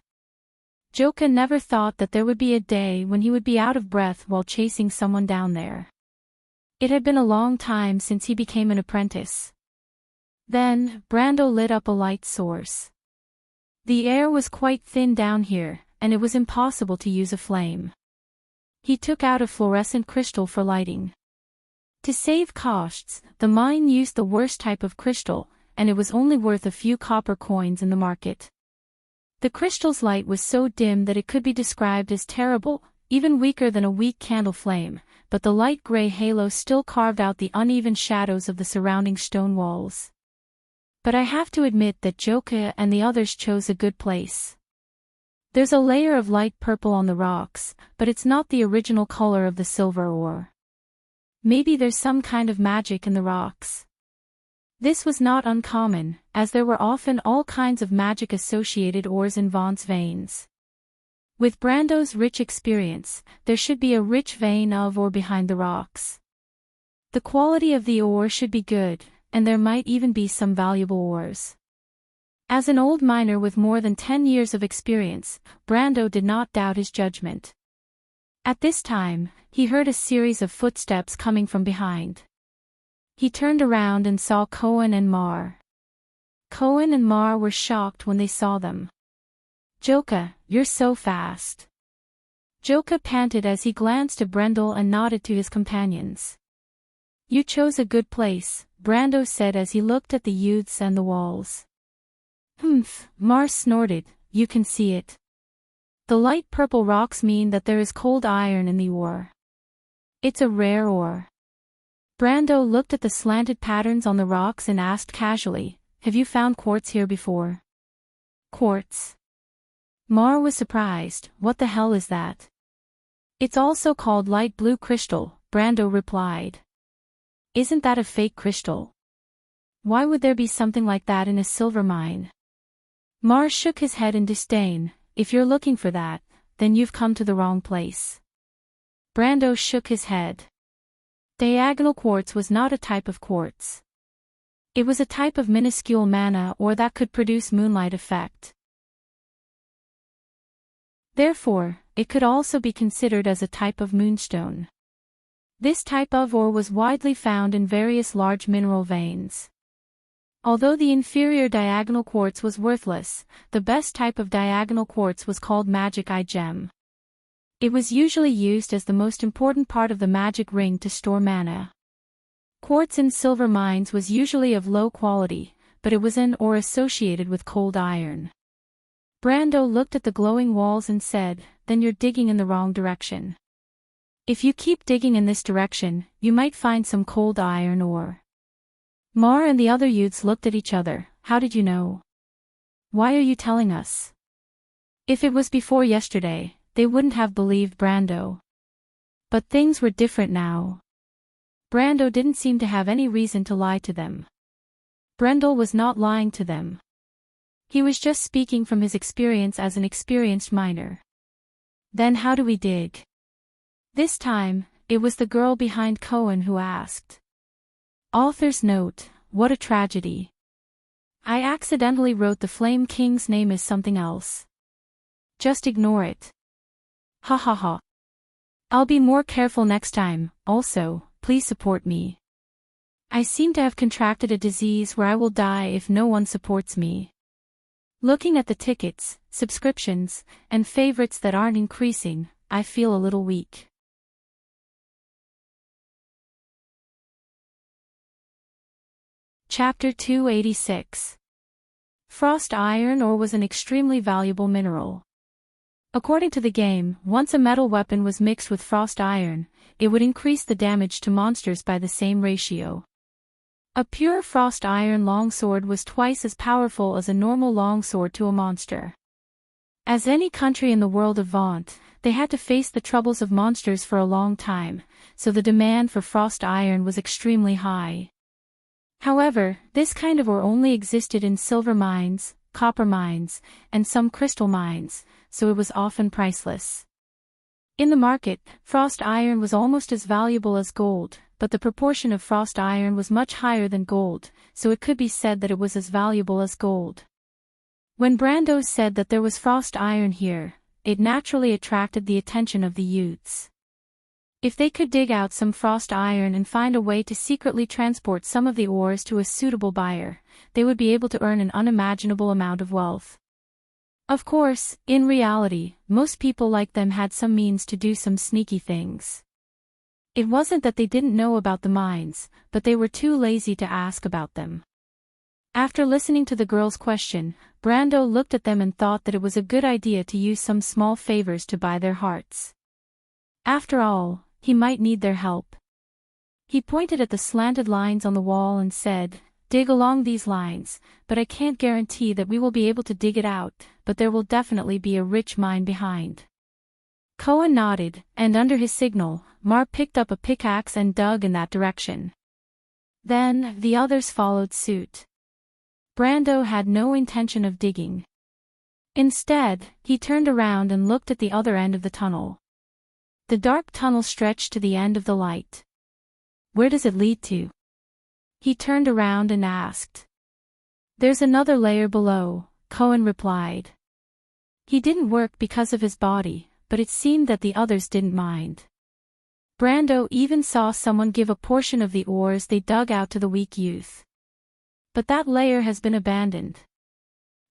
Joka never thought that there would be a day when he would be out of breath while chasing someone down there. It had been a long time since he became an apprentice. Then, Brando lit up a light source. The air was quite thin down here, and it was impossible to use a flame. He took out a fluorescent crystal for lighting. To save costs, the mine used the worst type of crystal, and it was only worth a few copper coins in the market. The crystal's light was so dim that it could be described as terrible, even weaker than a weak candle flame, but the light gray halo still carved out the uneven shadows of the surrounding stone walls. But I have to admit that Joka and the others chose a good place. There's a layer of light purple on the rocks, but it's not the original color of the silver ore. Maybe there's some kind of magic in the rocks. This was not uncommon, as there were often all kinds of magic-associated ores in Vaughn's veins. With Brando's rich experience, there should be a rich vein of ore behind the rocks. The quality of the ore should be good, and there might even be some valuable ores. As an old miner with more than 10 years of experience, Brando did not doubt his judgment. At this time, he heard a series of footsteps coming from behind. He turned around and saw Cohen and Mar. Cohen and Mar were shocked when they saw them. "Joka, you're so fast." Joka panted as he glanced to Brendel and nodded to his companions. "You chose a good place," Brando said as he looked at the youths and the walls. "Humph," Mar snorted, "you can see it. The light purple rocks mean that there is cold iron in the ore. It's a rare ore." Brando looked at the slanted patterns on the rocks and asked casually, "Have you found quartz here before?" "Quartz?" Mar was surprised. "What the hell is that?" "It's also called light blue crystal," Brando replied. "Isn't that a fake crystal? Why would there be something like that in a silver mine?" Mar shook his head in disdain. "If you're looking for that, then you've come to the wrong place." Brando shook his head. Diagonal quartz was not a type of quartz. It was a type of minuscule mana ore that could produce moonlight effect. Therefore, it could also be considered as a type of moonstone. This type of ore was widely found in various large mineral veins. Although the inferior diagonal quartz was worthless, the best type of diagonal quartz was called magic eye gem. It was usually used as the most important part of the magic ring to store mana. Quartz in silver mines was usually of low quality, but it was in or associated with cold iron. Brando looked at the glowing walls and said, "Then you're digging in the wrong direction. If you keep digging in this direction, you might find some cold iron ore." Mar and the other youths looked at each other. "How did you know? Why are you telling us?" If it was before yesterday, they wouldn't have believed Brando. But things were different now. Brando didn't seem to have any reason to lie to them. Brendel was not lying to them. He was just speaking from his experience as an experienced miner. "Then how do we dig?" This time, it was the girl behind Cohen who asked. Author's note: what a tragedy. I accidentally wrote the Flame King's name as something else. Just ignore it. Ha ha ha. I'll be more careful next time. Also, please support me. I seem to have contracted a disease where I will die if no one supports me. Looking at the tickets, subscriptions, and favorites that aren't increasing, I feel a little weak. Chapter 286. Frost iron ore was an extremely valuable mineral. According to the game, once a metal weapon was mixed with frost iron, it would increase the damage to monsters by the same ratio. A pure frost iron longsword was twice as powerful as a normal longsword to a monster. As any country in the world of Vaunt, they had to face the troubles of monsters for a long time, so the demand for frost iron was extremely high. However, this kind of ore only existed in silver mines, copper mines, and some crystal mines, so it was often priceless. In the market, frost iron was almost as valuable as gold, but the proportion of frost iron was much higher than gold, so it could be said that it was as valuable as gold. When Brando said that there was frost iron here, it naturally attracted the attention of the youths. If they could dig out some frost iron and find a way to secretly transport some of the ores to a suitable buyer, they would be able to earn an unimaginable amount of wealth. Of course, in reality, most people like them had some means to do some sneaky things. It wasn't that they didn't know about the mines, but they were too lazy to ask about them. After listening to the girl's question, Brando looked at them and thought that it was a good idea to use some small favors to buy their hearts. After all, he might need their help. He pointed at the slanted lines on the wall and said, "Dig along these lines, but I can't guarantee that we will be able to dig it out, but there will definitely be a rich mine behind." Cohen nodded, and under his signal, Mar picked up a pickaxe and dug in that direction. Then, the others followed suit. Brando had no intention of digging. Instead, he turned around and looked at the other end of the tunnel. The dark tunnel stretched to the end of the light. "Where does it lead to?" He turned around and asked. "There's another layer below," Cohen replied. He didn't work because of his body, but it seemed that the others didn't mind. Brando even saw someone give a portion of the ores they dug out to the weak youth. But that layer has been abandoned.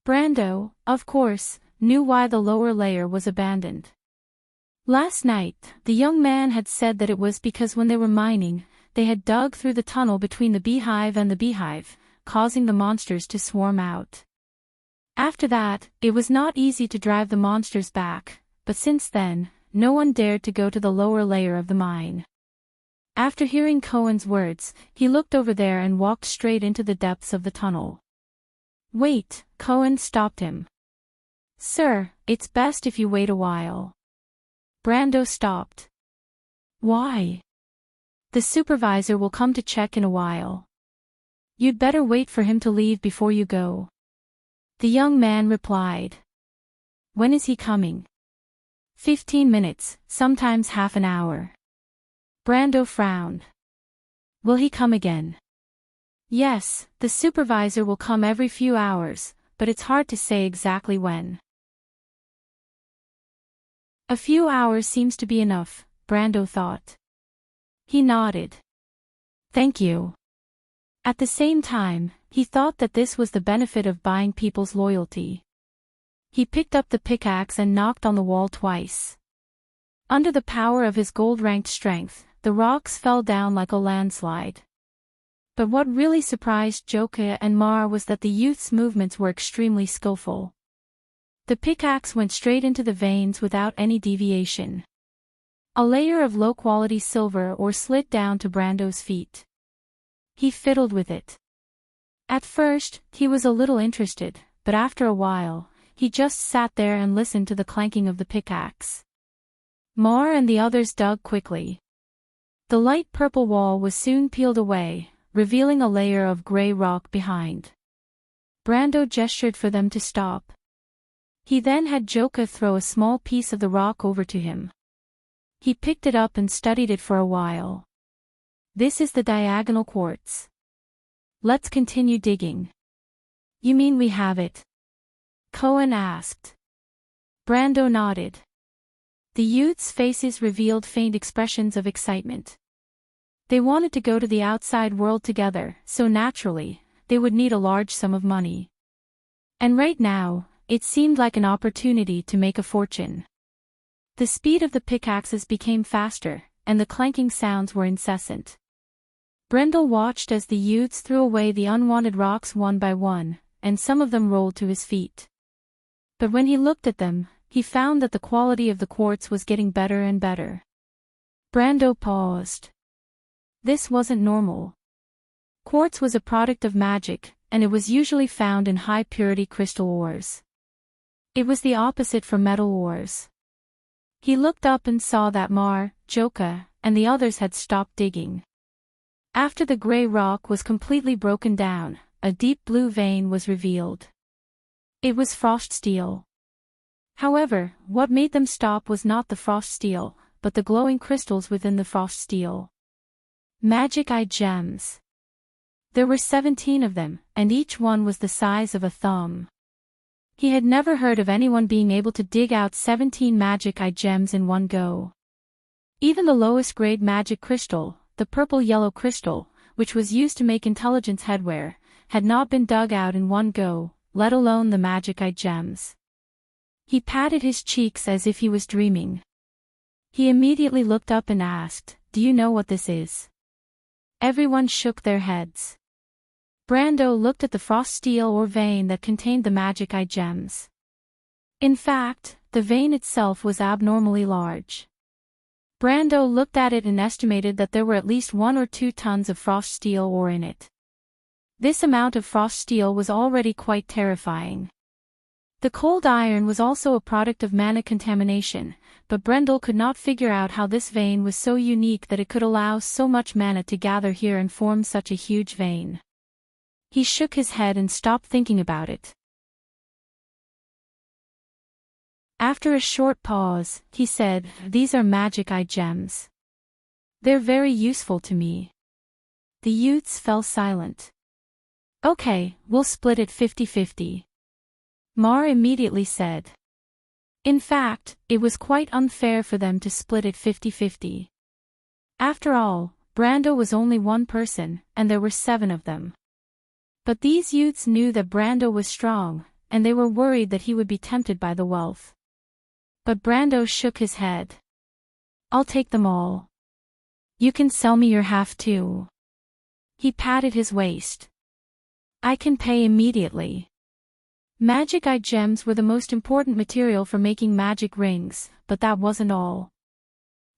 Brando, of course, knew why the lower layer was abandoned. Last night, the young man had said that it was because when they were mining, they had dug through the tunnel between the beehive and the beehive, causing the monsters to swarm out. After that, it was not easy to drive the monsters back, but since then, no one dared to go to the lower layer of the mine. After hearing Cohen's words, he looked over there and walked straight into the depths of the tunnel. "Wait," Cohen stopped him. "Sir, it's best if you wait a while." Brando stopped. "Why?" "The supervisor will come to check in a while. You'd better wait for him to leave before you go." The young man replied. "When is he coming?" 15 minutes, sometimes half an hour." Brando frowned. "Will he come again?" "Yes, the supervisor will come every few hours, but it's hard to say exactly when." A few hours seems to be enough, Brando thought. He nodded. "Thank you." At the same time, he thought that this was the benefit of buying people's loyalty. He picked up the pickaxe and knocked on the wall twice. Under the power of his gold-ranked strength, the rocks fell down like a landslide. But what really surprised Joka and Mar was that the youth's movements were extremely skillful. The pickaxe went straight into the veins without any deviation. A layer of low-quality silver ore slid down to Brando's feet. He fiddled with it. At first, he was a little interested, but after a while, he just sat there and listened to the clanking of the pickaxe. Mar and the others dug quickly. The light purple wall was soon peeled away, revealing a layer of gray rock behind. Brando gestured for them to stop. He then had Joka throw a small piece of the rock over to him. He picked it up and studied it for a while. "This is the diagonal quartz. Let's continue digging." "You mean we have it?" Cohen asked. Brando nodded. The youth's faces revealed faint expressions of excitement. They wanted to go to the outside world together, so naturally, they would need a large sum of money. And right now, it seemed like an opportunity to make a fortune. The speed of the pickaxes became faster, and the clanking sounds were incessant. Brendel watched as the youths threw away the unwanted rocks one by one, and some of them rolled to his feet. But when he looked at them, he found that the quality of the quartz was getting better and better. Brando paused. This wasn't normal. Quartz was a product of magic, and it was usually found in high-purity crystal ores. It was the opposite for metal ores. He looked up and saw that Mar, Joka, and the others had stopped digging. After the gray rock was completely broken down, a deep blue vein was revealed. It was frost steel. However, what made them stop was not the frost steel, but the glowing crystals within the frost steel. Magic eye gems. There were 17 of them, and each one was the size of a thumb. He had never heard of anyone being able to dig out 17 magic eye gems in one go. Even the lowest grade magic crystal, the purple-yellow crystal, which was used to make intelligence headwear, had not been dug out in one go, let alone the magic eye gems. He patted his cheeks as if he was dreaming. He immediately looked up and asked, "Do you know what this is?" Everyone shook their heads. Brando looked at the frost steel or vein that contained the magic eye gems. In fact, the vein itself was abnormally large. Brando looked at it and estimated that there were at least 1 or 2 tons of frost steel ore in it. This amount of frost steel was already quite terrifying. The cold iron was also a product of mana contamination, but Brendel could not figure out how this vein was so unique that it could allow so much mana to gather here and form such a huge vein. He shook his head and stopped thinking about it. After a short pause, he said, "These are magic eye gems. They're very useful to me." The youths fell silent. "Okay, we'll split it 50-50. Mar immediately said. In fact, it was quite unfair for them to split it 50-50. After all, Brando was only one person, and there were 7 of them. But these youths knew that Brando was strong, and they were worried that he would be tempted by the wealth. But Brando shook his head. "I'll take them all. You can sell me your half too." He patted his waist. "I can pay immediately." Magic eye gems were the most important material for making magic rings, but that wasn't all.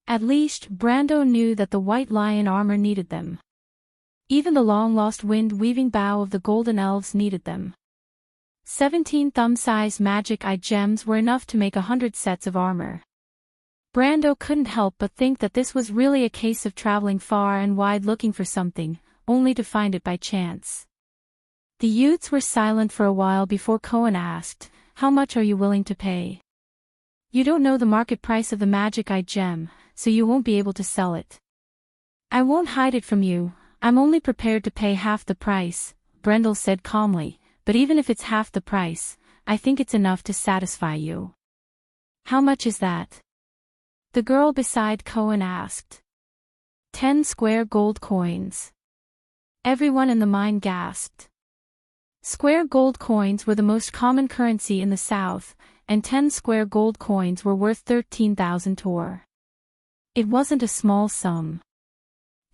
At least, Brando knew that the White Lion armor needed them. Even the long-lost wind-weaving bow of the Golden Elves needed them. 17 thumb-sized magic eye gems were enough to make 100 sets of armor. Brando couldn't help but think that this was really a case of traveling far and wide looking for something, only to find it by chance. The youths were silent for a while before Cohen asked, "How much are you willing to pay?" "You don't know the market price of the magic eye gem, so you won't be able to sell it." "I won't hide it from you, I'm only prepared to pay half the price," Brendel said calmly, "but even if it's half the price, I think it's enough to satisfy you." "How much is that?" the girl beside Cohen asked. 10 square gold coins. Everyone in the mine gasped. Square gold coins were the most common currency in the South, and 10 square gold coins were worth 13,000 tor. It wasn't a small sum.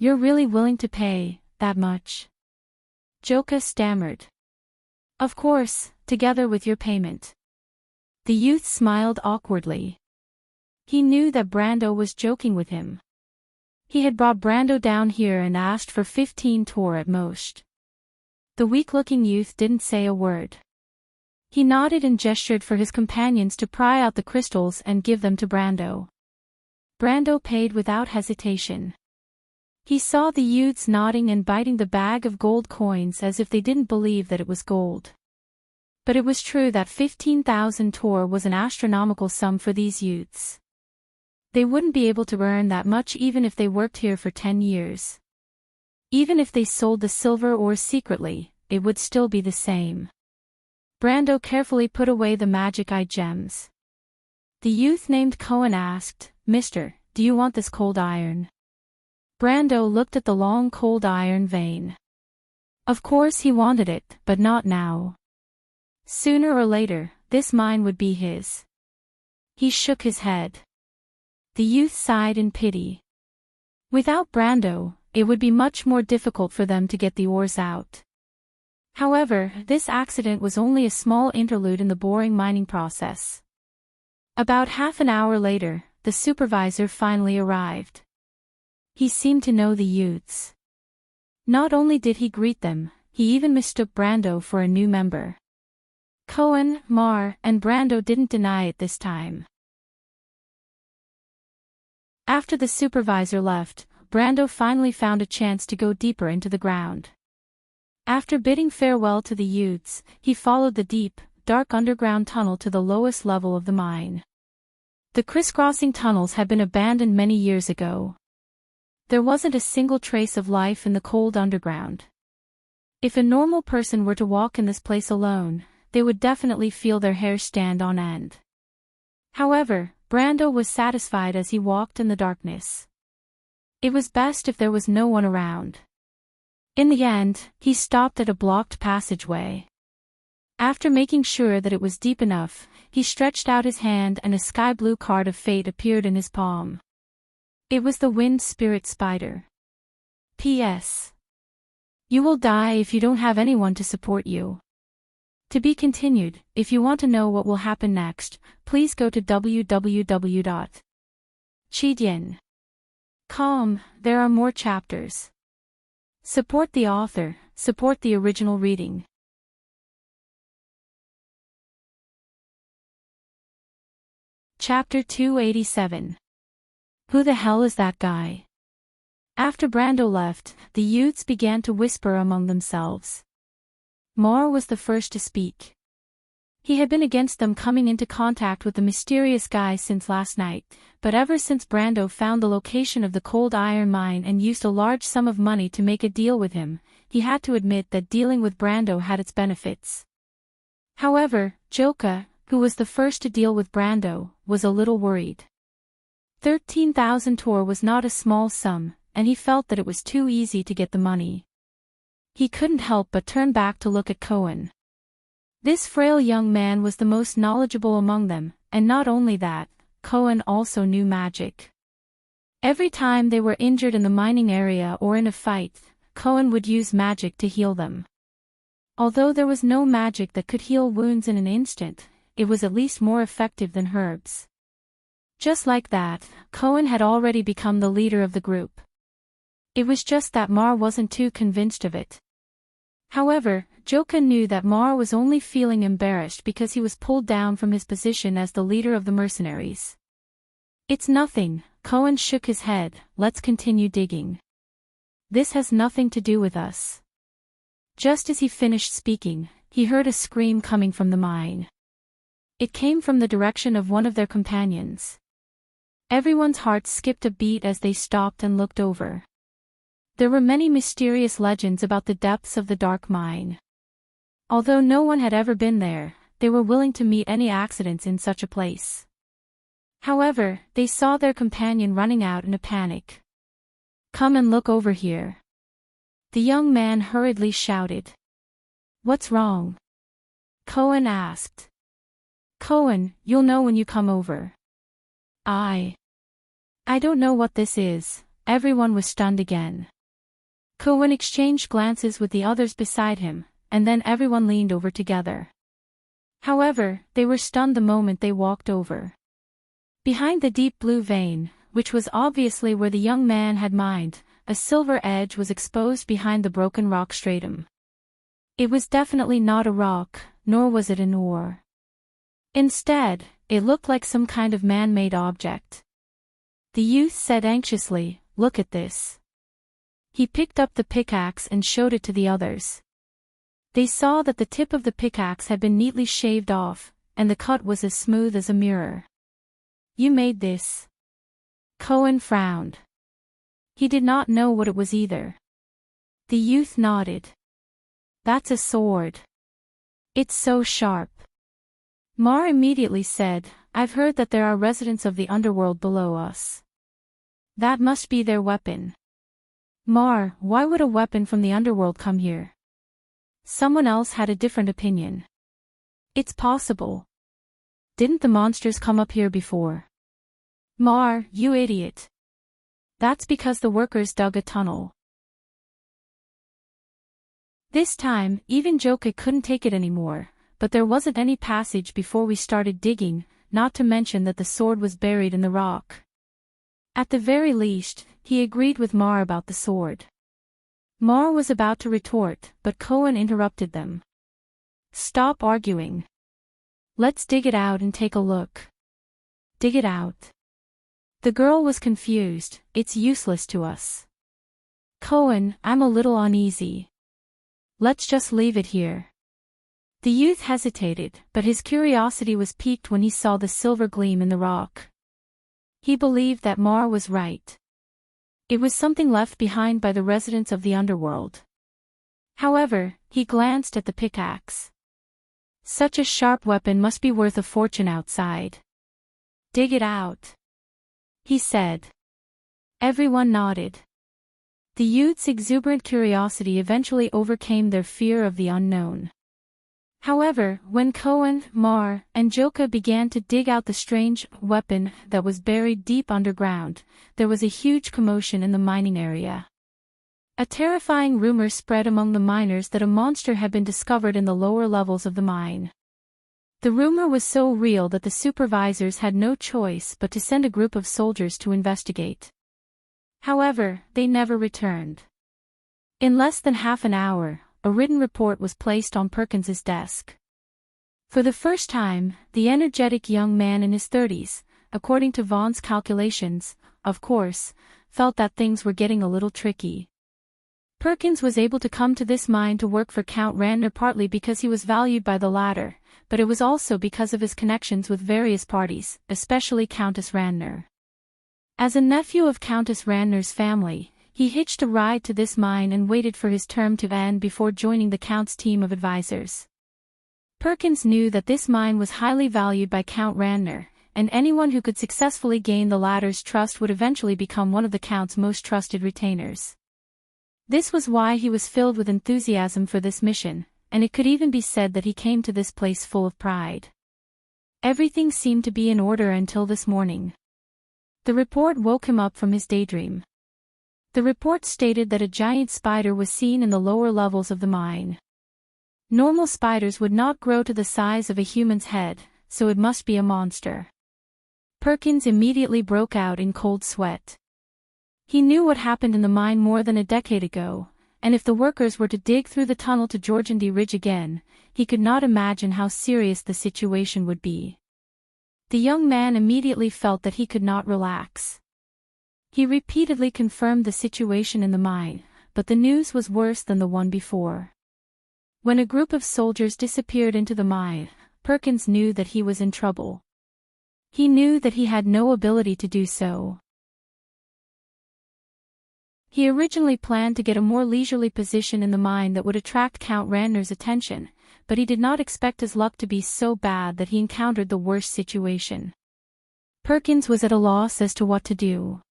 "You're really willing to pay that much?" Joka stammered. "Of course, together with your payment." The youth smiled awkwardly. He knew that Brando was joking with him. He had brought Brando down here and asked for 15 tor at most. The weak-looking youth didn't say a word. He nodded and gestured for his companions to pry out the crystals and give them to Brando. Brando paid without hesitation. He saw the youths nodding and biting the bag of gold coins as if they didn't believe that it was gold. But it was true that 15,000 tor was an astronomical sum for these youths. They wouldn't be able to earn that much even if they worked here for 10 years. Even if they sold the silver ore secretly, it would still be the same. Brando carefully put away the magic eye gems. The youth named Cohen asked, "Mister, do you want this cold iron?" Brando looked at the long cold iron vein. Of course he wanted it, but not now. Sooner or later, this mine would be his. He shook his head. The youth sighed in pity. Without Brando, it would be much more difficult for them to get the ores out. However, this accident was only a small interlude in the boring mining process. About half an hour later, the supervisor finally arrived. He seemed to know the youths. Not only did he greet them, he even mistook Brando for a new member. Cohen, Mar, and Brando didn't deny it this time. After the supervisor left, Brando finally found a chance to go deeper into the ground. After bidding farewell to the youths, he followed the deep, dark underground tunnel to the lowest level of the mine. The crisscrossing tunnels had been abandoned many years ago. There wasn't a single trace of life in the cold underground. If a normal person were to walk in this place alone, they would definitely feel their hair stand on end. However, Brando was satisfied as he walked in the darkness. It was best if there was no one around. In the end, he stopped at a blocked passageway. After making sure that it was deep enough, he stretched out his hand and a sky-blue card of fate appeared in his palm. It was the wind spirit spider. P.S. You will die if you don't have anyone to support you. To be continued. If you want to know what will happen next, please go to www.chidian.com. There are more chapters. Support the author, support the original reading. Chapter 287. Who the hell is that guy? After Brando left, the youths began to whisper among themselves. Mar was the first to speak. He had been against them coming into contact with the mysterious guy since last night, but ever since Brando found the location of the cold iron mine and used a large sum of money to make a deal with him, he had to admit that dealing with Brando had its benefits. However, Joka, who was the first to deal with Brando, was a little worried. 13,000 tor was not a small sum, and he felt that it was too easy to get the money. He couldn't help but turn back to look at Cohen. This frail young man was the most knowledgeable among them, and not only that, Cohen also knew magic. Every time they were injured in the mining area or in a fight, Cohen would use magic to heal them. Although there was no magic that could heal wounds in an instant, it was at least more effective than herbs. Just like that, Cohen had already become the leader of the group. It was just that Mar wasn't too convinced of it. However, Joka knew that Mar was only feeling embarrassed because he was pulled down from his position as the leader of the mercenaries. It's nothing, Cohen shook his head, let's continue digging. This has nothing to do with us. Just as he finished speaking, he heard a scream coming from the mine. It came from the direction of one of their companions. Everyone's hearts skipped a beat as they stopped and looked over. There were many mysterious legends about the depths of the dark mine. Although no one had ever been there, they were willing to meet any accidents in such a place. However, they saw their companion running out in a panic. Come and look over here. The young man hurriedly shouted. What's wrong? Cohen asked. Cohen, you'll know when you come over. I don't know what this is. Everyone was stunned again. Cohen exchanged glances with the others beside him, and then everyone leaned over together. However, they were stunned the moment they walked over. Behind the deep blue vein, which was obviously where the young man had mined, a silver edge was exposed behind the broken rock stratum. It was definitely not a rock, nor was it an ore. Instead, it looked like some kind of man-made object. The youth said anxiously, look at this. He picked up the pickaxe and showed it to the others. They saw that the tip of the pickaxe had been neatly shaved off, and the cut was as smooth as a mirror. You made this? Cohen frowned. He did not know what it was either. The youth nodded. That's a sword. It's so sharp. Mar immediately said, I've heard that there are residents of the underworld below us. That must be their weapon. Mar, why would a weapon from the underworld come here? Someone else had a different opinion. It's possible. Didn't the monsters come up here before? Mar, you idiot. That's because the workers dug a tunnel. This time, even Joka couldn't take it anymore, but there wasn't any passage before we started digging, not to mention that the sword was buried in the rock. At the very least, he agreed with Mar about the sword. Mar was about to retort, but Cohen interrupted them. Stop arguing. Let's dig it out and take a look. Dig it out. The girl was confused, it's useless to us. Cohen, I'm a little uneasy. Let's just leave it here. The youth hesitated, but his curiosity was piqued when he saw the silver gleam in the rock. He believed that Mar was right. It was something left behind by the residents of the underworld. However, he glanced at the pickaxe. Such a sharp weapon must be worth a fortune outside. Dig it out, he said. Everyone nodded. The youth's exuberant curiosity eventually overcame their fear of the unknown. However, when Cohen, Mar, and Joka began to dig out the strange weapon that was buried deep underground, there was a huge commotion in the mining area. A terrifying rumor spread among the miners that a monster had been discovered in the lower levels of the mine. The rumor was so real that the supervisors had no choice but to send a group of soldiers to investigate. However, they never returned. In less than half an hour, a written report was placed on Perkins's desk. For the first time, the energetic young man in his 30s, according to Vaughn's calculations, of course, felt that things were getting a little tricky. Perkins was able to come to this mine to work for Count Randner partly because he was valued by the latter, but it was also because of his connections with various parties, especially Countess Randner. As a nephew of Countess Randner's family, he hitched a ride to this mine and waited for his term to end before joining the Count's team of advisors. Perkins knew that this mine was highly valued by Count Randner, and anyone who could successfully gain the latter's trust would eventually become one of the Count's most trusted retainers. This was why he was filled with enthusiasm for this mission, and it could even be said that he came to this place full of pride. Everything seemed to be in order until this morning. The report woke him up from his daydream. The report stated that a giant spider was seen in the lower levels of the mine. Normal spiders would not grow to the size of a human's head, so it must be a monster. Perkins immediately broke out in cold sweat. He knew what happened in the mine more than a decade ago, and if the workers were to dig through the tunnel to Georgandy Ridge again, he could not imagine how serious the situation would be. The young man immediately felt that he could not relax. He repeatedly confirmed the situation in the mine, but the news was worse than the one before. When a group of soldiers disappeared into the mine, Perkins knew that he was in trouble. He knew that he had no ability to do so. He originally planned to get a more leisurely position in the mine that would attract Count Randner's attention, but he did not expect his luck to be so bad that he encountered the worst situation. Perkins was at a loss as to what to do.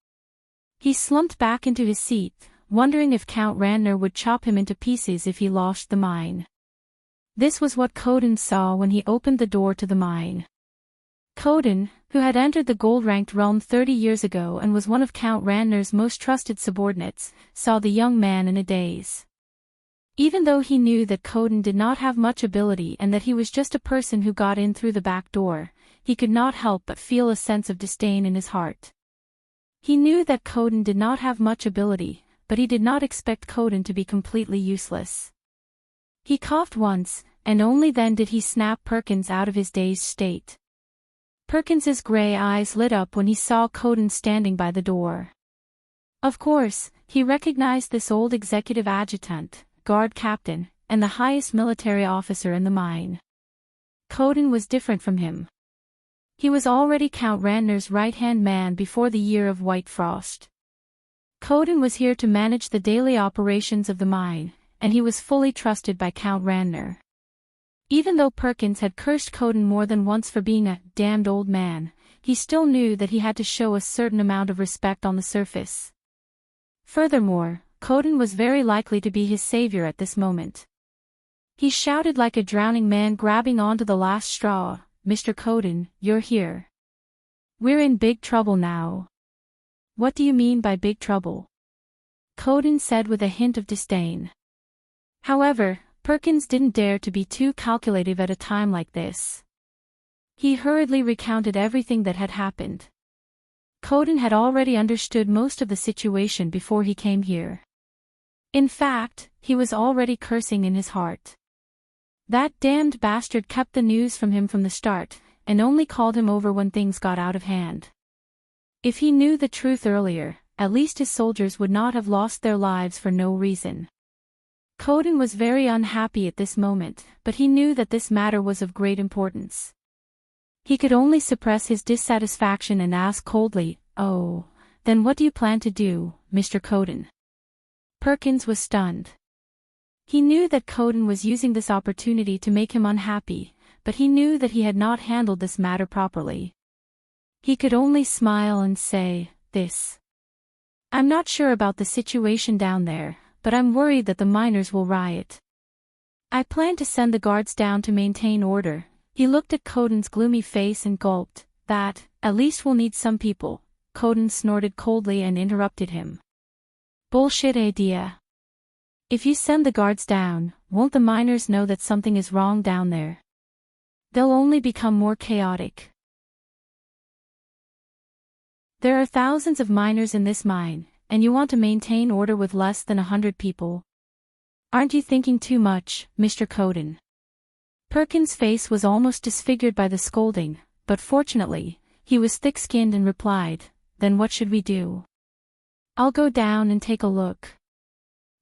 He slumped back into his seat, wondering if Count Randner would chop him into pieces if he lost the mine. This was what Coden saw when he opened the door to the mine. Coden, who had entered the gold-ranked realm 30 years ago and was one of Count Randner's most trusted subordinates, saw the young man in a daze. Even though he knew that Coden did not have much ability and that he was just a person who got in through the back door, he could not help but feel a sense of disdain in his heart. He knew that Coden did not have much ability, but he did not expect Coden to be completely useless. He coughed once, and only then did he snap Perkins out of his dazed state. Perkins's gray eyes lit up when he saw Coden standing by the door. Of course, he recognized this old executive adjutant, guard captain, and the highest military officer in the mine. Coden was different from him. He was already Count Randner's right-hand man before the year of White Frost. Coden was here to manage the daily operations of the mine, and he was fully trusted by Count Randner. Even though Perkins had cursed Coden more than once for being a damned old man, he still knew that he had to show a certain amount of respect on the surface. Furthermore, Coden was very likely to be his savior at this moment. He shouted like a drowning man grabbing onto the last straw, "Mr. Coden, you're here. We're in big trouble now." "What do you mean by big trouble?" Coden said with a hint of disdain. However, Perkins didn't dare to be too calculative at a time like this. He hurriedly recounted everything that had happened. Coden had already understood most of the situation before he came here. In fact, he was already cursing in his heart. That damned bastard kept the news from him from the start, and only called him over when things got out of hand. If he knew the truth earlier, at least his soldiers would not have lost their lives for no reason. Coden was very unhappy at this moment, but he knew that this matter was of great importance. He could only suppress his dissatisfaction and ask coldly, "Oh, then what do you plan to do, Mr. Coden?" Perkins was stunned. He knew that Coden was using this opportunity to make him unhappy, but he knew that he had not handled this matter properly. He could only smile and say, "I'm not sure about the situation down there, but I'm worried that the miners will riot. I plan to send the guards down to maintain order." He looked at Coden's gloomy face and gulped. "That, at least we'll need some people." Coden snorted coldly and interrupted him. "Bullshit idea. If you send the guards down, won't the miners know that something is wrong down there? They'll only become more chaotic. There are thousands of miners in this mine, and you want to maintain order with less than 100 people. Aren't you thinking too much, Mr. Coden? Perkins' face was almost disfigured by the scolding, but fortunately, he was thick-skinned and replied, "Then what should we do?" "I'll go down and take a look."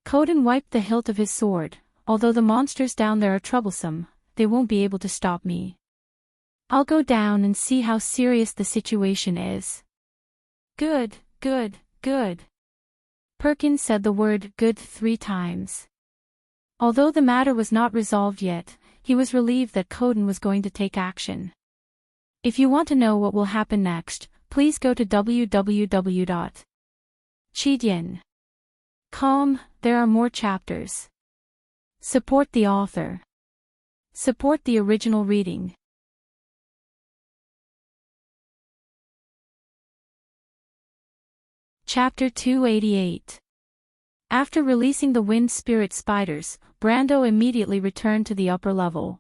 Coden wiped the hilt of his sword. "Although the monsters down there are troublesome, they won't be able to stop me. I'll go down and see how serious the situation is." "Good, good, good." Perkins said the word "good" 3 times. Although the matter was not resolved yet, he was relieved that Coden was going to take action. If you want to know what will happen next, please go to www.cheatyin.com. There are more chapters. Support the author. Support the original reading. Chapter 288. After releasing the wind spirit spiders, Brando immediately returned to the upper level.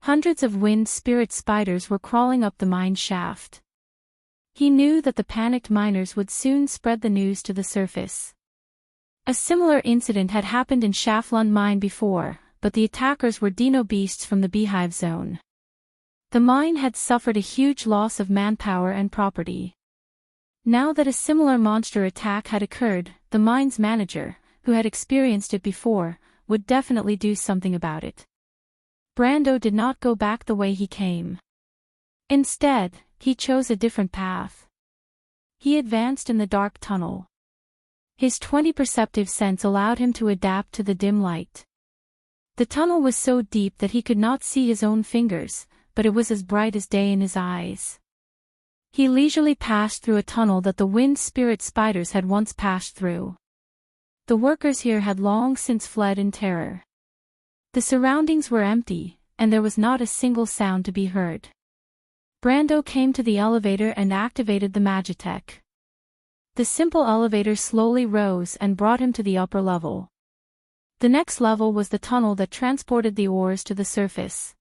Hundreds of wind spirit spiders were crawling up the mine shaft. He knew that the panicked miners would soon spread the news to the surface. A similar incident had happened in Shaflund mine before, but the attackers were dino beasts from the Beehive Zone. The mine had suffered a huge loss of manpower and property. Now that a similar monster attack had occurred, the mine's manager, who had experienced it before, would definitely do something about it. Brando did not go back the way he came. Instead, he chose a different path. He advanced in the dark tunnel. His 20 perceptive sense allowed him to adapt to the dim light. The tunnel was so deep that he could not see his own fingers, but it was as bright as day in his eyes. He leisurely passed through a tunnel that the wind spirit spiders had once passed through. The workers here had long since fled in terror. The surroundings were empty, and there was not a single sound to be heard. Brando came to the elevator and activated the Magitech. The simple elevator slowly rose and brought him to the upper level. The next level was the tunnel that transported the ores to the surface.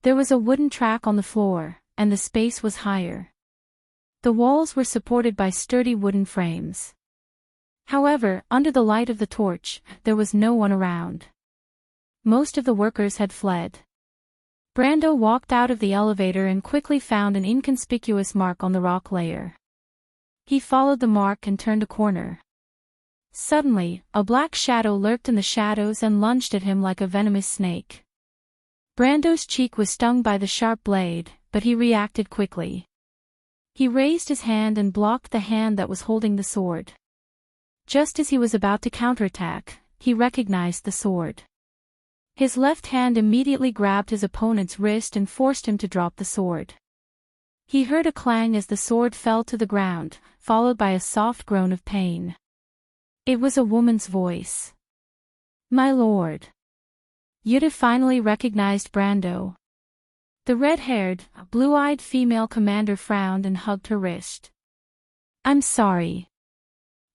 There was a wooden track on the floor, and the space was higher. The walls were supported by sturdy wooden frames. However, under the light of the torch, there was no one around. Most of the workers had fled. Brando walked out of the elevator and quickly found an inconspicuous mark on the rock layer. He followed the mark and turned a corner. Suddenly, a black shadow lurked in the shadows and lunged at him like a venomous snake. Brando's cheek was stung by the sharp blade, but he reacted quickly. He raised his hand and blocked the hand that was holding the sword. Just as he was about to counterattack, he recognized the sword. His left hand immediately grabbed his opponent's wrist and forced him to drop the sword. He heard a clang as the sword fell to the ground, followed by a soft groan of pain. It was a woman's voice. "My lord." Yuta finally recognized Brando. The red-haired, blue-eyed female commander frowned and hugged her wrist. "I'm sorry.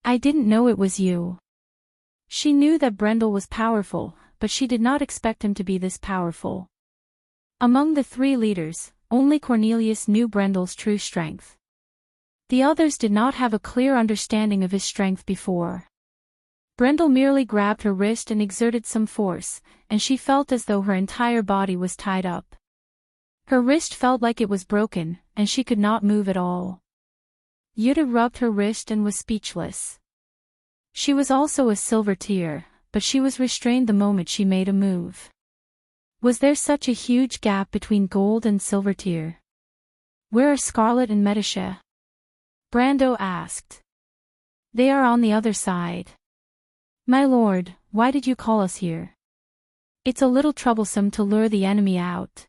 I didn't know it was you." She knew that Brendel was powerful, but she did not expect him to be this powerful. Among the 3 leaders, only Cornelius knew Brendel's true strength. The others did not have a clear understanding of his strength before. Brendel merely grabbed her wrist and exerted some force, and she felt as though her entire body was tied up. Her wrist felt like it was broken, and she could not move at all. Yuta rubbed her wrist and was speechless. She was also a silver tier, but she was restrained the moment she made a move. Was there such a huge gap between gold and silver tier? "Where are Scarlet and Metasha?" Brando asked. "They are on the other side." "My lord, why did you call us here?" "It's a little troublesome to lure the enemy out."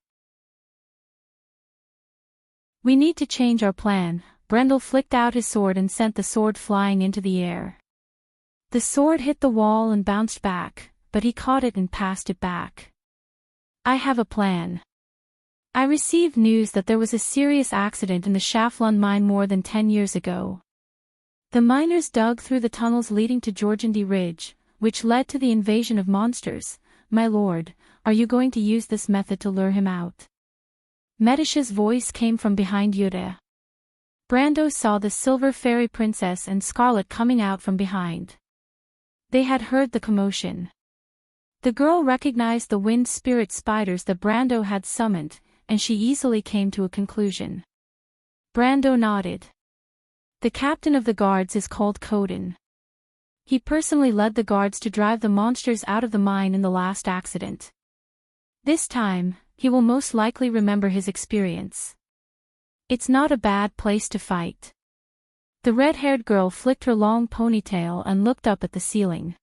"We need to change our plan." Brendel flicked out his sword and sent the sword flying into the air. The sword hit the wall and bounced back, but he caught it and passed it back. "I have a plan. I received news that there was a serious accident in the Shaflund mine more than 10 years ago. The miners dug through the tunnels leading to Georgandy Ridge, which led to the invasion of monsters. My lord, are you going to use this method to lure him out? Medicia's voice came from behind Yuta. Brando saw the silver fairy princess and Scarlet coming out from behind. They had heard the commotion. The girl recognized the wind spirit spiders that Brando had summoned, and she easily came to a conclusion. Brando nodded. The captain of the guards is called Coden. He personally led the guards to drive the monsters out of the mine in the last accident. This time, he will most likely remember his experience. It's not a bad place to fight. The red-haired girl flicked her long ponytail and looked up at the ceiling.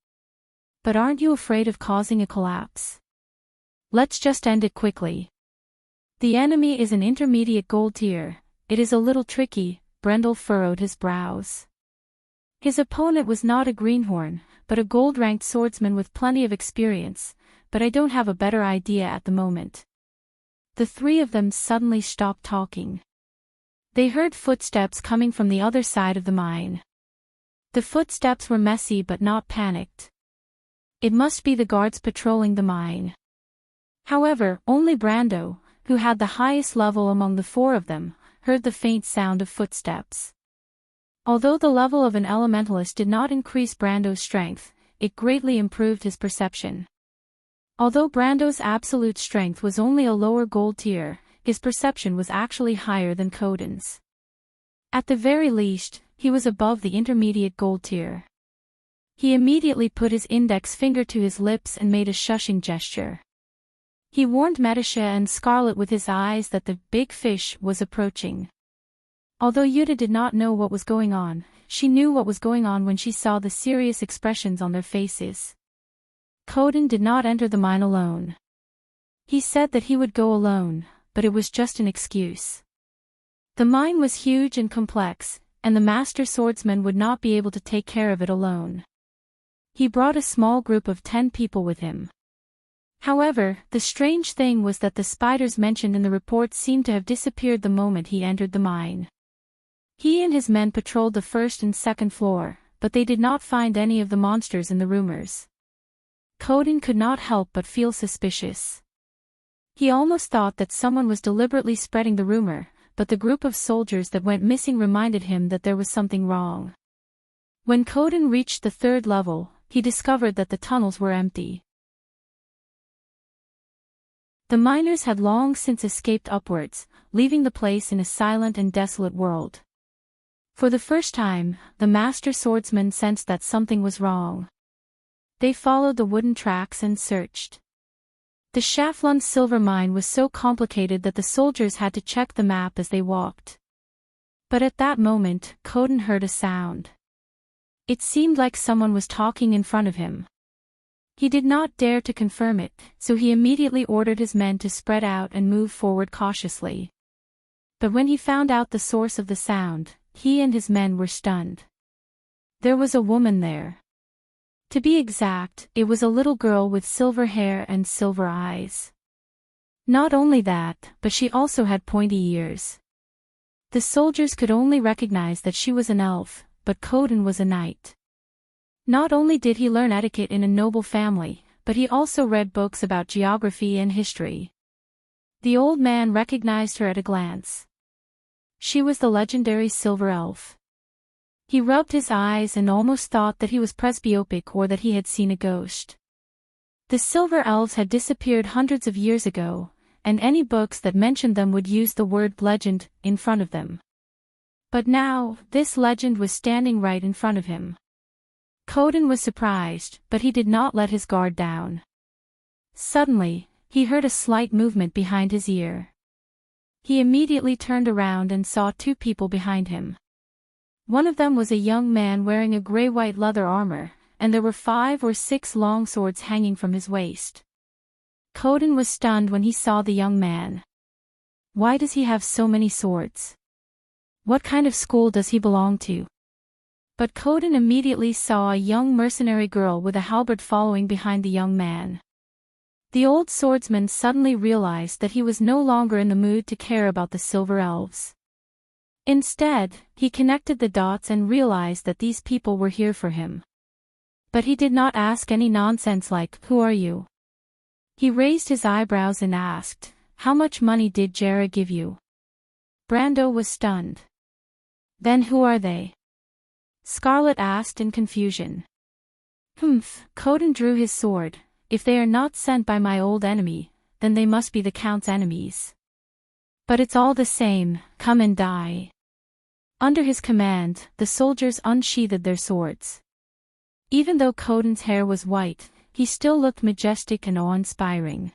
But aren't you afraid of causing a collapse? Let's just end it quickly. The enemy is an intermediate gold tier. It is a little tricky. Brendel furrowed his brows. His opponent was not a greenhorn, but a gold-ranked swordsman with plenty of experience, but I don't have a better idea at the moment. The three of them suddenly stopped talking. They heard footsteps coming from the other side of the mine. The footsteps were messy but not panicked. It must be the guards patrolling the mine. However, only Brando, who had the highest level among the four of them, heard the faint sound of footsteps. Although the level of an elementalist did not increase Brando's strength, it greatly improved his perception. Although Brando's absolute strength was only a lower gold tier, his perception was actually higher than Coden's. At the very least, he was above the intermediate gold tier. He immediately put his index finger to his lips and made a shushing gesture. He warned Medicia and Scarlet with his eyes that the big fish was approaching. Although Yuta did not know what was going on, she knew what was going on when she saw the serious expressions on their faces. Coden did not enter the mine alone. He said that he would go alone, but it was just an excuse. The mine was huge and complex, and the master swordsman would not be able to take care of it alone. He brought a small group of 10 people with him. However, the strange thing was that the spiders mentioned in the report seemed to have disappeared the moment he entered the mine. He and his men patrolled the first and second floor, but they did not find any of the monsters in the rumors. Coden could not help but feel suspicious. He almost thought that someone was deliberately spreading the rumor, but the group of soldiers that went missing reminded him that there was something wrong. When Coden reached the third level, he discovered that the tunnels were empty. The miners had long since escaped upwards, leaving the place in a silent and desolate world. For the first time, the master swordsman sensed that something was wrong. They followed the wooden tracks and searched. The Schaflund silver mine was so complicated that the soldiers had to check the map as they walked. But at that moment, Coden heard a sound. It seemed like someone was talking in front of him. He did not dare to confirm it, so he immediately ordered his men to spread out and move forward cautiously. But when he found out the source of the sound, he and his men were stunned. There was a woman there. To be exact, it was a little girl with silver hair and silver eyes. Not only that, but she also had pointy ears. The soldiers could only recognize that she was an elf, but Coden was a knight. Not only did he learn etiquette in a noble family, but he also read books about geography and history. The old man recognized her at a glance. She was the legendary Silver Elf. He rubbed his eyes and almost thought that he was presbyopic or that he had seen a ghost. The Silver Elves had disappeared hundreds of years ago, and any books that mentioned them would use the word legend in front of them. But now, this legend was standing right in front of him. Coden was surprised, but he did not let his guard down. Suddenly, he heard a slight movement behind his ear. He immediately turned around and saw 2 people behind him. One of them was a young man wearing a gray-white leather armor, and there were 5 or 6 long swords hanging from his waist. Coden was stunned when he saw the young man. Why does he have so many swords? What kind of school does he belong to? But Coden immediately saw a young mercenary girl with a halberd following behind the young man. The old swordsman suddenly realized that he was no longer in the mood to care about the Silver Elves. Instead, he connected the dots and realized that these people were here for him. But he did not ask any nonsense like, "Who are you?" He raised his eyebrows and asked, "How much money did Jera give you?" Brando was stunned. "Then who are they?" Scarlet asked in confusion. "Humph," Coden drew his sword. "If they are not sent by my old enemy, then they must be the Count's enemies. But it's all the same, come and die." Under his command, the soldiers unsheathed their swords. Even though Coden's hair was white, he still looked majestic and awe-inspiring.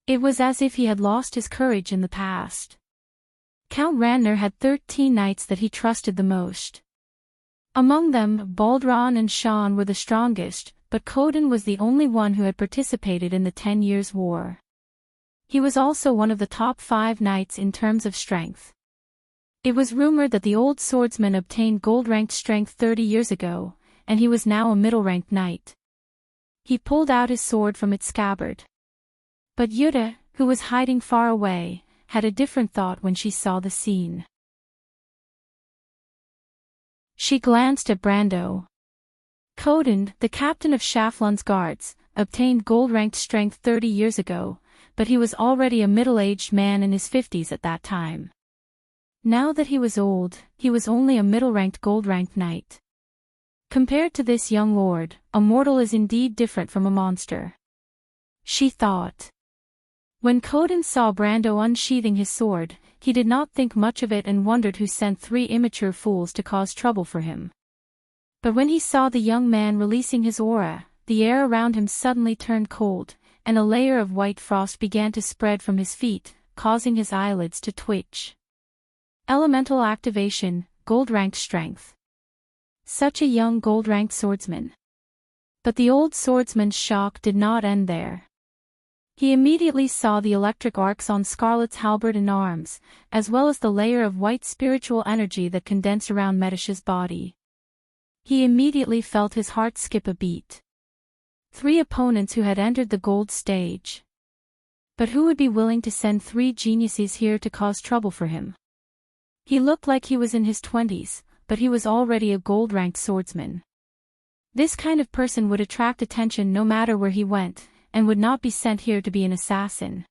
It was as if he had lost his courage in the past. Count Randner had 13 knights that he trusted the most. Among them, Baldron and Sean were the strongest, but Coden was the only one who had participated in the 10 Years' War. He was also one of the top 5 knights in terms of strength. It was rumored that the old swordsman obtained gold-ranked strength 30 years ago, and he was now a middle-ranked knight. He pulled out his sword from its scabbard. But Jutta, who was hiding far away, had a different thought when she saw the scene. She glanced at Brando. Coden, the captain of Schaflun's guards, obtained gold-ranked strength 30 years ago, but he was already a middle-aged man in his 50s at that time. Now that he was old, he was only a middle-ranked gold-ranked knight. Compared to this young lord, a mortal is indeed different from a monster. She thought. When Coden saw Brando unsheathing his sword, he did not think much of it and wondered who sent 3 immature fools to cause trouble for him. But when he saw the young man releasing his aura, the air around him suddenly turned cold, and a layer of white frost began to spread from his feet, causing his eyelids to twitch. Elemental activation, gold-ranked strength. Such a young gold-ranked swordsman. But the old swordsman's shock did not end there. He immediately saw the electric arcs on Scarlet's halberd and arms, as well as the layer of white spiritual energy that condensed around Medish's body. He immediately felt his heart skip a beat. 3 opponents who had entered the gold stage. But who would be willing to send 3 geniuses here to cause trouble for him? He looked like he was in his 20s, but he was already a gold-ranked swordsman. This kind of person would attract attention no matter where he went, and would not be sent here to be an assassin.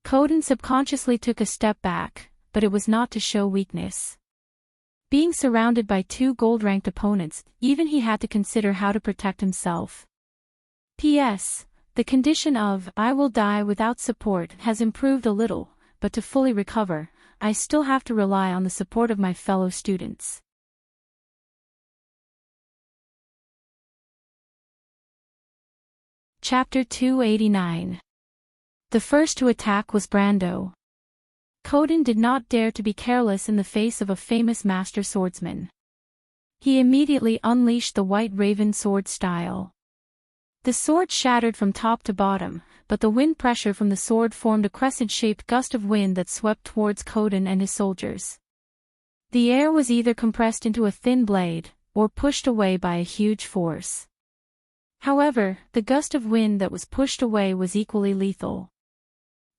Coden subconsciously took a step back, but it was not to show weakness. Being surrounded by 2 gold-ranked opponents, even he had to consider how to protect himself. P.S. The condition of "I will die without support" has improved a little, but to fully recover, I still have to rely on the support of my fellow students. Chapter 289. The first to attack was Brando. Coden did not dare to be careless in the face of a famous master swordsman. He immediately unleashed the White Raven sword style. The sword shattered from top to bottom, but the wind pressure from the sword formed a crescent-shaped gust of wind that swept towards Coden and his soldiers. The air was either compressed into a thin blade, or pushed away by a huge force. However, the gust of wind that was pushed away was equally lethal.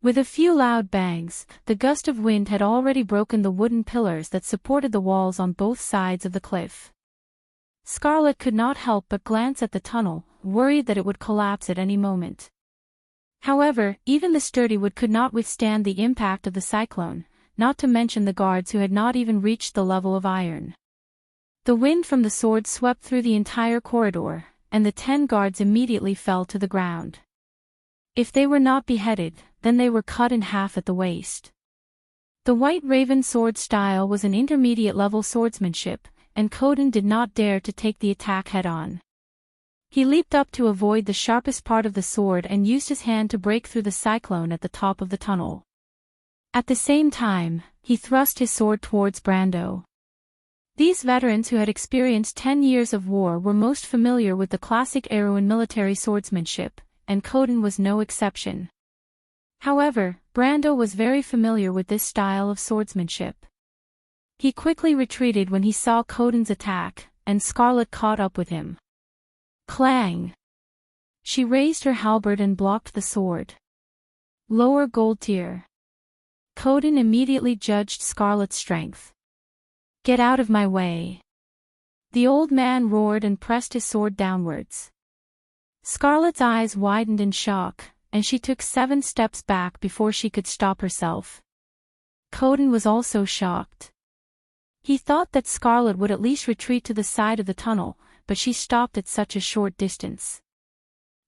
With a few loud bangs, the gust of wind had already broken the wooden pillars that supported the walls on both sides of the cliff. Scarlet could not help but glance at the tunnel, worried that it would collapse at any moment. However, even the sturdy wood could not withstand the impact of the cyclone, not to mention the guards who had not even reached the level of iron. The wind from the sword swept through the entire corridor, and the 10 guards immediately fell to the ground. If they were not beheaded, then they were cut in half at the waist. The White Raven sword style was an intermediate-level swordsmanship, and Coden did not dare to take the attack head-on. He leaped up to avoid the sharpest part of the sword and used his hand to break through the cyclone at the top of the tunnel. At the same time, he thrust his sword towards Brando. These veterans who had experienced 10 years of war were most familiar with the classic arrow in military swordsmanship, and Coden was no exception. However, Brando was very familiar with this style of swordsmanship. He quickly retreated when he saw Coden's attack, and Scarlet caught up with him. Clang! She raised her halberd and blocked the sword. Lower gold tier. Coden immediately judged Scarlet's strength. Get out of my way. The old man roared and pressed his sword downwards. Scarlet's eyes widened in shock, and she took 7 steps back before she could stop herself. Coden was also shocked. He thought that Scarlet would at least retreat to the side of the tunnel, but she stopped at such a short distance.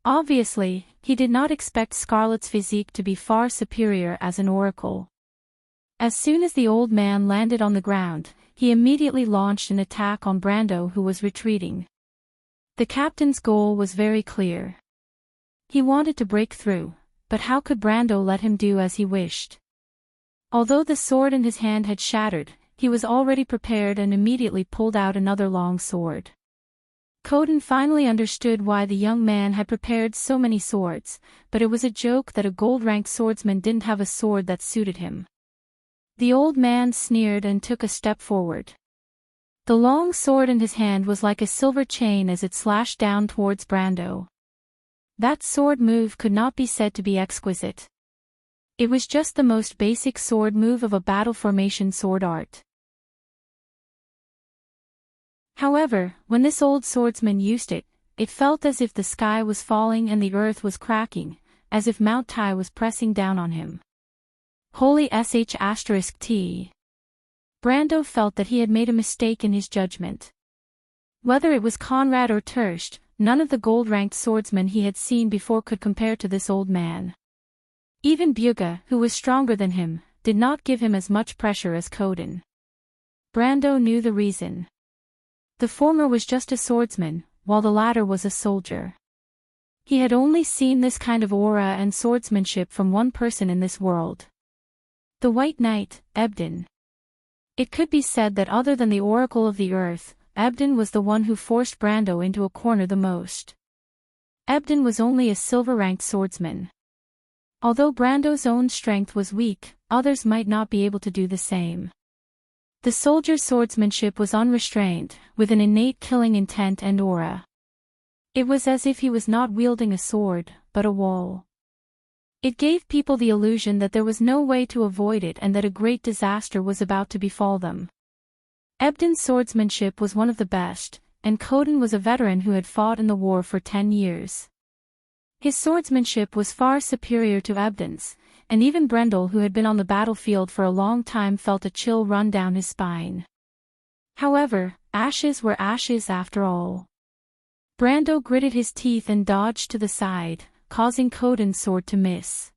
Obviously, he did not expect Scarlet's physique to be far superior as an oracle. As soon as the old man landed on the ground, he immediately launched an attack on Brando, who was retreating. The captain's goal was very clear. He wanted to break through, but how could Brando let him do as he wished? Although the sword in his hand had shattered, he was already prepared and immediately pulled out another long sword. Coden finally understood why the young man had prepared so many swords, but it was a joke that a gold-ranked swordsman didn't have a sword that suited him. The old man sneered and took a step forward. The long sword in his hand was like a silver chain as it slashed down towards Brando. That sword move could not be said to be exquisite. It was just the most basic sword move of a battle formation sword art. However, when this old swordsman used it, it felt as if the sky was falling and the earth was cracking, as if Mount Tai was pressing down on him. Holy **T. Brando felt that he had made a mistake in his judgment. Whether it was Conrad or Terst, none of the gold-ranked swordsmen he had seen before could compare to this old man. Even Bugha, who was stronger than him, did not give him as much pressure as Coden. Brando knew the reason. The former was just a swordsman, while the latter was a soldier. He had only seen this kind of aura and swordsmanship from one person in this world. The White Knight, Ebden. It could be said that other than the Oracle of the Earth, Ebden was the one who forced Brando into a corner the most. Ebden was only a silver-ranked swordsman. Although Brando's own strength was weak, others might not be able to do the same. The soldier's swordsmanship was unrestrained, with an innate killing intent and aura. It was as if he was not wielding a sword, but a wall. It gave people the illusion that there was no way to avoid it and that a great disaster was about to befall them. Ebden's swordsmanship was one of the best, and Coden was a veteran who had fought in the war for 10 years. His swordsmanship was far superior to Ebden's, and even Brendel, who had been on the battlefield for a long time, felt a chill run down his spine. However, ashes were ashes after all. Brando gritted his teeth and dodged to the side, causing Coden's sword to miss.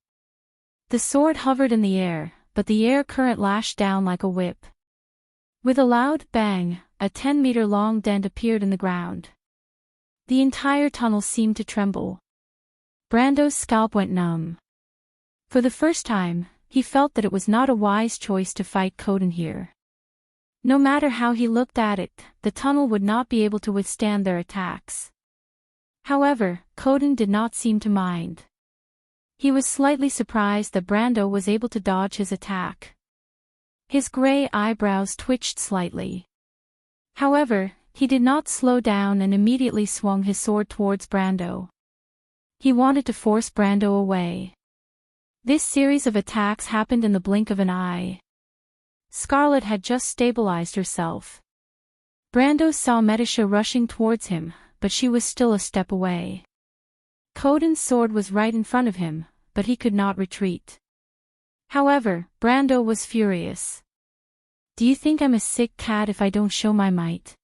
The sword hovered in the air, but the air current lashed down like a whip. With a loud bang, a 10-meter-long dent appeared in the ground. The entire tunnel seemed to tremble. Brando's scalp went numb. For the first time, he felt that it was not a wise choice to fight Coden here. No matter how he looked at it, the tunnel would not be able to withstand their attacks. However, Coden did not seem to mind. He was slightly surprised that Brando was able to dodge his attack. His gray eyebrows twitched slightly. However, he did not slow down and immediately swung his sword towards Brando. He wanted to force Brando away. This series of attacks happened in the blink of an eye. Scarlet had just stabilized herself. Brando saw Medisha rushing towards him, but she was still a step away. Coden's sword was right in front of him, but he could not retreat. However, Brando was furious. "Do you think I'm a sick cat if I don't show my might?"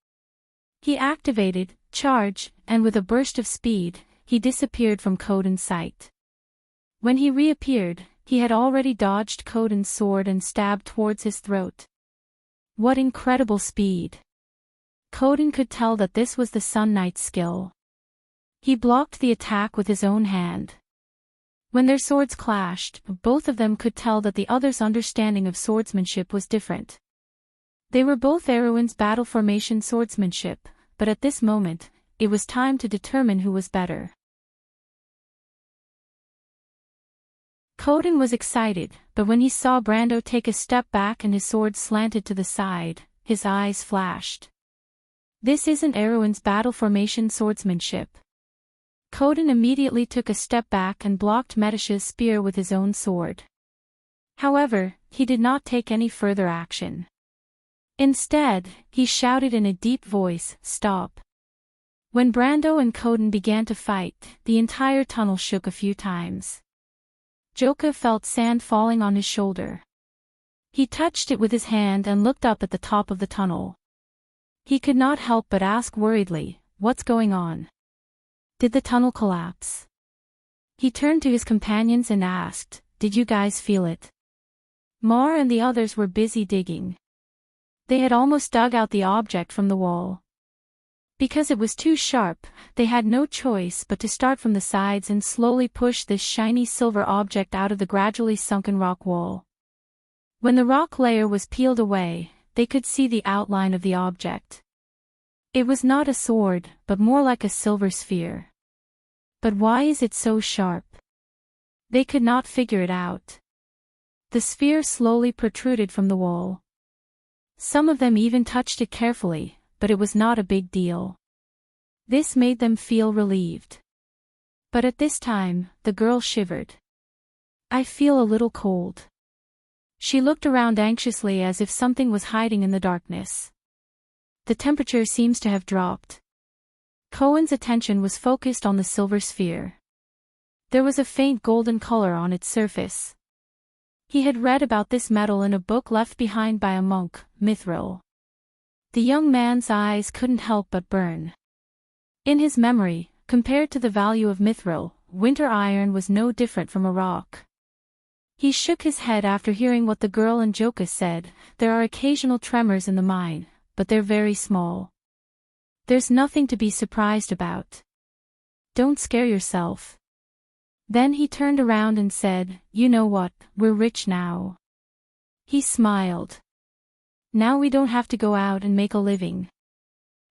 He activated Charge, and with a burst of speed, he disappeared from Coden's sight. When he reappeared, he had already dodged Coden's sword and stabbed towards his throat. What incredible speed! Coden could tell that this was the Sun Knight's skill. He blocked the attack with his own hand. When their swords clashed, both of them could tell that the other's understanding of swordsmanship was different. They were both Erwin's battle formation swordsmanship, but at this moment, it was time to determine who was better. Coden was excited, but when he saw Brando take a step back and his sword slanted to the side, his eyes flashed. This isn't Erwin's battle formation swordsmanship. Coden immediately took a step back and blocked Medisha's spear with his own sword. However, he did not take any further action. Instead, he shouted in a deep voice, "Stop." When Brando and Coden began to fight, the entire tunnel shook a few times. Joka felt sand falling on his shoulder. He touched it with his hand and looked up at the top of the tunnel. He could not help but ask worriedly, "What's going on? Did the tunnel collapse?" He turned to his companions and asked, "Did you guys feel it?" Mar and the others were busy digging. They had almost dug out the object from the wall. Because it was too sharp, they had no choice but to start from the sides and slowly push this shiny silver object out of the gradually sunken rock wall. When the rock layer was peeled away, they could see the outline of the object. It was not a sword, but more like a silver sphere. But why is it so sharp? They could not figure it out. The sphere slowly protruded from the wall. Some of them even touched it carefully, but it was not a big deal. This made them feel relieved. But at this time, the girl shivered. "I feel a little cold." She looked around anxiously as if something was hiding in the darkness. "The temperature seems to have dropped." Cohen's attention was focused on the silver sphere. There was a faint golden color on its surface. He had read about this metal in a book left behind by a monk, Mithril. The young man's eyes couldn't help but burn. In his memory, compared to the value of Mithril, winter iron was no different from a rock. He shook his head after hearing what the girl and Joka said. "There are occasional tremors in the mine, but they're very small. There's nothing to be surprised about. Don't scare yourself." Then he turned around and said, "You know what, we're rich now." He smiled. "Now we don't have to go out and make a living.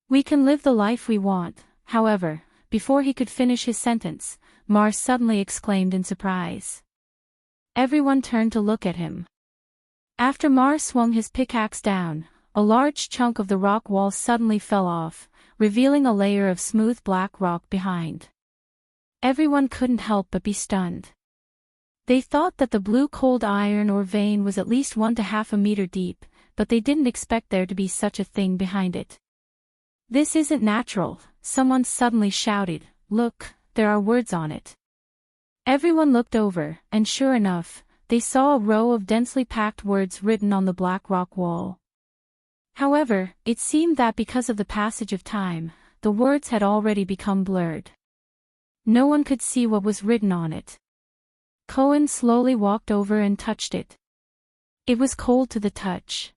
We can live the life we want." However, before he could finish his sentence, Mars suddenly exclaimed in surprise. Everyone turned to look at him. After Mars swung his pickaxe down, a large chunk of the rock wall suddenly fell off, revealing a layer of smooth black rock behind. Everyone couldn't help but be stunned. They thought that the blue cold iron or vein was at least 1 to 1/2 meter deep, but they didn't expect there to be such a thing behind it. "This isn't natural," someone suddenly shouted. "Look, there are words on it." Everyone looked over, and sure enough, they saw a row of densely packed words written on the black rock wall. However, it seemed that because of the passage of time, the words had already become blurred. No one could see what was written on it. Cohen slowly walked over and touched it. It was cold to the touch.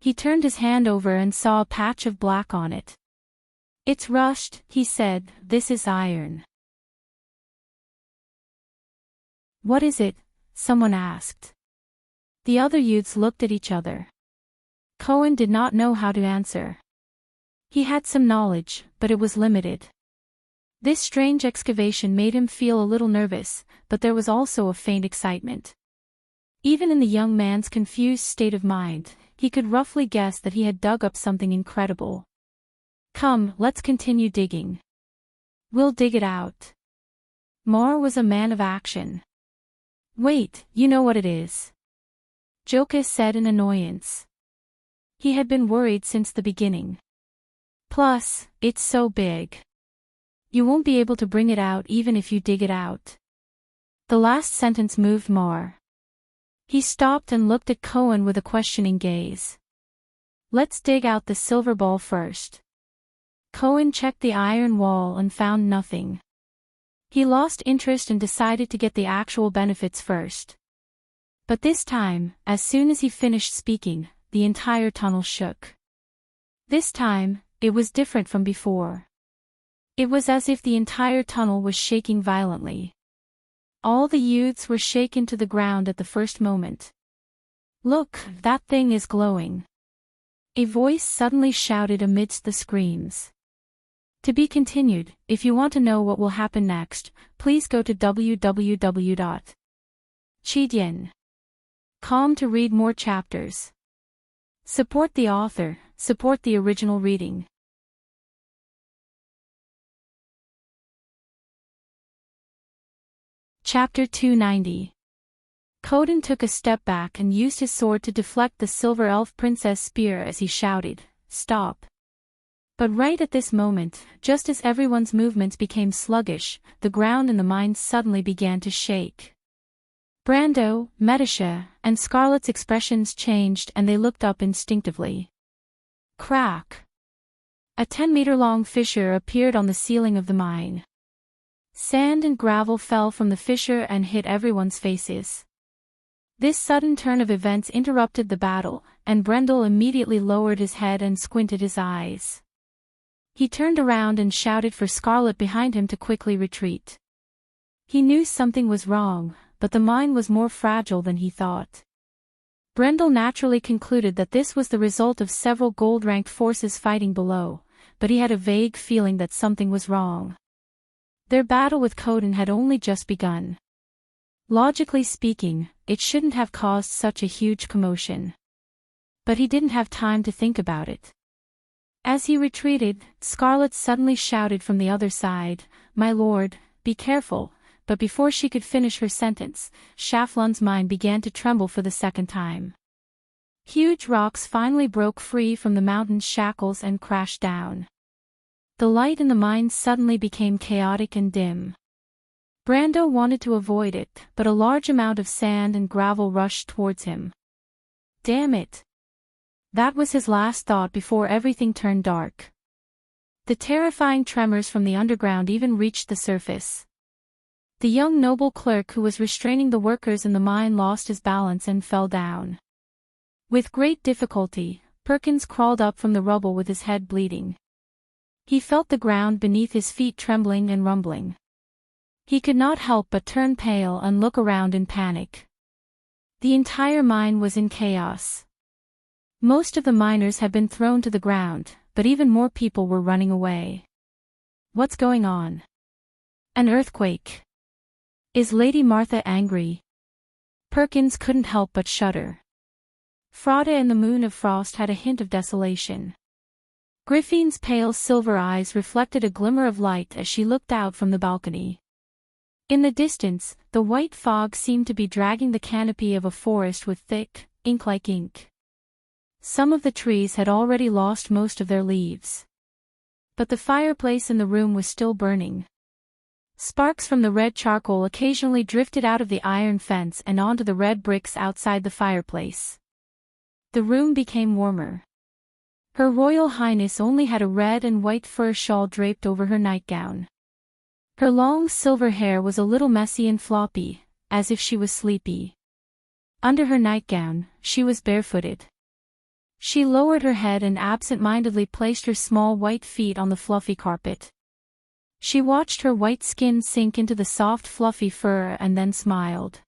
He turned his hand over and saw a patch of black on it. "It's rushed," he said. "This is iron." "What is it?" someone asked. The other youths looked at each other. Cohen did not know how to answer. He had some knowledge, but it was limited. This strange excavation made him feel a little nervous, but there was also a faint excitement. Even in the young man's confused state of mind, he could roughly guess that he had dug up something incredible. "Come, let's continue digging. We'll dig it out." Mar was a man of action. "Wait, you know what it is," Joka said in annoyance. He had been worried since the beginning. "Plus, it's so big. You won't be able to bring it out even if you dig it out." The last sentence moved Mar. He stopped and looked at Cohen with a questioning gaze. "Let's dig out the silver ball first." Cohen checked the iron wall and found nothing. He lost interest and decided to get the actual benefits first. But this time, as soon as he finished speaking, the entire tunnel shook. This time, it was different from before. It was as if the entire tunnel was shaking violently. All the youths were shaken to the ground at the first moment. "Look, that thing is glowing," a voice suddenly shouted amidst the screams. To be continued. If you want to know what will happen next, please go to www.chidian.com to read more chapters. Support the author, support the original reading. Chapter 290. Coden took a step back and used his sword to deflect the silver elf princess' spear as he shouted, "Stop!" But right at this moment, just as everyone's movements became sluggish, the ground in the mine suddenly began to shake. Brando, Metasha, and Scarlet's expressions changed and they looked up instinctively. Crack! A 10-meter-long fissure appeared on the ceiling of the mine. Sand and gravel fell from the fissure and hit everyone's faces. This sudden turn of events interrupted the battle, and Brendel immediately lowered his head and squinted his eyes. He turned around and shouted for Scarlet behind him to quickly retreat. He knew something was wrong, but the mine was more fragile than he thought. Brendel naturally concluded that this was the result of several gold-ranked forces fighting below, but he had a vague feeling that something was wrong. Their battle with Coden had only just begun. Logically speaking, it shouldn't have caused such a huge commotion. But he didn't have time to think about it. As he retreated, Scarlet suddenly shouted from the other side, "My lord, be careful," but before she could finish her sentence, Schaflun's mind began to tremble for the second time. Huge rocks finally broke free from the mountain's shackles and crashed down. The light in the mine suddenly became chaotic and dim. Brando wanted to avoid it, but a large amount of sand and gravel rushed towards him. Damn it! That was his last thought before everything turned dark. The terrifying tremors from the underground even reached the surface. The young noble clerk who was restraining the workers in the mine lost his balance and fell down. With great difficulty, Perkins crawled up from the rubble with his head bleeding. He felt the ground beneath his feet trembling and rumbling. He could not help but turn pale and look around in panic. The entire mine was in chaos. Most of the miners had been thrown to the ground, but even more people were running away. What's going on? An earthquake. Is Lady Martha angry? Perkins couldn't help but shudder. Frauda and the Moon of Frost had a hint of desolation. Griffine's pale silver eyes reflected a glimmer of light as she looked out from the balcony. In the distance, the white fog seemed to be dragging the canopy of a forest with thick, ink-like ink. Some of the trees had already lost most of their leaves. But the fireplace in the room was still burning. Sparks from the red charcoal occasionally drifted out of the iron fence and onto the red bricks outside the fireplace. The room became warmer. Her Royal Highness only had a red and white fur shawl draped over her nightgown. Her long silver hair was a little messy and floppy, as if she was sleepy. Under her nightgown, she was barefooted. She lowered her head and absent-mindedly placed her small white feet on the fluffy carpet. She watched her white skin sink into the soft fluffy fur and then smiled.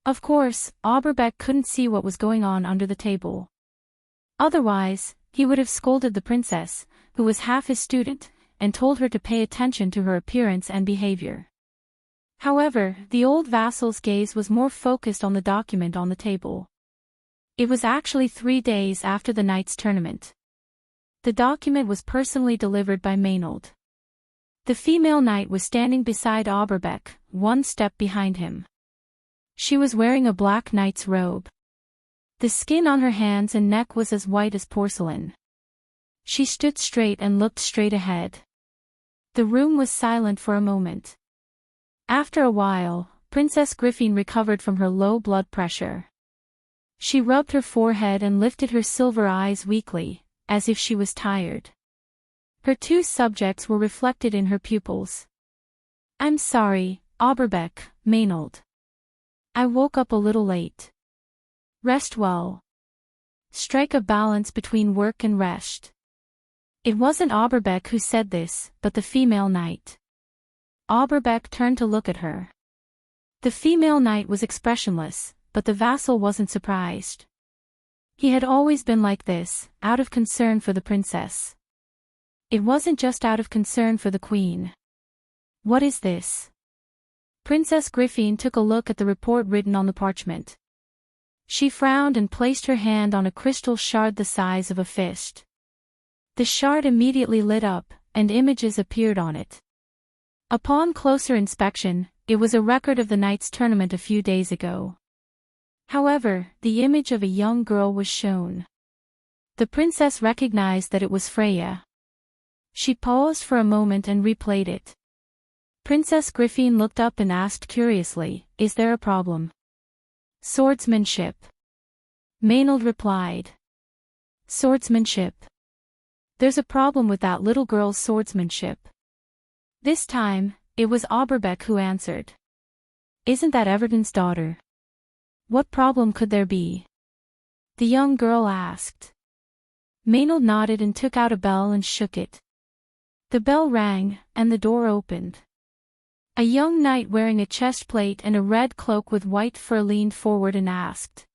Of course, Auberbeck couldn't see what was going on under the table. Otherwise, he would have scolded the princess, who was half his student, and told her to pay attention to her appearance and behavior. However, the old vassal's gaze was more focused on the document on the table. It was actually 3 days after the knight's tournament. The document was personally delivered by Maynard. The female knight was standing beside Auberbeck, one step behind him. She was wearing a black knight's robe. The skin on her hands and neck was as white as porcelain. She stood straight and looked straight ahead. The room was silent for a moment. After a while, Princess Griffin recovered from her low blood pressure. She rubbed her forehead and lifted her silver eyes weakly, as if she was tired. Her 2 subjects were reflected in her pupils. "I'm sorry, Auberbeck, Maynard. I woke up a little late. Rest well. Strike a balance between work and rest." It wasn't Auberbeck who said this, but the female knight. Auberbeck turned to look at her. The female knight was expressionless, but the vassal wasn't surprised. He had always been like this, out of concern for the princess. It wasn't just out of concern for the queen. "What is this?" Princess Griffin took a look at the report written on the parchment. She frowned and placed her hand on a crystal shard the size of a fist. The shard immediately lit up, and images appeared on it. Upon closer inspection, it was a record of the knight's tournament a few days ago. However, the image of a young girl was shown. The princess recognized that it was Freya. She paused for a moment and replayed it. Princess Griffin looked up and asked curiously, "Is there a problem?" "Swordsmanship," Maynard replied. "Swordsmanship. There's a problem with that little girl's swordsmanship." This time, it was Auberbeck who answered. "Isn't that Everton's daughter? What problem could there be?" the young girl asked. Maynard nodded and took out a bell and shook it. The bell rang, and the door opened. A young knight wearing a chestplate and a red cloak with white fur leaned forward and asked,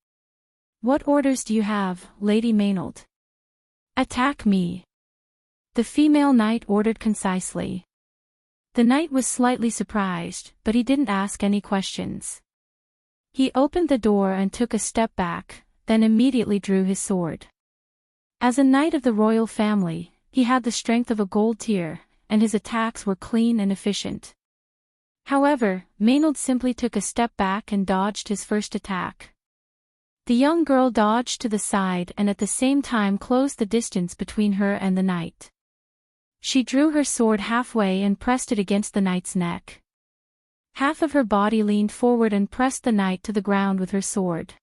"What orders do you have, Lady Maynard?" "Attack me," the female knight ordered concisely. The knight was slightly surprised, but he didn't ask any questions. He opened the door and took a step back, then immediately drew his sword. As a knight of the royal family, he had the strength of a gold tier, and his attacks were clean and efficient. However, Maynard simply took a step back and dodged his first attack. The young girl dodged to the side and at the same time closed the distance between her and the knight. She drew her sword halfway and pressed it against the knight's neck. Half of her body leaned forward and pressed the knight to the ground with her sword.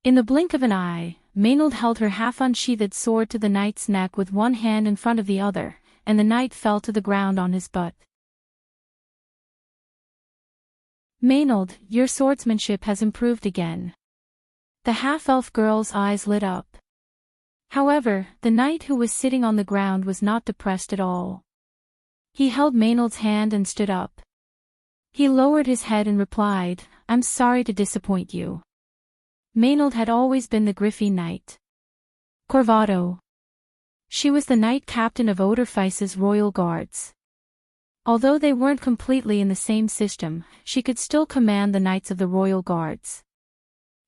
In the blink of an eye, Maynard held her half-unsheathed sword to the knight's neck with one hand in front of the other, and the knight fell to the ground on his butt. "Maynard, your swordsmanship has improved again." The half-elf girl's eyes lit up. However, the knight who was sitting on the ground was not depressed at all. He held Maynard's hand and stood up. He lowered his head and replied, "I'm sorry to disappoint you." Maynard had always been the Griffin knight. Corvado. She was the knight captain of Oderfeis's royal guards. Although they weren't completely in the same system, she could still command the knights of the royal guards.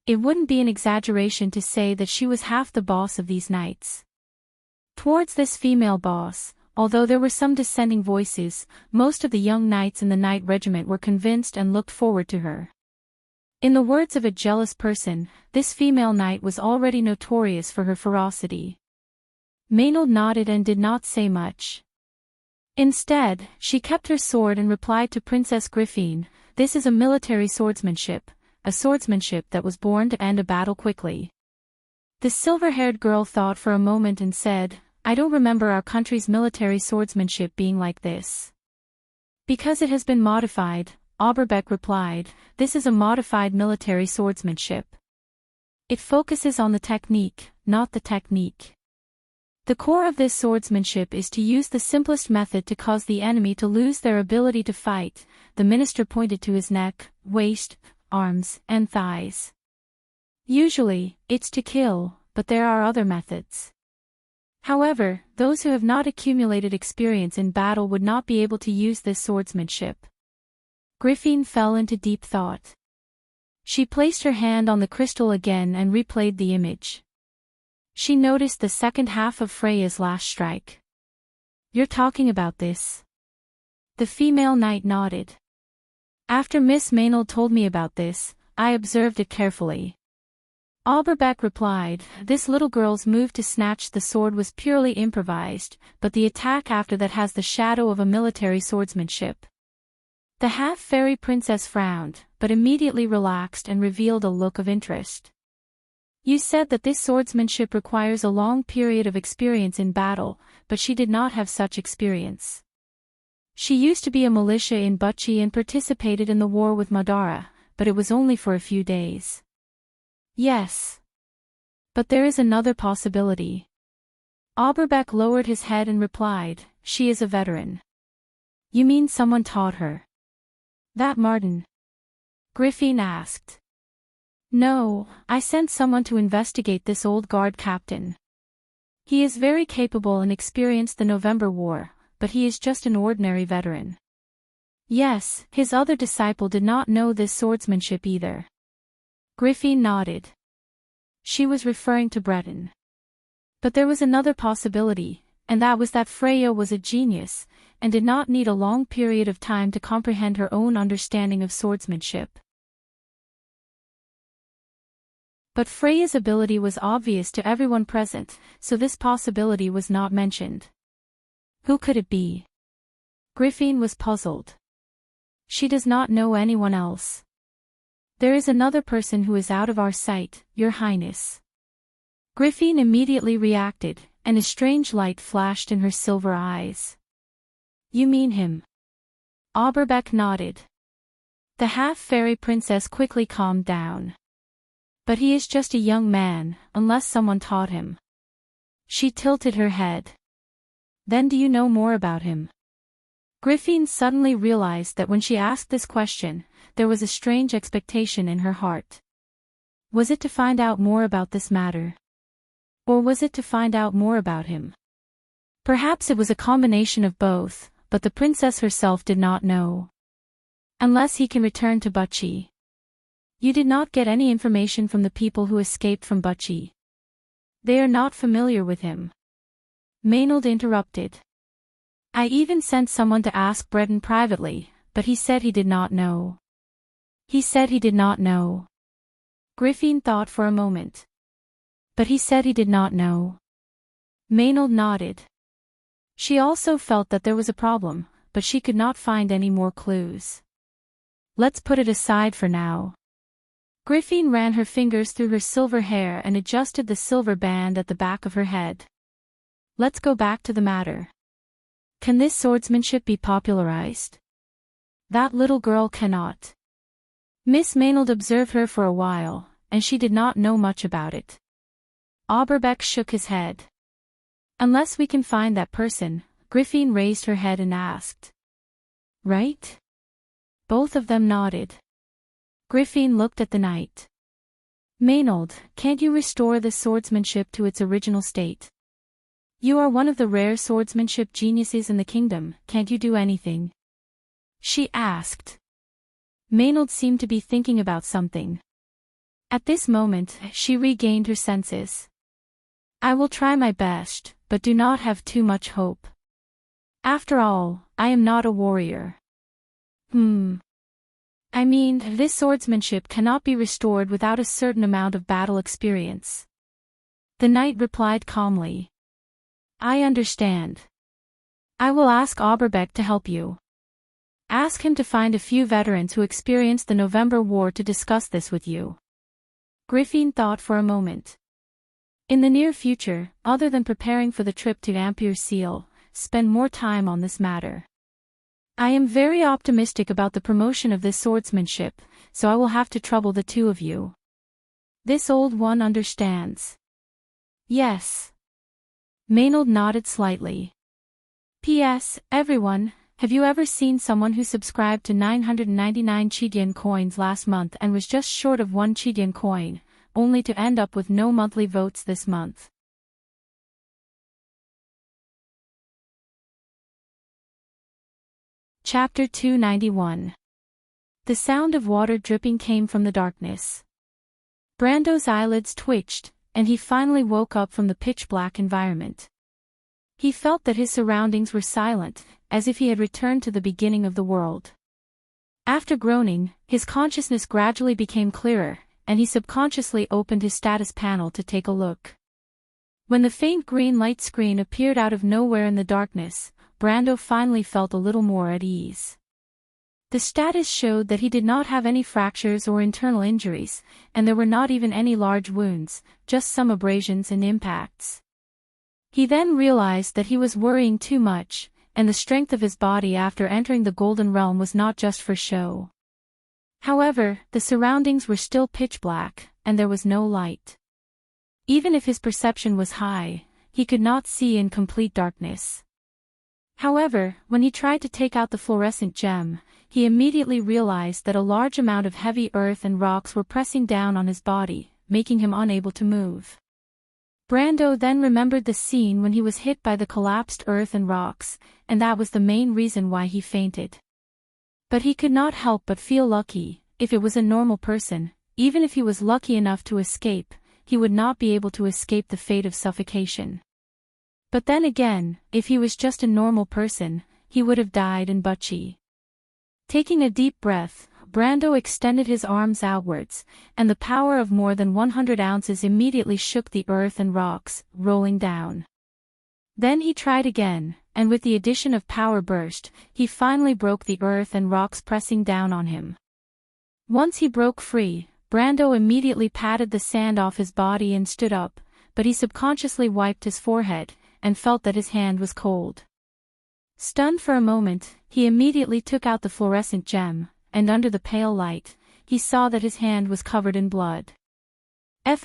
It wouldn't be an exaggeration to say that she was half the boss of these knights. Towards this female boss, although there were some dissenting voices, most of the young knights in the knight regiment were convinced and looked forward to her. In the words of a jealous person, this female knight was already notorious for her ferocity. Maynard nodded and did not say much. Instead, she kept her sword and replied to Princess Griffin, "This is a military swordsmanship, a swordsmanship that was born to end a battle quickly." The silver-haired girl thought for a moment and said, "I don't remember our country's military swordsmanship being like this." "Because it has been modified," Auberbeck replied, "this is a modified military swordsmanship. It focuses on the technique, not the technique. The core of this swordsmanship is to use the simplest method to cause the enemy to lose their ability to fight." The minister pointed to his neck, waist, arms, and thighs. "Usually, it's to kill, but there are other methods. However, those who have not accumulated experience in battle would not be able to use this swordsmanship." Griffin fell into deep thought. She placed her hand on the crystal again and replayed the image. She noticed the second half of Freya's last strike. "You're talking about this?" The female knight nodded. "After Miss Maynard told me about this, I observed it carefully." Auberbeck replied, "This little girl's move to snatch the sword was purely improvised, but the attack after that has the shadow of a military swordsmanship." The half-fairy princess frowned, but immediately relaxed and revealed a look of interest. "You said that this swordsmanship requires a long period of experience in battle, but she did not have such experience. She used to be a militia in Bucci and participated in the war with Madara, but it was only for a few days." "Yes. But there is another possibility." Auberbeck lowered his head and replied, "She is a veteran." "You mean someone taught her?" "That Martin?" Griffin asked. "No, I sent someone to investigate this old guard captain. He is very capable and experienced the November War, but he is just an ordinary veteran." "Yes, his other disciple did not know this swordsmanship either." Griffin nodded. She was referring to Breton. But there was another possibility, and that was that Freya was a genius, and did not need a long period of time to comprehend her own understanding of swordsmanship. But Freya's ability was obvious to everyone present, so this possibility was not mentioned. Who could it be? Griffin was puzzled. She does not know anyone else. There is another person who is out of our sight, Your Highness. Griffin immediately reacted, and a strange light flashed in her silver eyes. You mean him? Auberbeck nodded. The half-fairy princess quickly calmed down. But he is just a young man, unless someone taught him. She tilted her head. Then do you know more about him? Griffin suddenly realized that when she asked this question, there was a strange expectation in her heart. Was it to find out more about this matter? Or was it to find out more about him? Perhaps it was a combination of both, but the princess herself did not know. Unless he can return to Butchie. You did not get any information from the people who escaped from Butchie. They are not familiar with him. Maynard interrupted. I even sent someone to ask Breton privately, but he said he did not know. He said he did not know. Griffin thought for a moment. But he said he did not know. Maynard nodded. She also felt that there was a problem, but she could not find any more clues. Let's put it aside for now. Griffin ran her fingers through her silver hair and adjusted the silver band at the back of her head. Let's go back to the matter. Can this swordsmanship be popularized? That little girl cannot. Miss Maynard observed her for a while, and she did not know much about it. Auberbeck shook his head. Unless we can find that person, Griffin raised her head and asked. Right? Both of them nodded. Griffin looked at the knight. Maynard, can't you restore the swordsmanship to its original state? You are one of the rare swordsmanship geniuses in the kingdom, can't you do anything? She asked. Maynard seemed to be thinking about something. At this moment, she regained her senses. I will try my best, but do not have too much hope. After all, I am not a warrior. I mean, this swordsmanship cannot be restored without a certain amount of battle experience. The knight replied calmly. I understand. I will ask Auberbeck to help you. Ask him to find a few veterans who experienced the November War to discuss this with you. Griffin thought for a moment. In the near future, other than preparing for the trip to Ampere Seal, spend more time on this matter. I am very optimistic about the promotion of this swordsmanship, so I will have to trouble the two of you. This old one understands. Yes. Maynard nodded slightly. P.S. Everyone, have you ever seen someone who subscribed to 999 Chidian coins last month and was just short of 1 Chidian coin, only to end up with no monthly votes this month? Chapter 291. The sound of water dripping came from the darkness. Brando's eyelids twitched, and he finally woke up from the pitch-black environment. He felt that his surroundings were silent, as if he had returned to the beginning of the world. After groaning, his consciousness gradually became clearer, and he subconsciously opened his status panel to take a look. When the faint green light screen appeared out of nowhere in the darkness, Brando finally felt a little more at ease. The status showed that he did not have any fractures or internal injuries, and there were not even any large wounds, just some abrasions and impacts. He then realized that he was worrying too much, and the strength of his body after entering the Golden Realm was not just for show. However, the surroundings were still pitch black, and there was no light. Even if his perception was high, he could not see in complete darkness. However, when he tried to take out the fluorescent gem, he immediately realized that a large amount of heavy earth and rocks were pressing down on his body, making him unable to move. Brando then remembered the scene when he was hit by the collapsed earth and rocks, and that was the main reason why he fainted. But he could not help but feel lucky. If it was a normal person, even if he was lucky enough to escape, he would not be able to escape the fate of suffocation. But then again, if he was just a normal person, he would have died in Butchie. Taking a deep breath, Brando extended his arms outwards, and the power of more than 100 ounces immediately shook the earth and rocks, rolling down. Then he tried again, and with the addition of power burst, he finally broke the earth and rocks pressing down on him. Once he broke free, Brando immediately patted the sand off his body and stood up, but he subconsciously wiped his forehead, and felt that his hand was cold. Stunned for a moment, he immediately took out the fluorescent gem, and under the pale light, he saw that his hand was covered in blood. F***ck,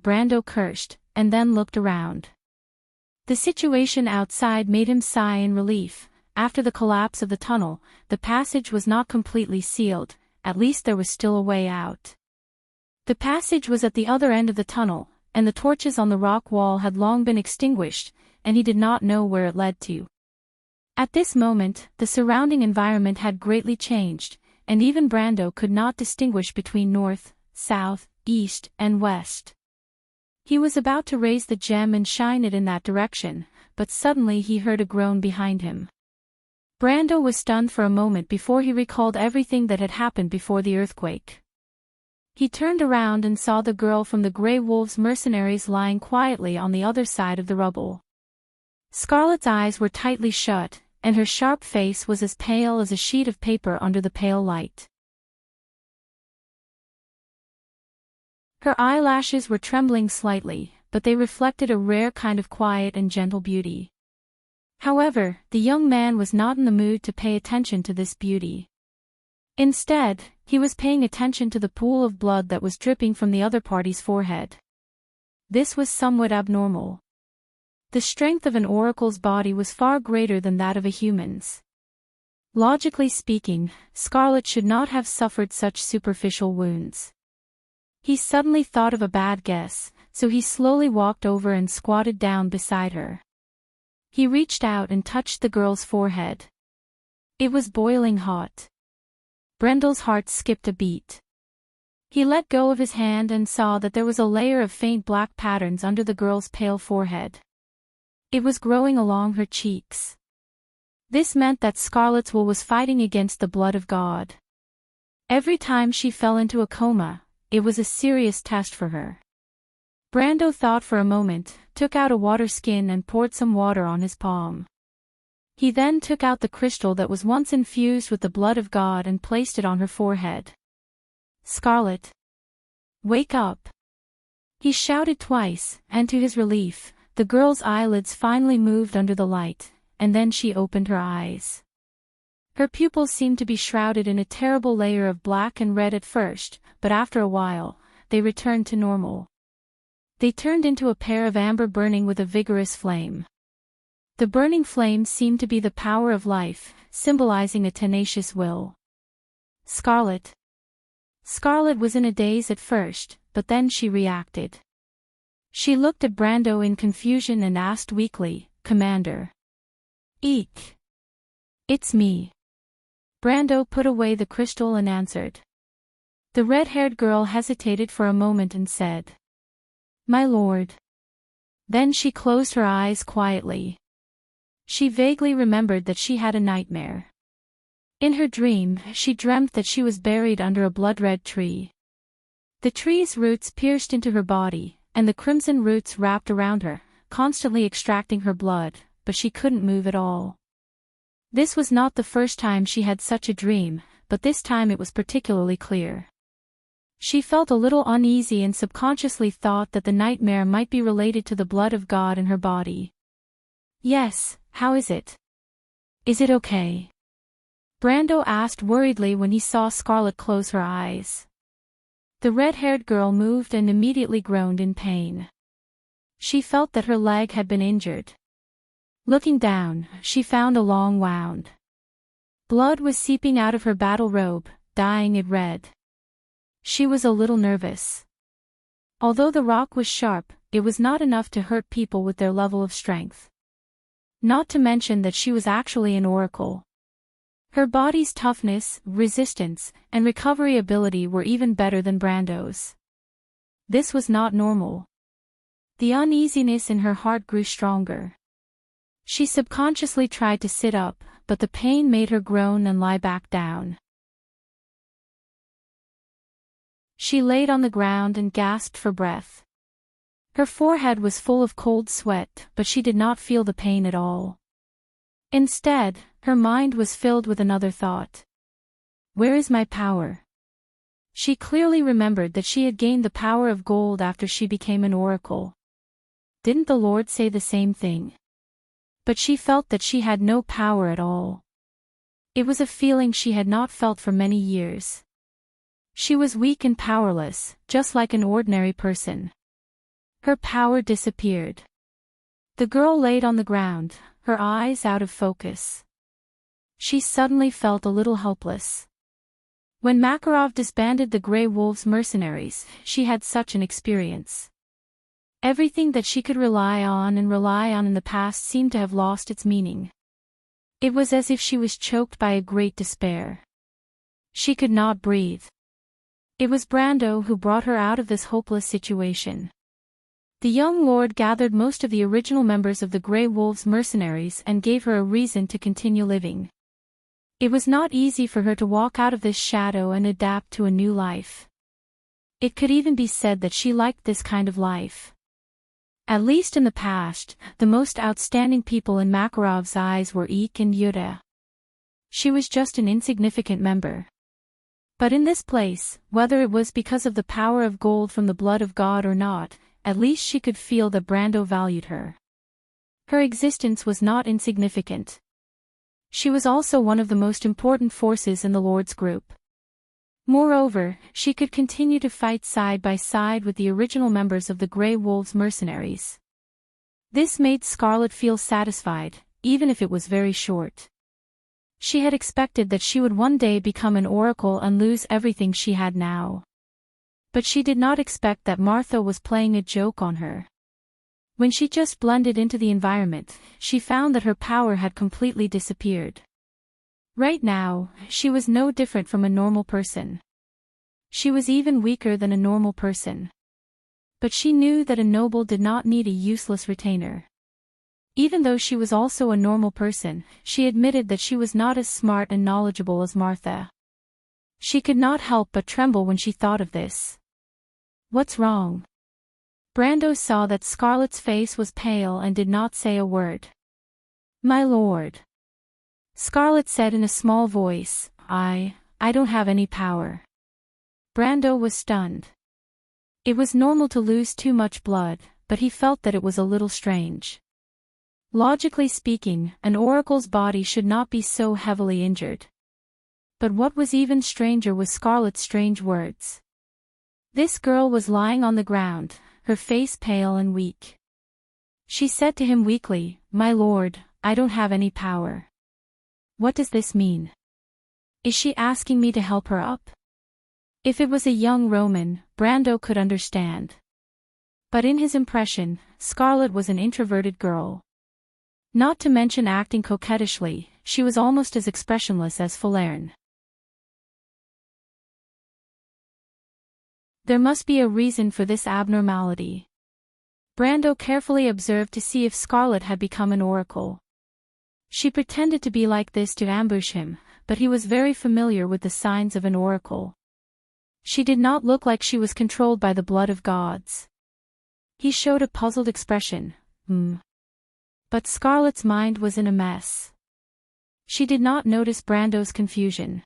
Brando cursed, and then looked around. The situation outside made him sigh in relief. After the collapse of the tunnel, the passage was not completely sealed, at least there was still a way out. The passage was at the other end of the tunnel, and the torches on the rock wall had long been extinguished, and he did not know where it led to. At this moment, the surrounding environment had greatly changed, and even Brando could not distinguish between north, south, east, and west. He was about to raise the gem and shine it in that direction, but suddenly he heard a groan behind him. Brando was stunned for a moment before he recalled everything that had happened before the earthquake. He turned around and saw the girl from the Grey Wolves mercenaries lying quietly on the other side of the rubble. Scarlet's eyes were tightly shut, and her sharp face was as pale as a sheet of paper under the pale light. Her eyelashes were trembling slightly, but they reflected a rare kind of quiet and gentle beauty. However, the young man was not in the mood to pay attention to this beauty. Instead, he was paying attention to the pool of blood that was dripping from the other party's forehead. This was somewhat abnormal. The strength of an oracle's body was far greater than that of a human's. Logically speaking, Scarlet should not have suffered such superficial wounds. He suddenly thought of a bad guess, so he slowly walked over and squatted down beside her. He reached out and touched the girl's forehead. It was boiling hot. Brando's heart skipped a beat. He let go of his hand and saw that there was a layer of faint black patterns under the girl's pale forehead. It was growing along her cheeks. This meant that Scarlet's will was fighting against the blood of God. Every time she fell into a coma, it was a serious test for her. Brando thought for a moment, took out a water skin and poured some water on his palm. He then took out the crystal that was once infused with the blood of God and placed it on her forehead. "Scarlet! Wake up!" He shouted twice, and to his relief, the girl's eyelids finally moved under the light, and then she opened her eyes. Her pupils seemed to be shrouded in a terrible layer of black and red at first, but after a while, they returned to normal. They turned into a pair of amber burning with a vigorous flame. The burning flame seemed to be the power of life, symbolizing a tenacious will. Scarlet. Scarlet was in a daze at first, but then she reacted. She looked at Brando in confusion and asked weakly, "Commander." "Eek. It's me." Brando put away the crystal and answered. The red-haired girl hesitated for a moment and said, "My lord." Then she closed her eyes quietly. She vaguely remembered that she had a nightmare. In her dream, she dreamt that she was buried under a blood-red tree. The tree's roots pierced into her body, and the crimson roots wrapped around her, constantly extracting her blood, but she couldn't move at all. This was not the first time she had such a dream, but this time it was particularly clear. She felt a little uneasy and subconsciously thought that the nightmare might be related to the blood of God in her body. "Yes, how is it? Is it okay?" Brando asked worriedly when he saw Scarlet close her eyes. The red-haired girl moved and immediately groaned in pain. She felt that her leg had been injured. Looking down, she found a long wound. Blood was seeping out of her battle robe, dyeing it red. She was a little nervous. Although the rock was sharp, it was not enough to hurt people with their level of strength. Not to mention that she was actually an oracle. Her body's toughness, resistance, and recovery ability were even better than Brando's. This was not normal. The uneasiness in her heart grew stronger. She subconsciously tried to sit up, but the pain made her groan and lie back down. She laid on the ground and gasped for breath. Her forehead was full of cold sweat, but she did not feel the pain at all. Instead, her mind was filled with another thought. Where is my power? She clearly remembered that she had gained the power of gold after she became an oracle. Didn't the Lord say the same thing? But she felt that she had no power at all. It was a feeling she had not felt for many years. She was weak and powerless, just like an ordinary person. Her power disappeared. The girl laid on the ground, her eyes out of focus. She suddenly felt a little helpless. When Makarov disbanded the Grey Wolves mercenaries, she had such an experience. Everything that she could rely on in the past seemed to have lost its meaning. It was as if she was choked by a great despair. She could not breathe. It was Brando who brought her out of this hopeless situation. The young lord gathered most of the original members of the Grey Wolves mercenaries and gave her a reason to continue living. It was not easy for her to walk out of this shadow and adapt to a new life. It could even be said that she liked this kind of life. At least in the past, the most outstanding people in Makarov's eyes were Eek and Yuta. She was just an insignificant member. But in this place, whether it was because of the power of gold from the blood of God or not, at least she could feel that Brando valued her. Her existence was not insignificant. She was also one of the most important forces in the Lord's group. Moreover, she could continue to fight side by side with the original members of the Grey Wolves mercenaries. This made Scarlet feel satisfied, even if it was very short. She had expected that she would one day become an oracle and lose everything she had now. But she did not expect that Martha was playing a joke on her. When she just blended into the environment, she found that her power had completely disappeared. Right now, she was no different from a normal person. She was even weaker than a normal person. But she knew that a noble did not need a useless retainer. Even though she was also a normal person, she admitted that she was not as smart and knowledgeable as Martha. She could not help but tremble when she thought of this. What's wrong? Brando saw that Scarlet's face was pale and did not say a word. My lord. Scarlet said in a small voice, I don't have any power. Brando was stunned. It was normal to lose too much blood, but he felt that it was a little strange. Logically speaking, an oracle's body should not be so heavily injured. But what was even stranger was Scarlet's strange words. This girl was lying on the ground, her face pale and weak. She said to him weakly, My lord, I don't have any power. What does this mean? Is she asking me to help her up? If it was a young Roman, Brando could understand. But in his impression, Scarlet was an introverted girl. Not to mention acting coquettishly, she was almost as expressionless as Falerne. There must be a reason for this abnormality. Brando carefully observed to see if Scarlet had become an oracle. She pretended to be like this to ambush him, but he was very familiar with the signs of an oracle. She did not look like she was controlled by the blood of gods. He showed a puzzled expression, But Scarlet's mind was in a mess. She did not notice Brando's confusion.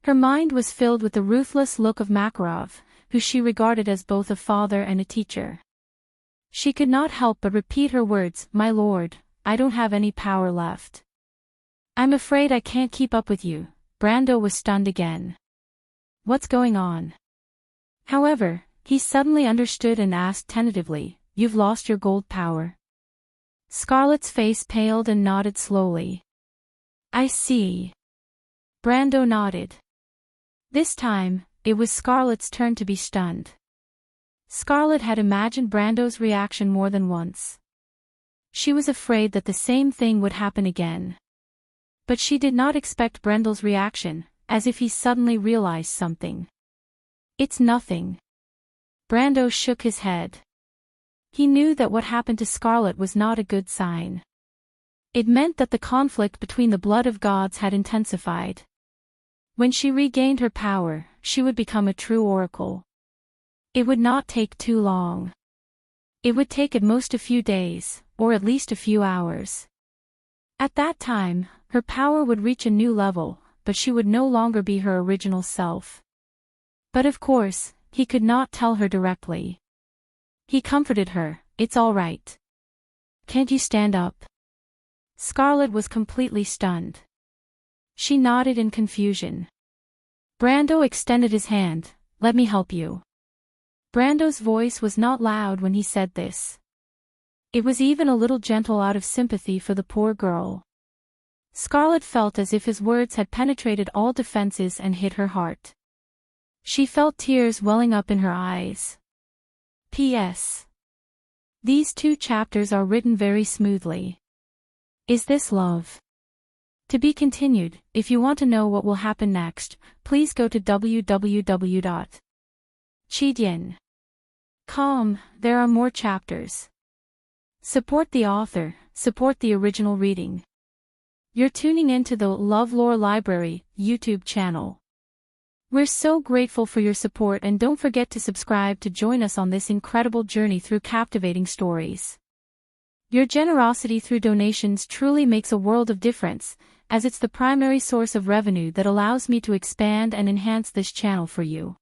Her mind was filled with the ruthless look of Makarov, who she regarded as both a father and a teacher. She could not help but repeat her words, My lord, I don't have any power left. I'm afraid I can't keep up with you. Brando was stunned again. What's going on? However, he suddenly understood and asked tentatively, You've lost your gold power? Scarlet's face paled and nodded slowly. I see. Brando nodded. This time, it was Scarlet's turn to be stunned. Scarlet had imagined Brando's reaction more than once. She was afraid that the same thing would happen again. But she did not expect Brendel's reaction, as if he suddenly realized something. It's nothing. Brando shook his head. He knew that what happened to Scarlet was not a good sign. It meant that the conflict between the blood of gods had intensified. When she regained her power, she would become a true oracle. It would not take too long. It would take at most a few days, or at least a few hours. At that time, her power would reach a new level, but she would no longer be her original self. But of course, he could not tell her directly. He comforted her, "It's all right. Can't you stand up?" Scarlet was completely stunned. She nodded in confusion. Brando extended his hand, "Let me help you." Brando's voice was not loud when he said this. It was even a little gentle out of sympathy for the poor girl. Scarlet felt as if his words had penetrated all defenses and hit her heart. She felt tears welling up in her eyes. P.S. These 2 chapters are written very smoothly. Is this love? To be continued. If you want to know what will happen next, please go to www.chidian.com. There are more chapters. Support the author, support the original reading. You're tuning into the LoveLore Library YouTube channel. We're so grateful for your support, and don't forget to subscribe to join us on this incredible journey through captivating stories. Your generosity through donations truly makes a world of difference, as it's the primary source of revenue that allows me to expand and enhance this channel for you.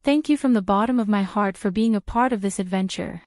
Thank you from the bottom of my heart for being a part of this adventure.